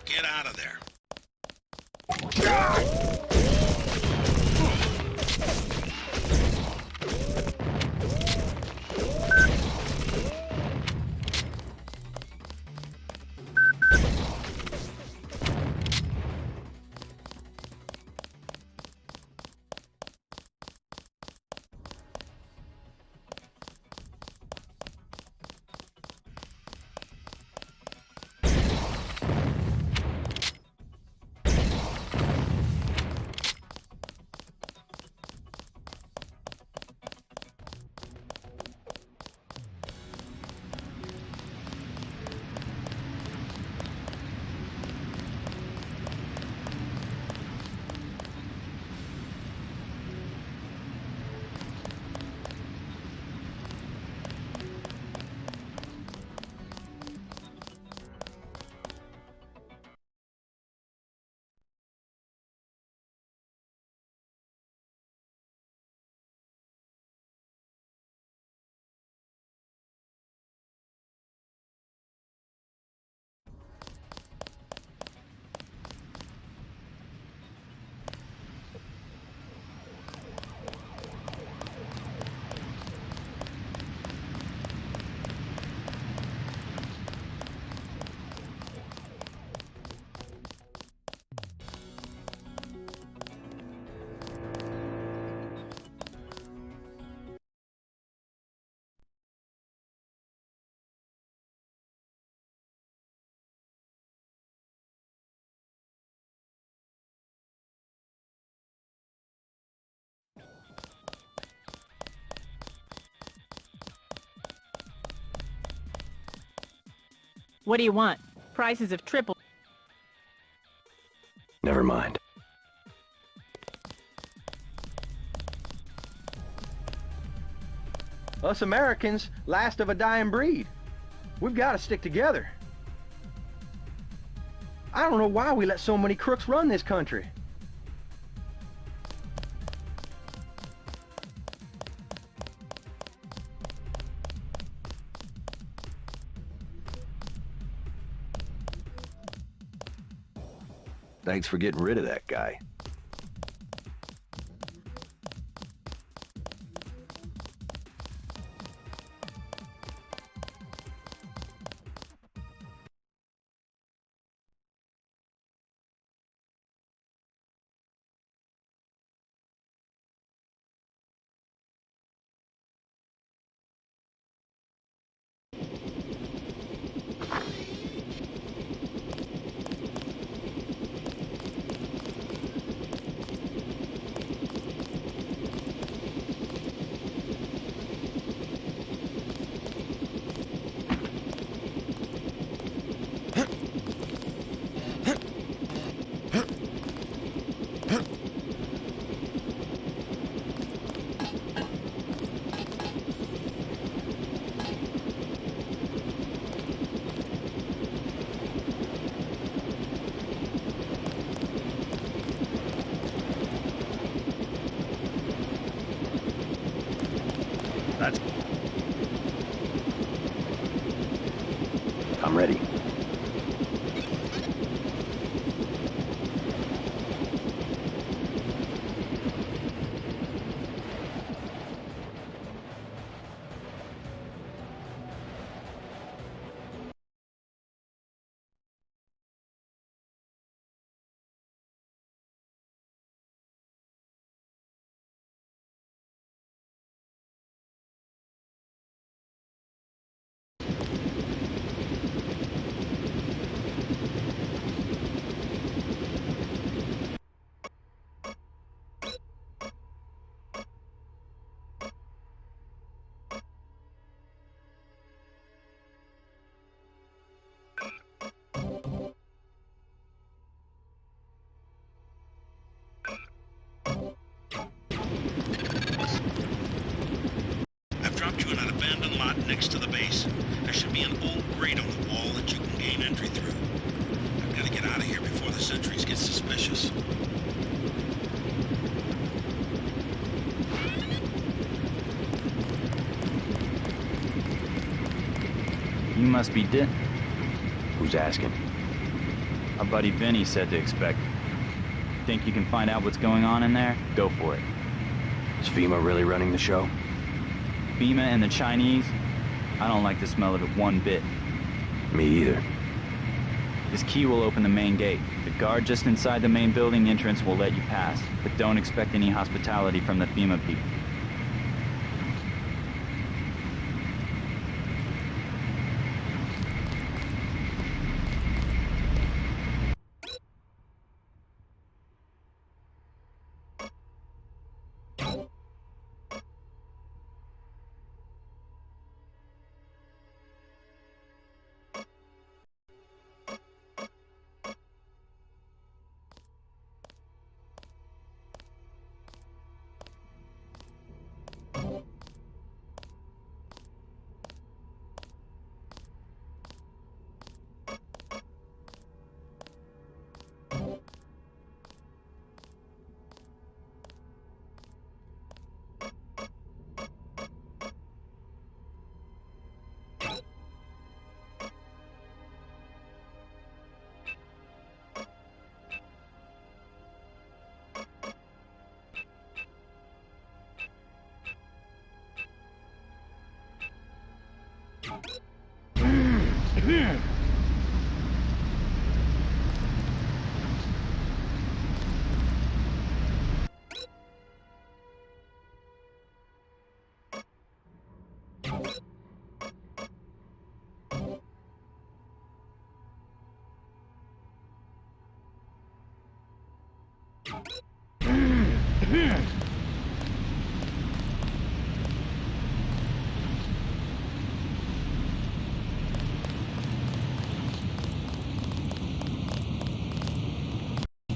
Speaker 16: Get out of there.
Speaker 22: What do you want? Prices have tripled.
Speaker 1: Never mind.
Speaker 12: Us Americans, last of a dying breed. We've got to stick together. I don't know why we let so many crooks run this country.
Speaker 18: Thanks for getting rid of that guy.
Speaker 1: I'm ready.
Speaker 16: I've dropped you in an abandoned lot next to the base. There should be an old grate on the wall that you can gain entry through. I've got to get out of here before the sentries get suspicious.
Speaker 6: You must be dead.
Speaker 1: Who's asking?
Speaker 6: Our buddy Vinny said to expect. Think you can find out what's going on in there? Go for it.
Speaker 1: Is FEMA really running the show?
Speaker 6: FEMA and the Chinese? I don't like the smell of it one bit.
Speaker 1: Me either.
Speaker 6: This key will open the main gate. The guard just inside the main building entrance will let you pass, but don't expect any hospitality from the FEMA people.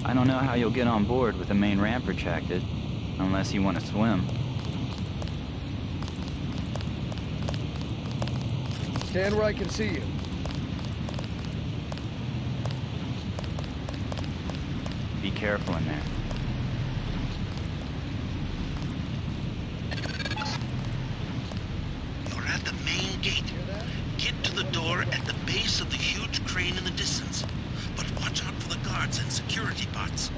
Speaker 6: I don't know how you'll get on board with the main ramp retracted, unless you want to swim.
Speaker 14: Stand where I can see you.
Speaker 6: Be careful in there.
Speaker 16: You're at the main gate. Get to the door at the base of the huge crane in the distance. But watch out for the guards and security bots.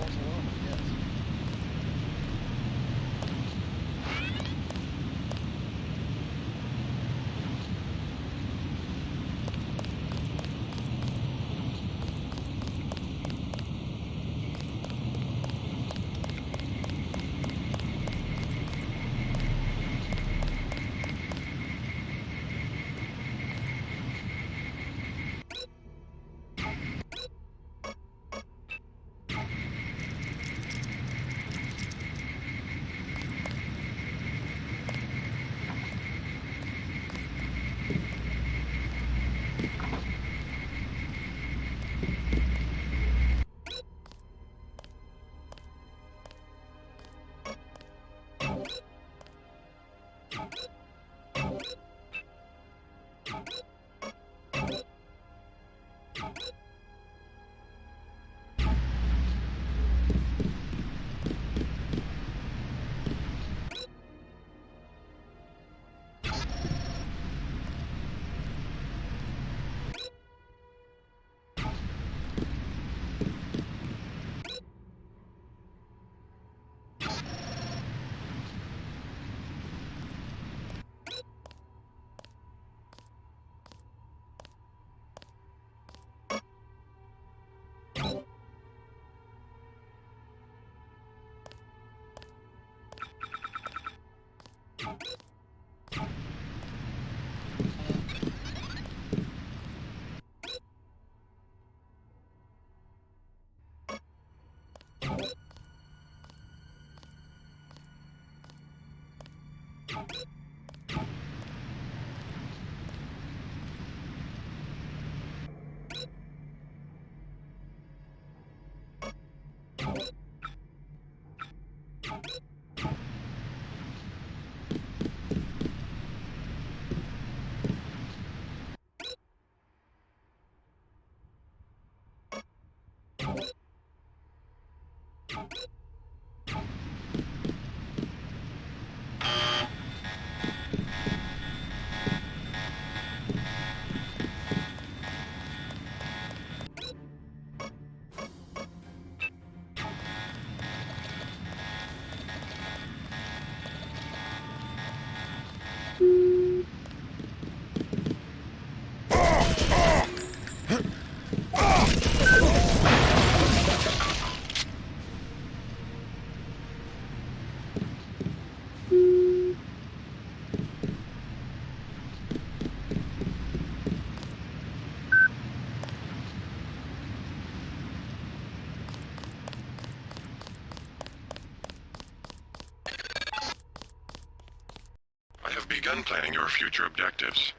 Speaker 4: Begun planning your future objectives.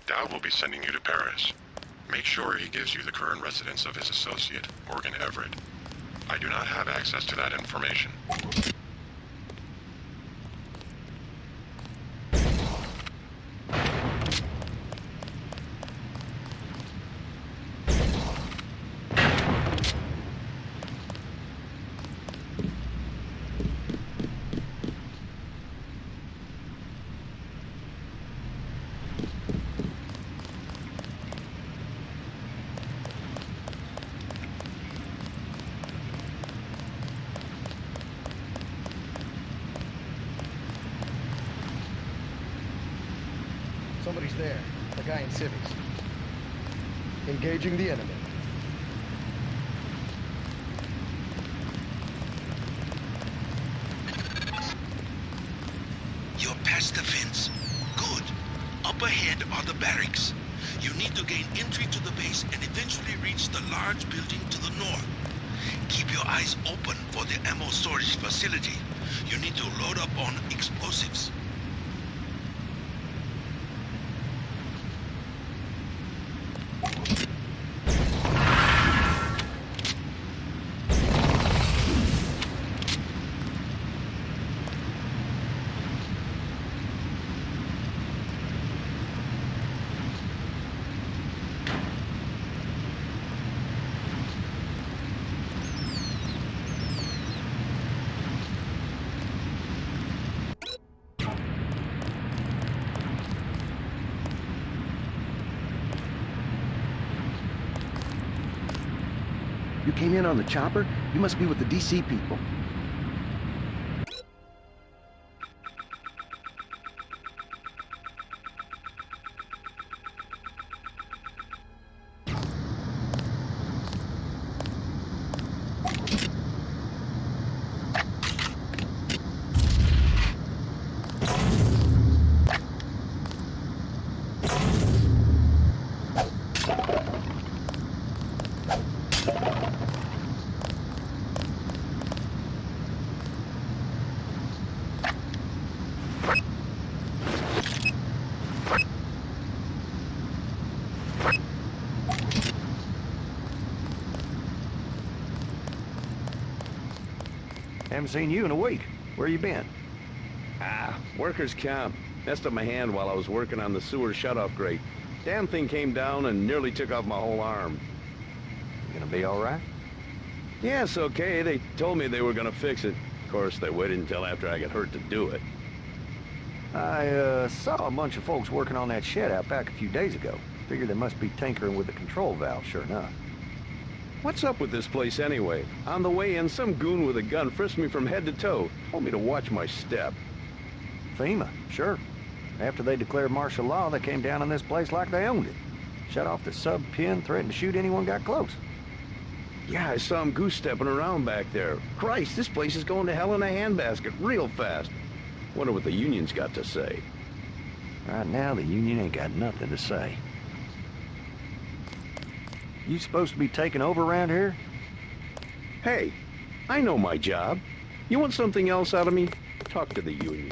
Speaker 4: Dow will be sending you to Paris. Make sure he gives you the current residence of his associate, Morgan Everett. I do not have access to that information.
Speaker 14: Somebody's there. The guy in civvies. Engaging the enemy.
Speaker 16: You're past the fence. Good. Up ahead are the barracks. You need to gain entry to the base and eventually reach the large building to the north. Keep your eyes open for the ammo storage facility. You need to load up on explosives.
Speaker 3: You came in on the chopper? You must be with the DC people.
Speaker 18: Haven't seen you in a week. Where you been?
Speaker 9: Workers' comp. Messed up my hand while I was working on the sewer shutoff grate. Damn thing came down and nearly took off my whole arm.
Speaker 18: You gonna be all right?
Speaker 9: Yeah, it's okay. They told me they were gonna fix it. Of course, they waited until after I got hurt to do it.
Speaker 18: I saw a bunch of folks working on that shed out back a few days ago. Figured they must be tinkering with the control valve, sure enough.
Speaker 9: What's up with this place anyway? On the way in, some goon with a gun frisked me from head to toe. Told me to watch my step.
Speaker 18: FEMA, sure. After they declared martial law, they came down on this place like they owned it. Shut off the sub-pin, threatened to shoot anyone got close.
Speaker 9: Yeah, I saw him goose-stepping around back there. Christ, this place is going to hell in a handbasket real fast. Wonder what the union's got to say.
Speaker 18: Right now, the union ain't got nothing to say. You supposed to be taking over around here?
Speaker 9: Hey, I know my job. You want something else out of me? Talk to the union.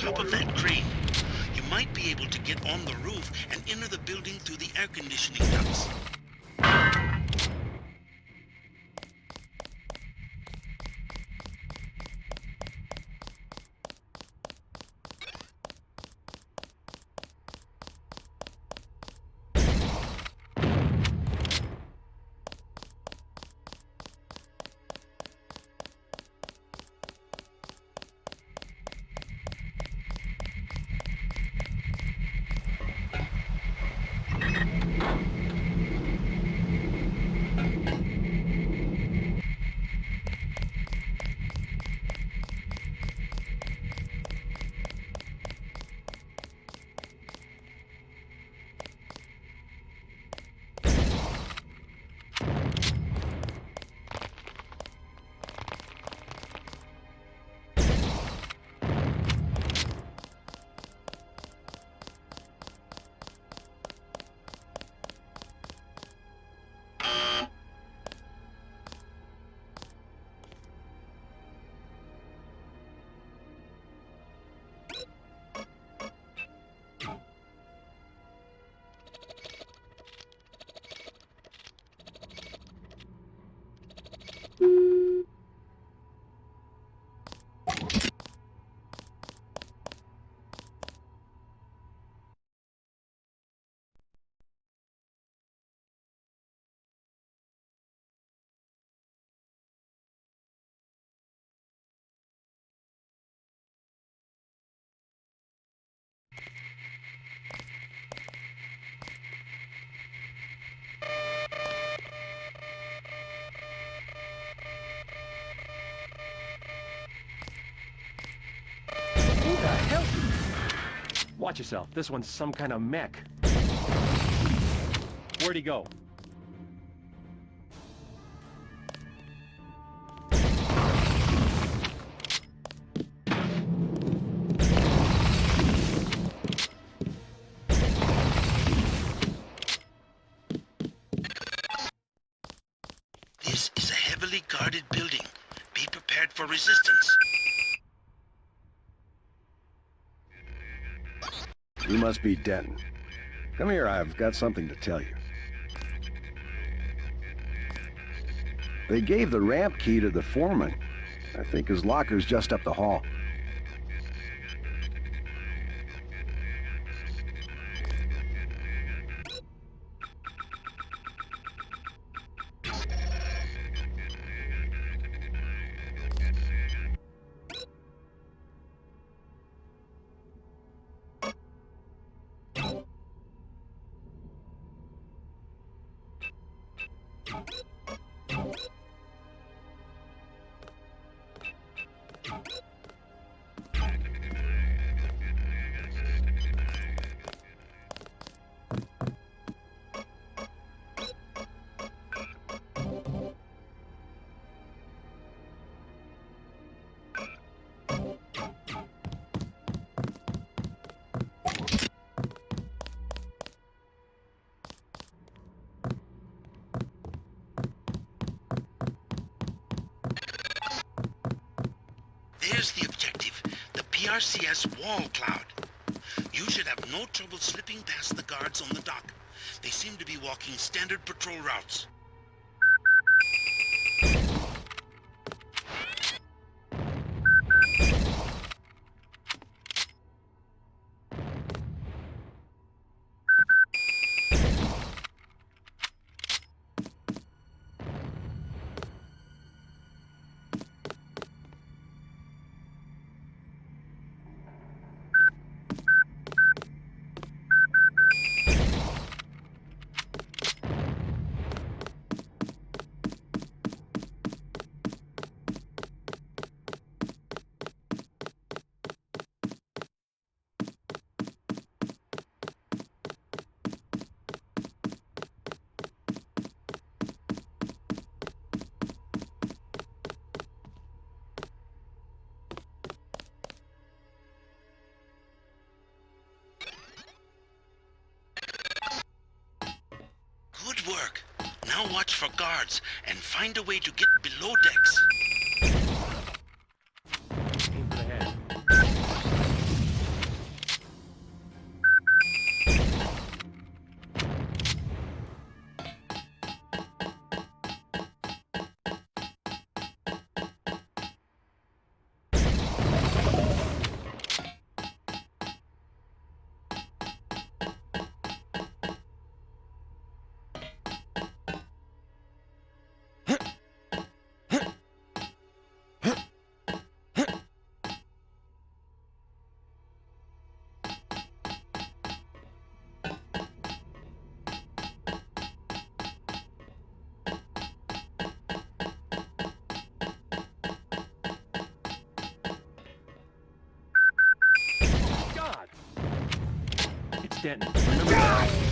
Speaker 16: top of that crane. You might be able to get on the roof and enter the building through the air conditioning ducts.
Speaker 8: Watch yourself. This one's some kind of mech. Where'd he go?
Speaker 16: This is a heavily guarded building. Be prepared for resistance.
Speaker 3: You must be Denton. Come here, I've got something to tell you. They gave the ramp key to the foreman. I think his locker's just up the hall.
Speaker 16: There's the objective, the PRCS wall cloud. You should have no trouble slipping past the guards on the dock. They seem to be walking standard patrol routes. Good work. Now watch for guards and find a way to get below decks.
Speaker 8: Aim for the head. Stenton. Remember that?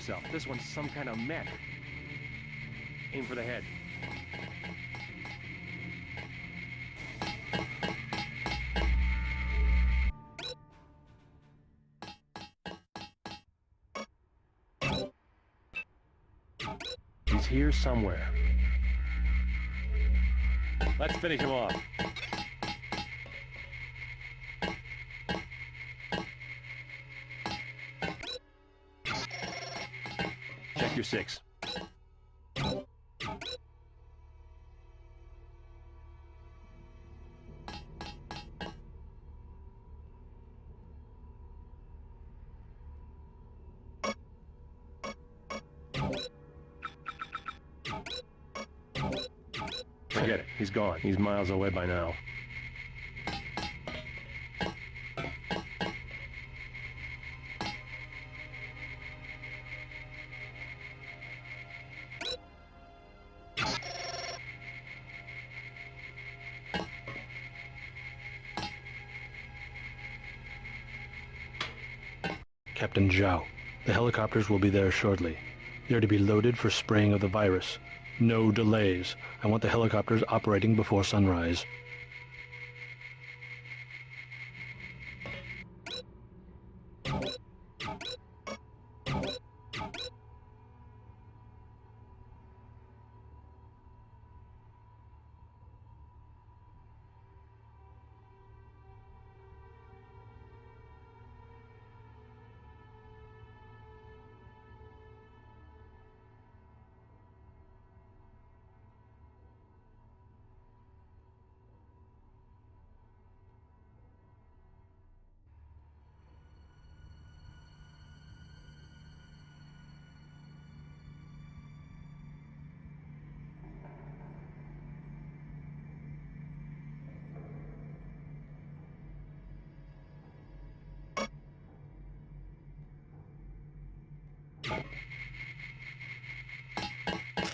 Speaker 8: yourself. This one's some kind of mech. Aim for the head. He's here somewhere. Let's finish him off. Check your 6. Forget it. He's gone. He's miles away by now.
Speaker 1: Captain Zhao, the helicopters will be there shortly. They're to be loaded for spraying of the virus. No delays. I want the helicopters operating before sunrise.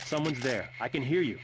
Speaker 8: Someone's there. I can hear you.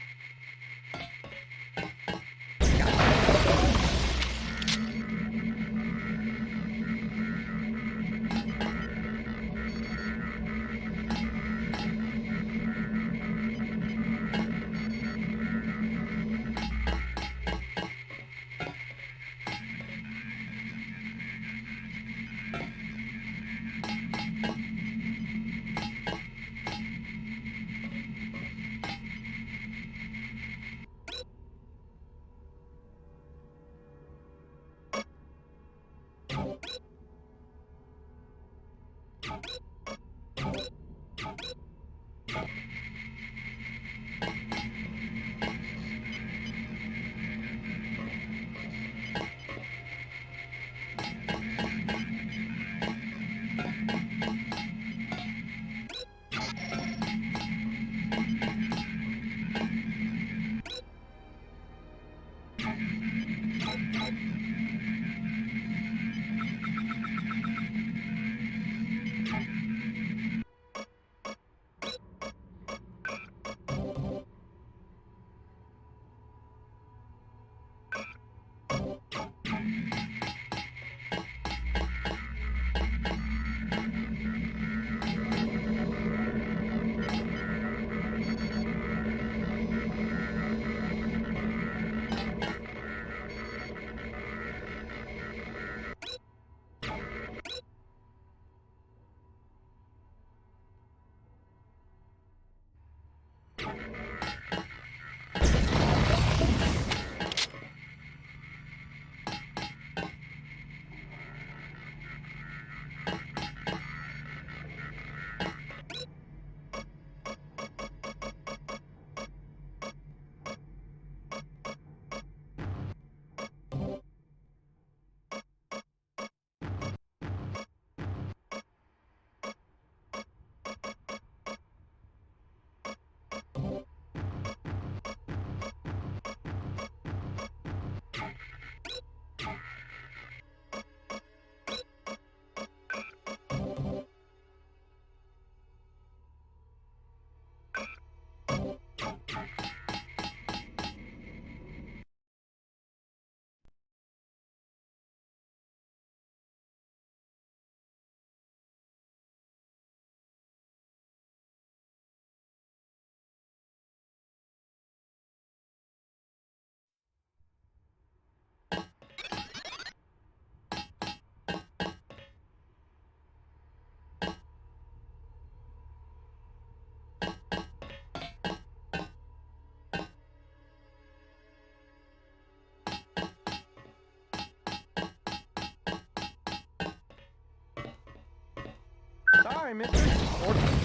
Speaker 12: Sorry, mister. Order.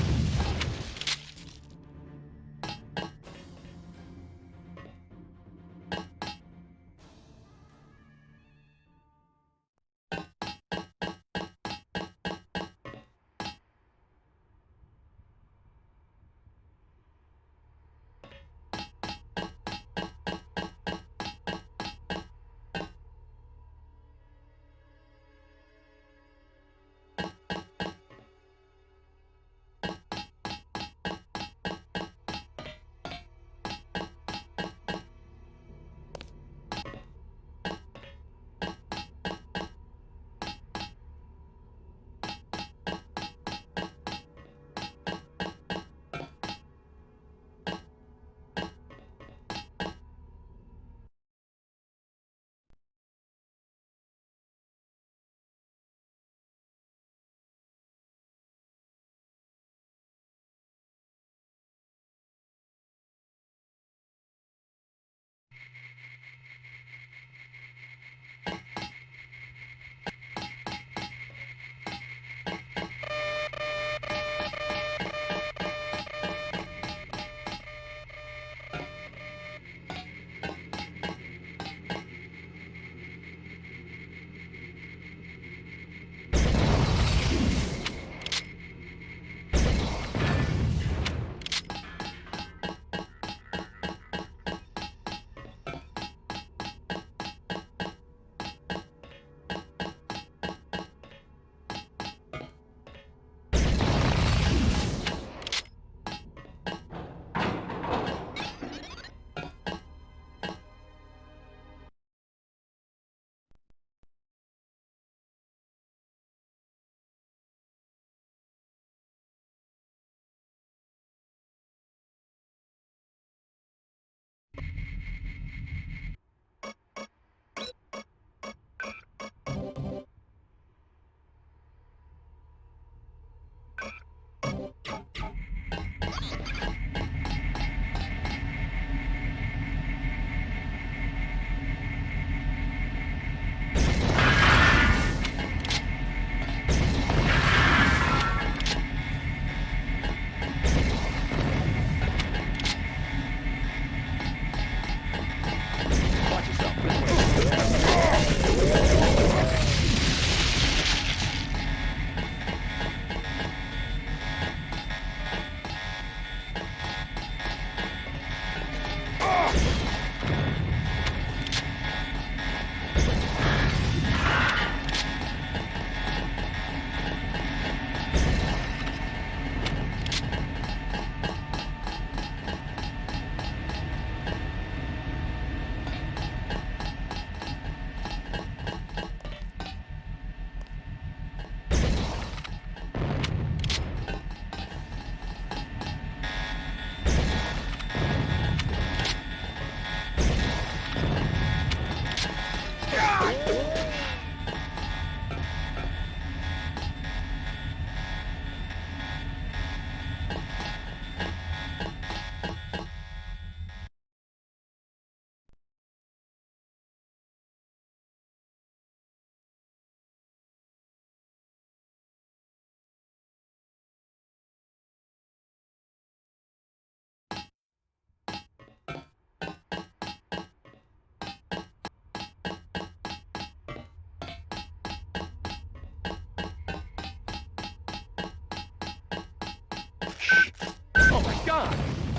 Speaker 8: Oh my god!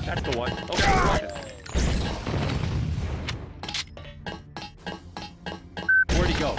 Speaker 8: That's the one. Okay, rocket. Where'd he go?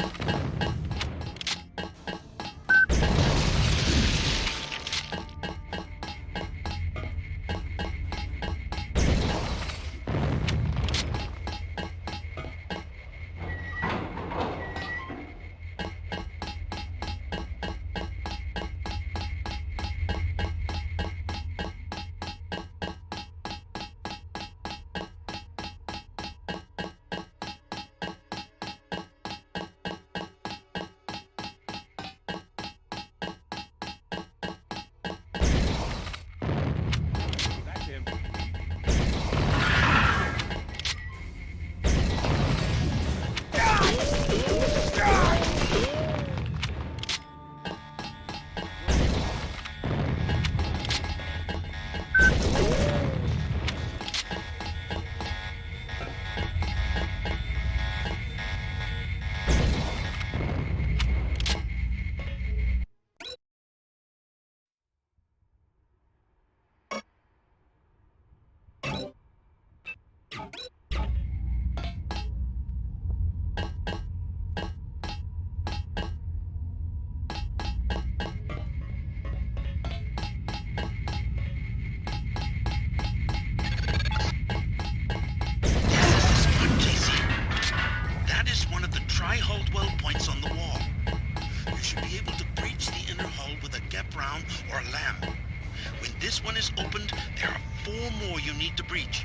Speaker 16: 4 more you need to breach.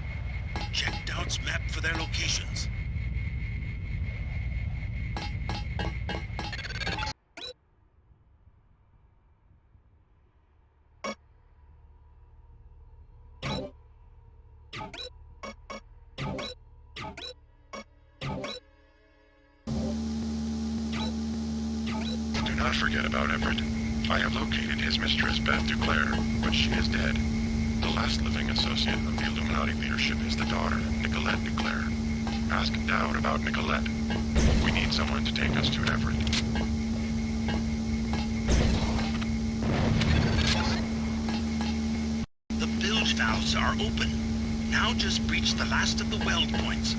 Speaker 16: Check Doubt's map for their locations.
Speaker 4: Do not forget about Everett. I have located his mistress, Beth Duclair, but she is dead. The last living associate of the Illuminati leadership is the daughter, Nicolette Duclair. Ask Dowd about Nicolette. We need someone to take us to Everett.
Speaker 16: The bilge valves are open. Now just breach the last of the weld points.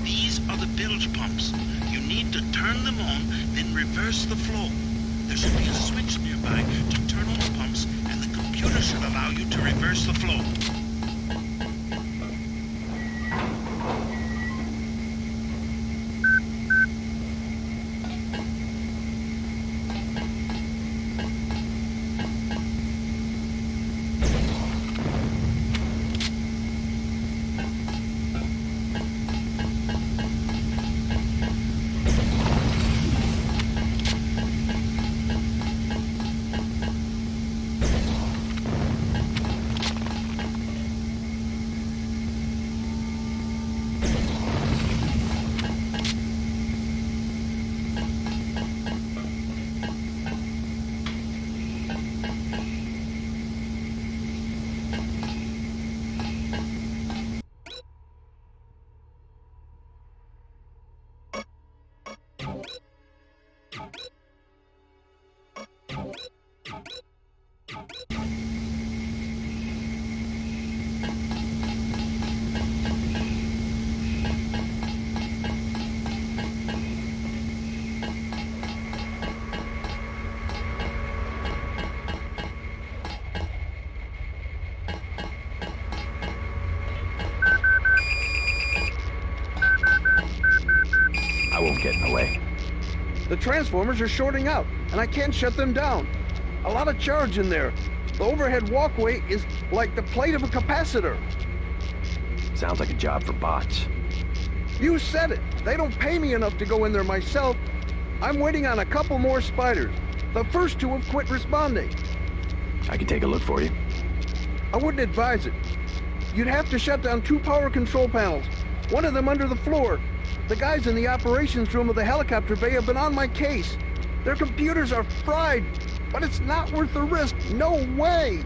Speaker 16: These are the bilge pumps. You need to turn them on, then reverse the flow. There should be a switch nearby to turn on the pumps, and the computer should allow you to reverse the flow.
Speaker 1: Get in the way.
Speaker 11: The transformers are shorting out, and I can't shut them down. A lot of charge in there. The overhead walkway is like the plate of a capacitor.
Speaker 1: Sounds like a job for bots.
Speaker 11: You said it. They don't pay me enough to go in there myself. I'm waiting on a couple more spiders. The first 2 have quit responding.
Speaker 1: I can take a look for you.
Speaker 11: I wouldn't advise it. You'd have to shut down 2 power control panels, one of them under the floor. The guys in the operations room of the helicopter bay have been on my case. Their computers are fried, but it's not worth the risk. No way!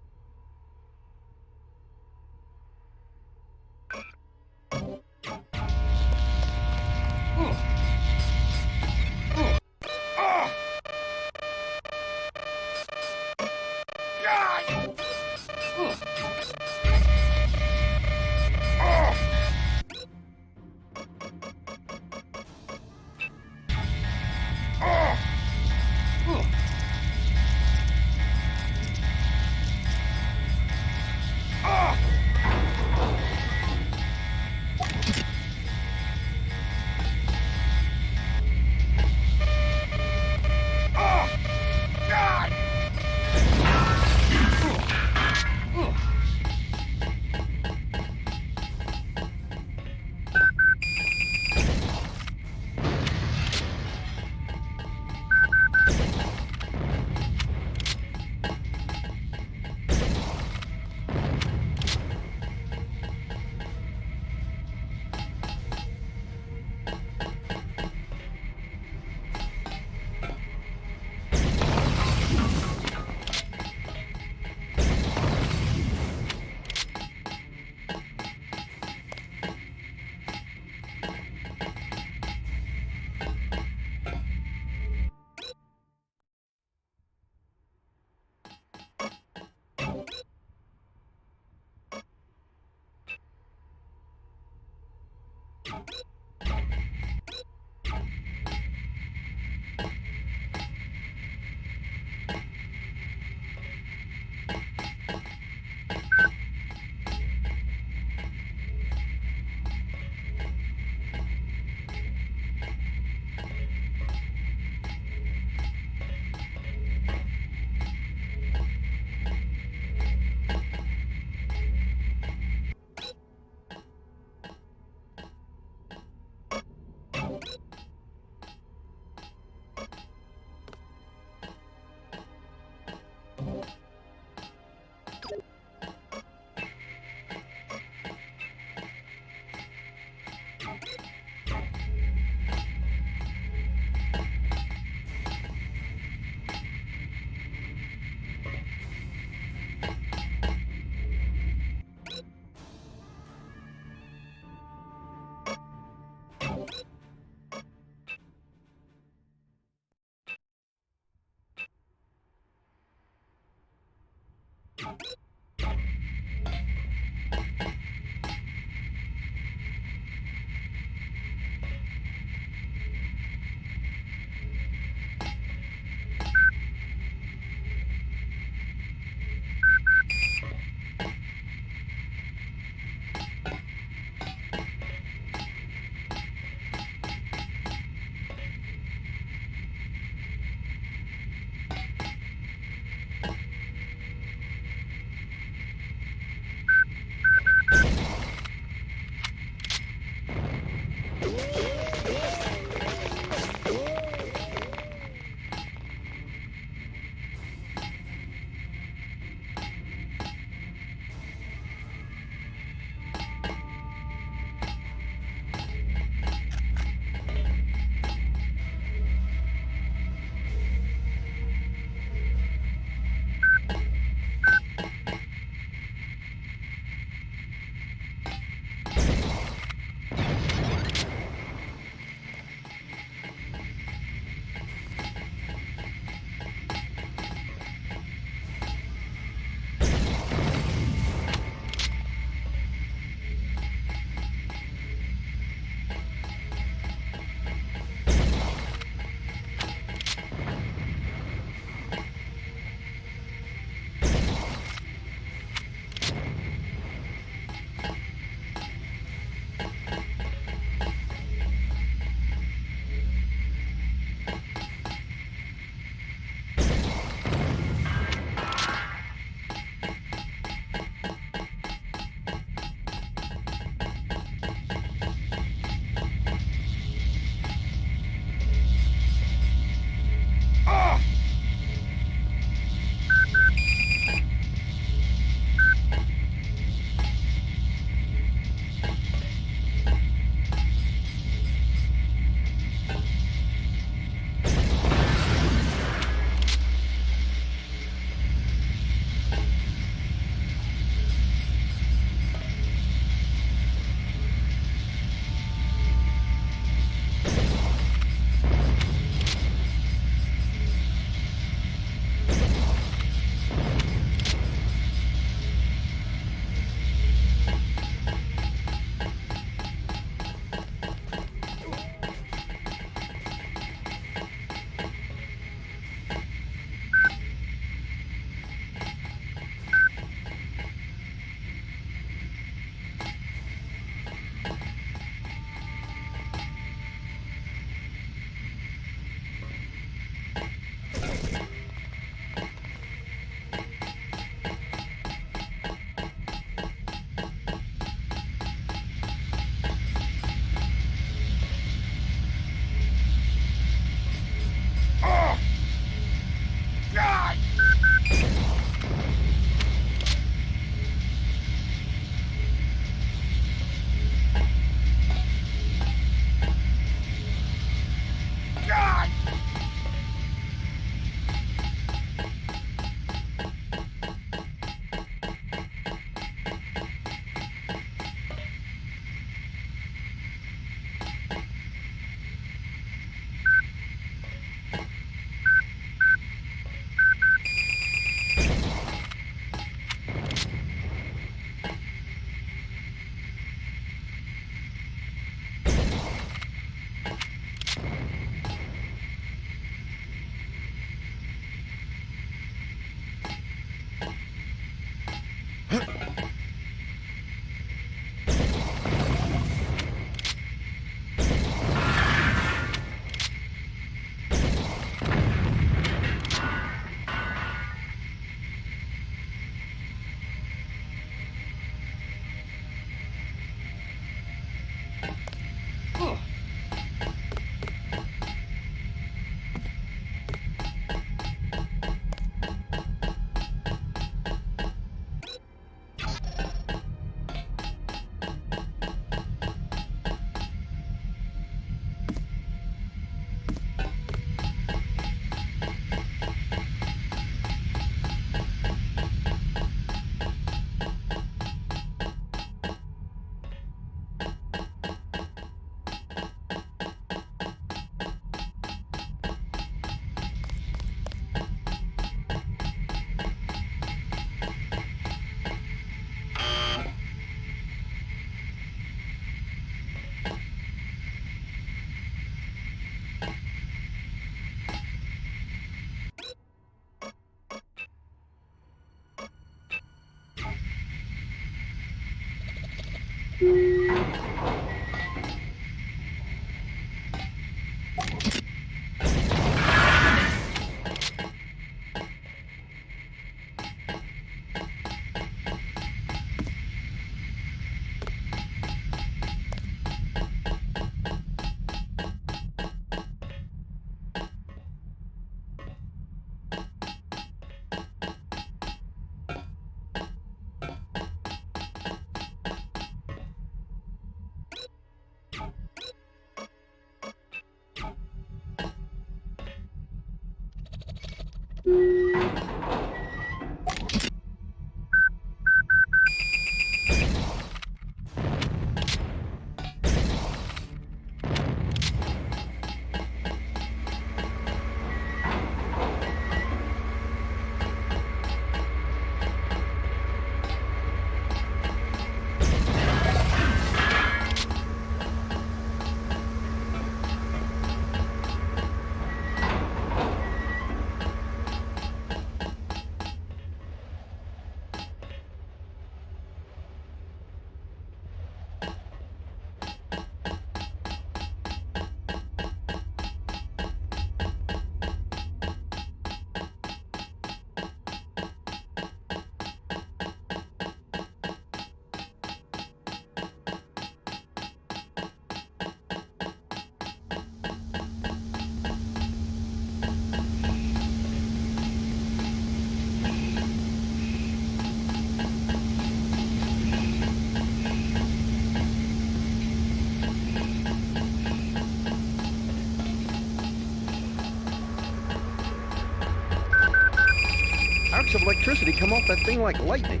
Speaker 11: Arcs of electricity come off that thing like lightning.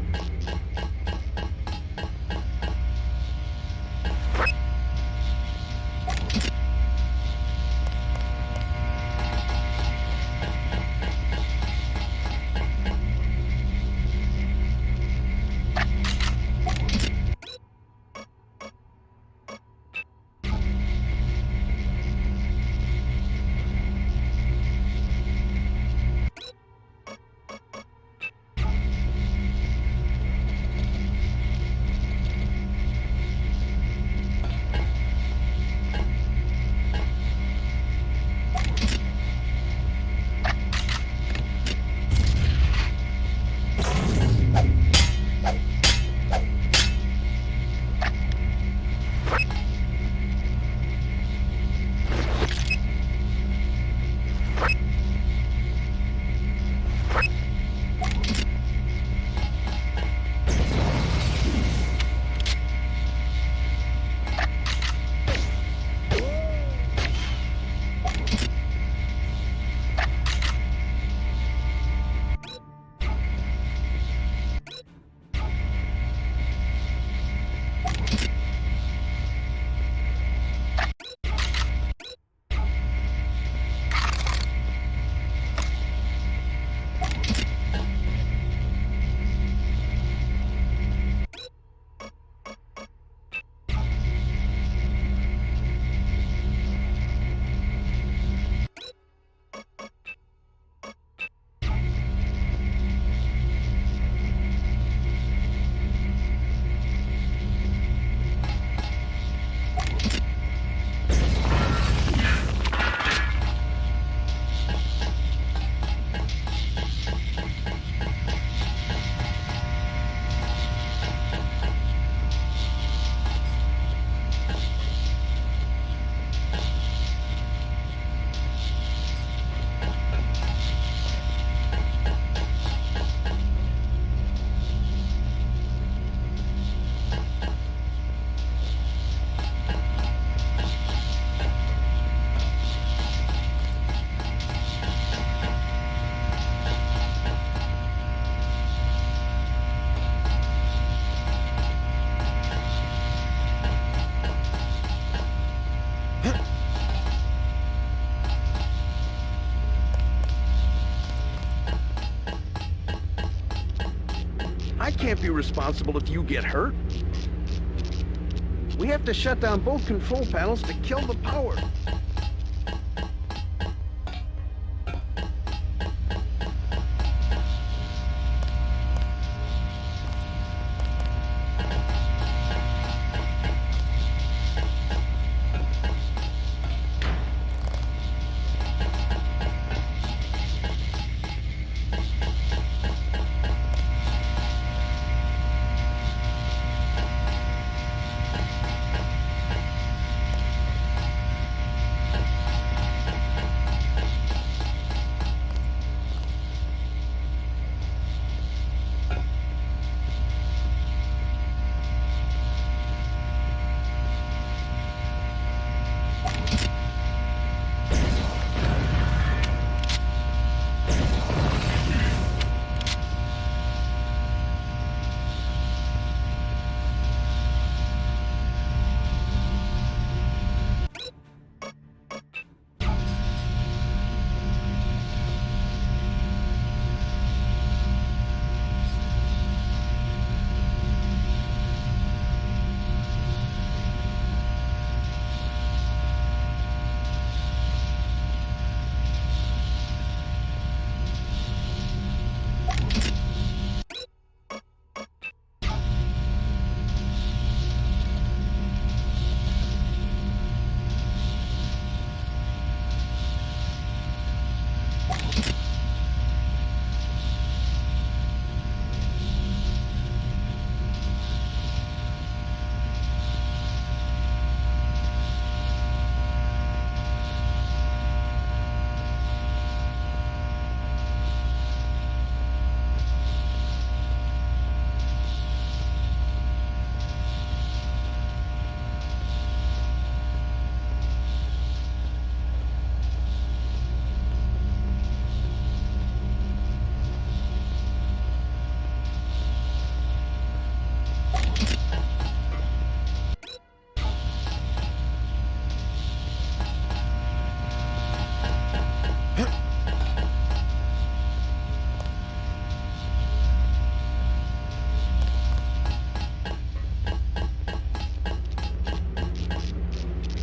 Speaker 11: I can't be responsible if you get hurt. We have to shut down both control panels to kill the power.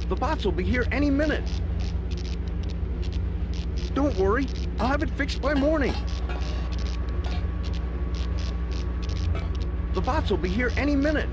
Speaker 11: The bots will be here any minute. Don't worry, I'll have it fixed by morning. The bots will be here any minute.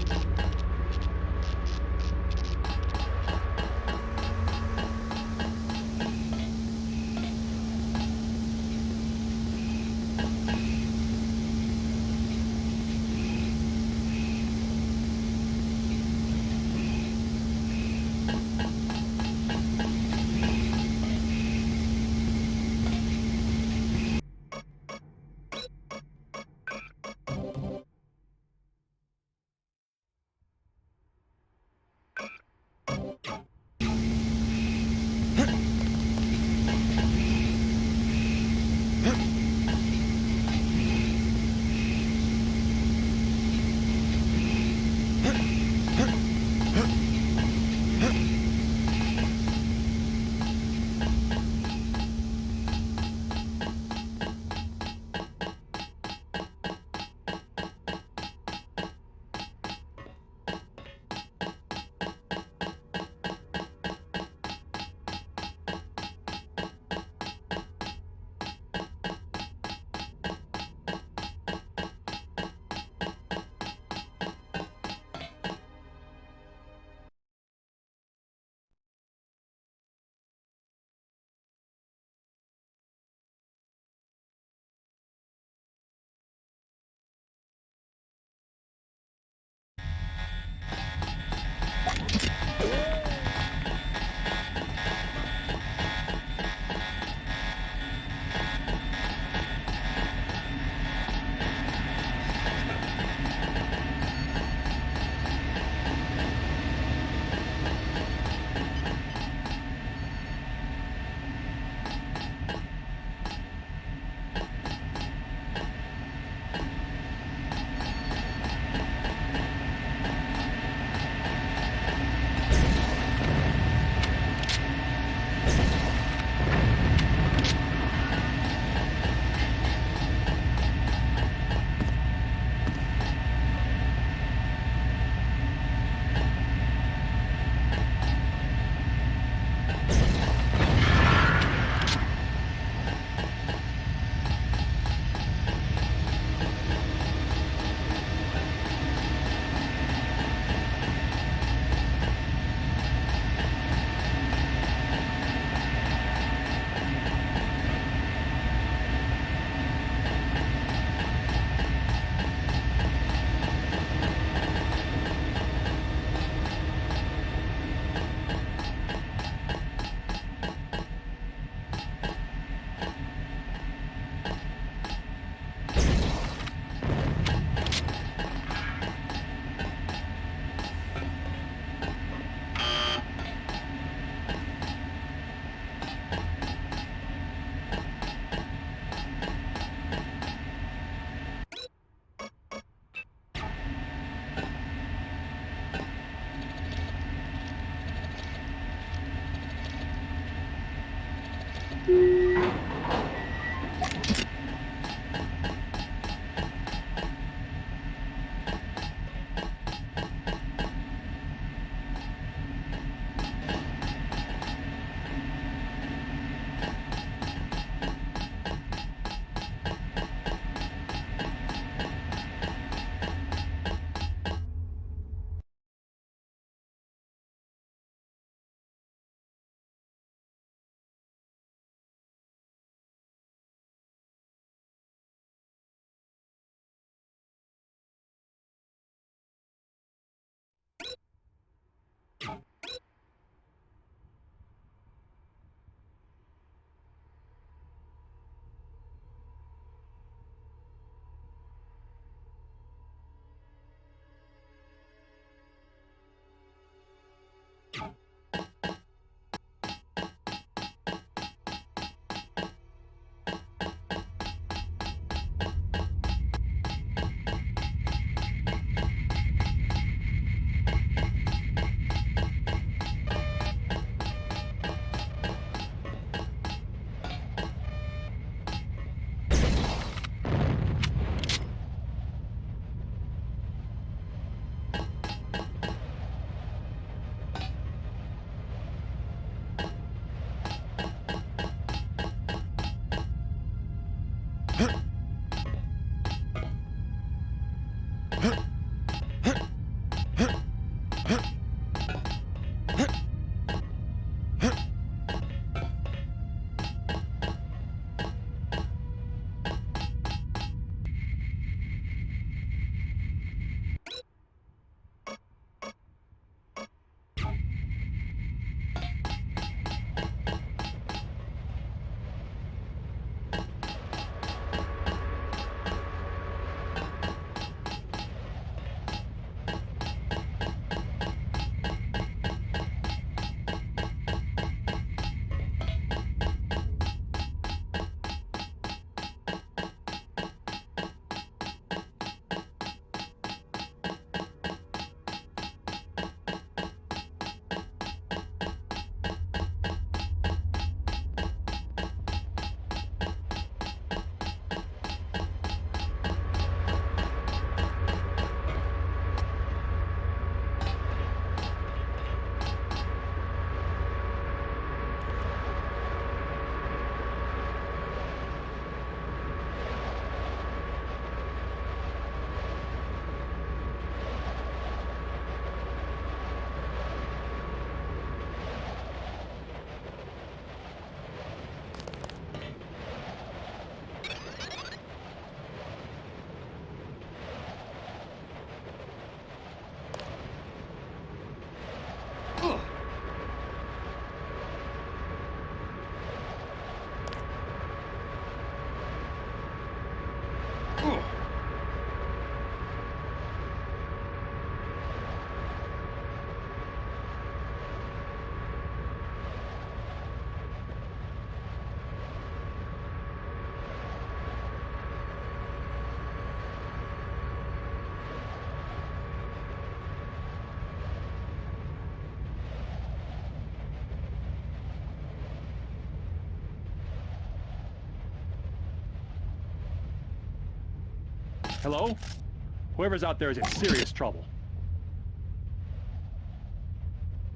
Speaker 8: Hello? Whoever's out there is in serious trouble.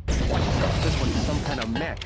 Speaker 8: Watch yourself, this one's some kind of mech.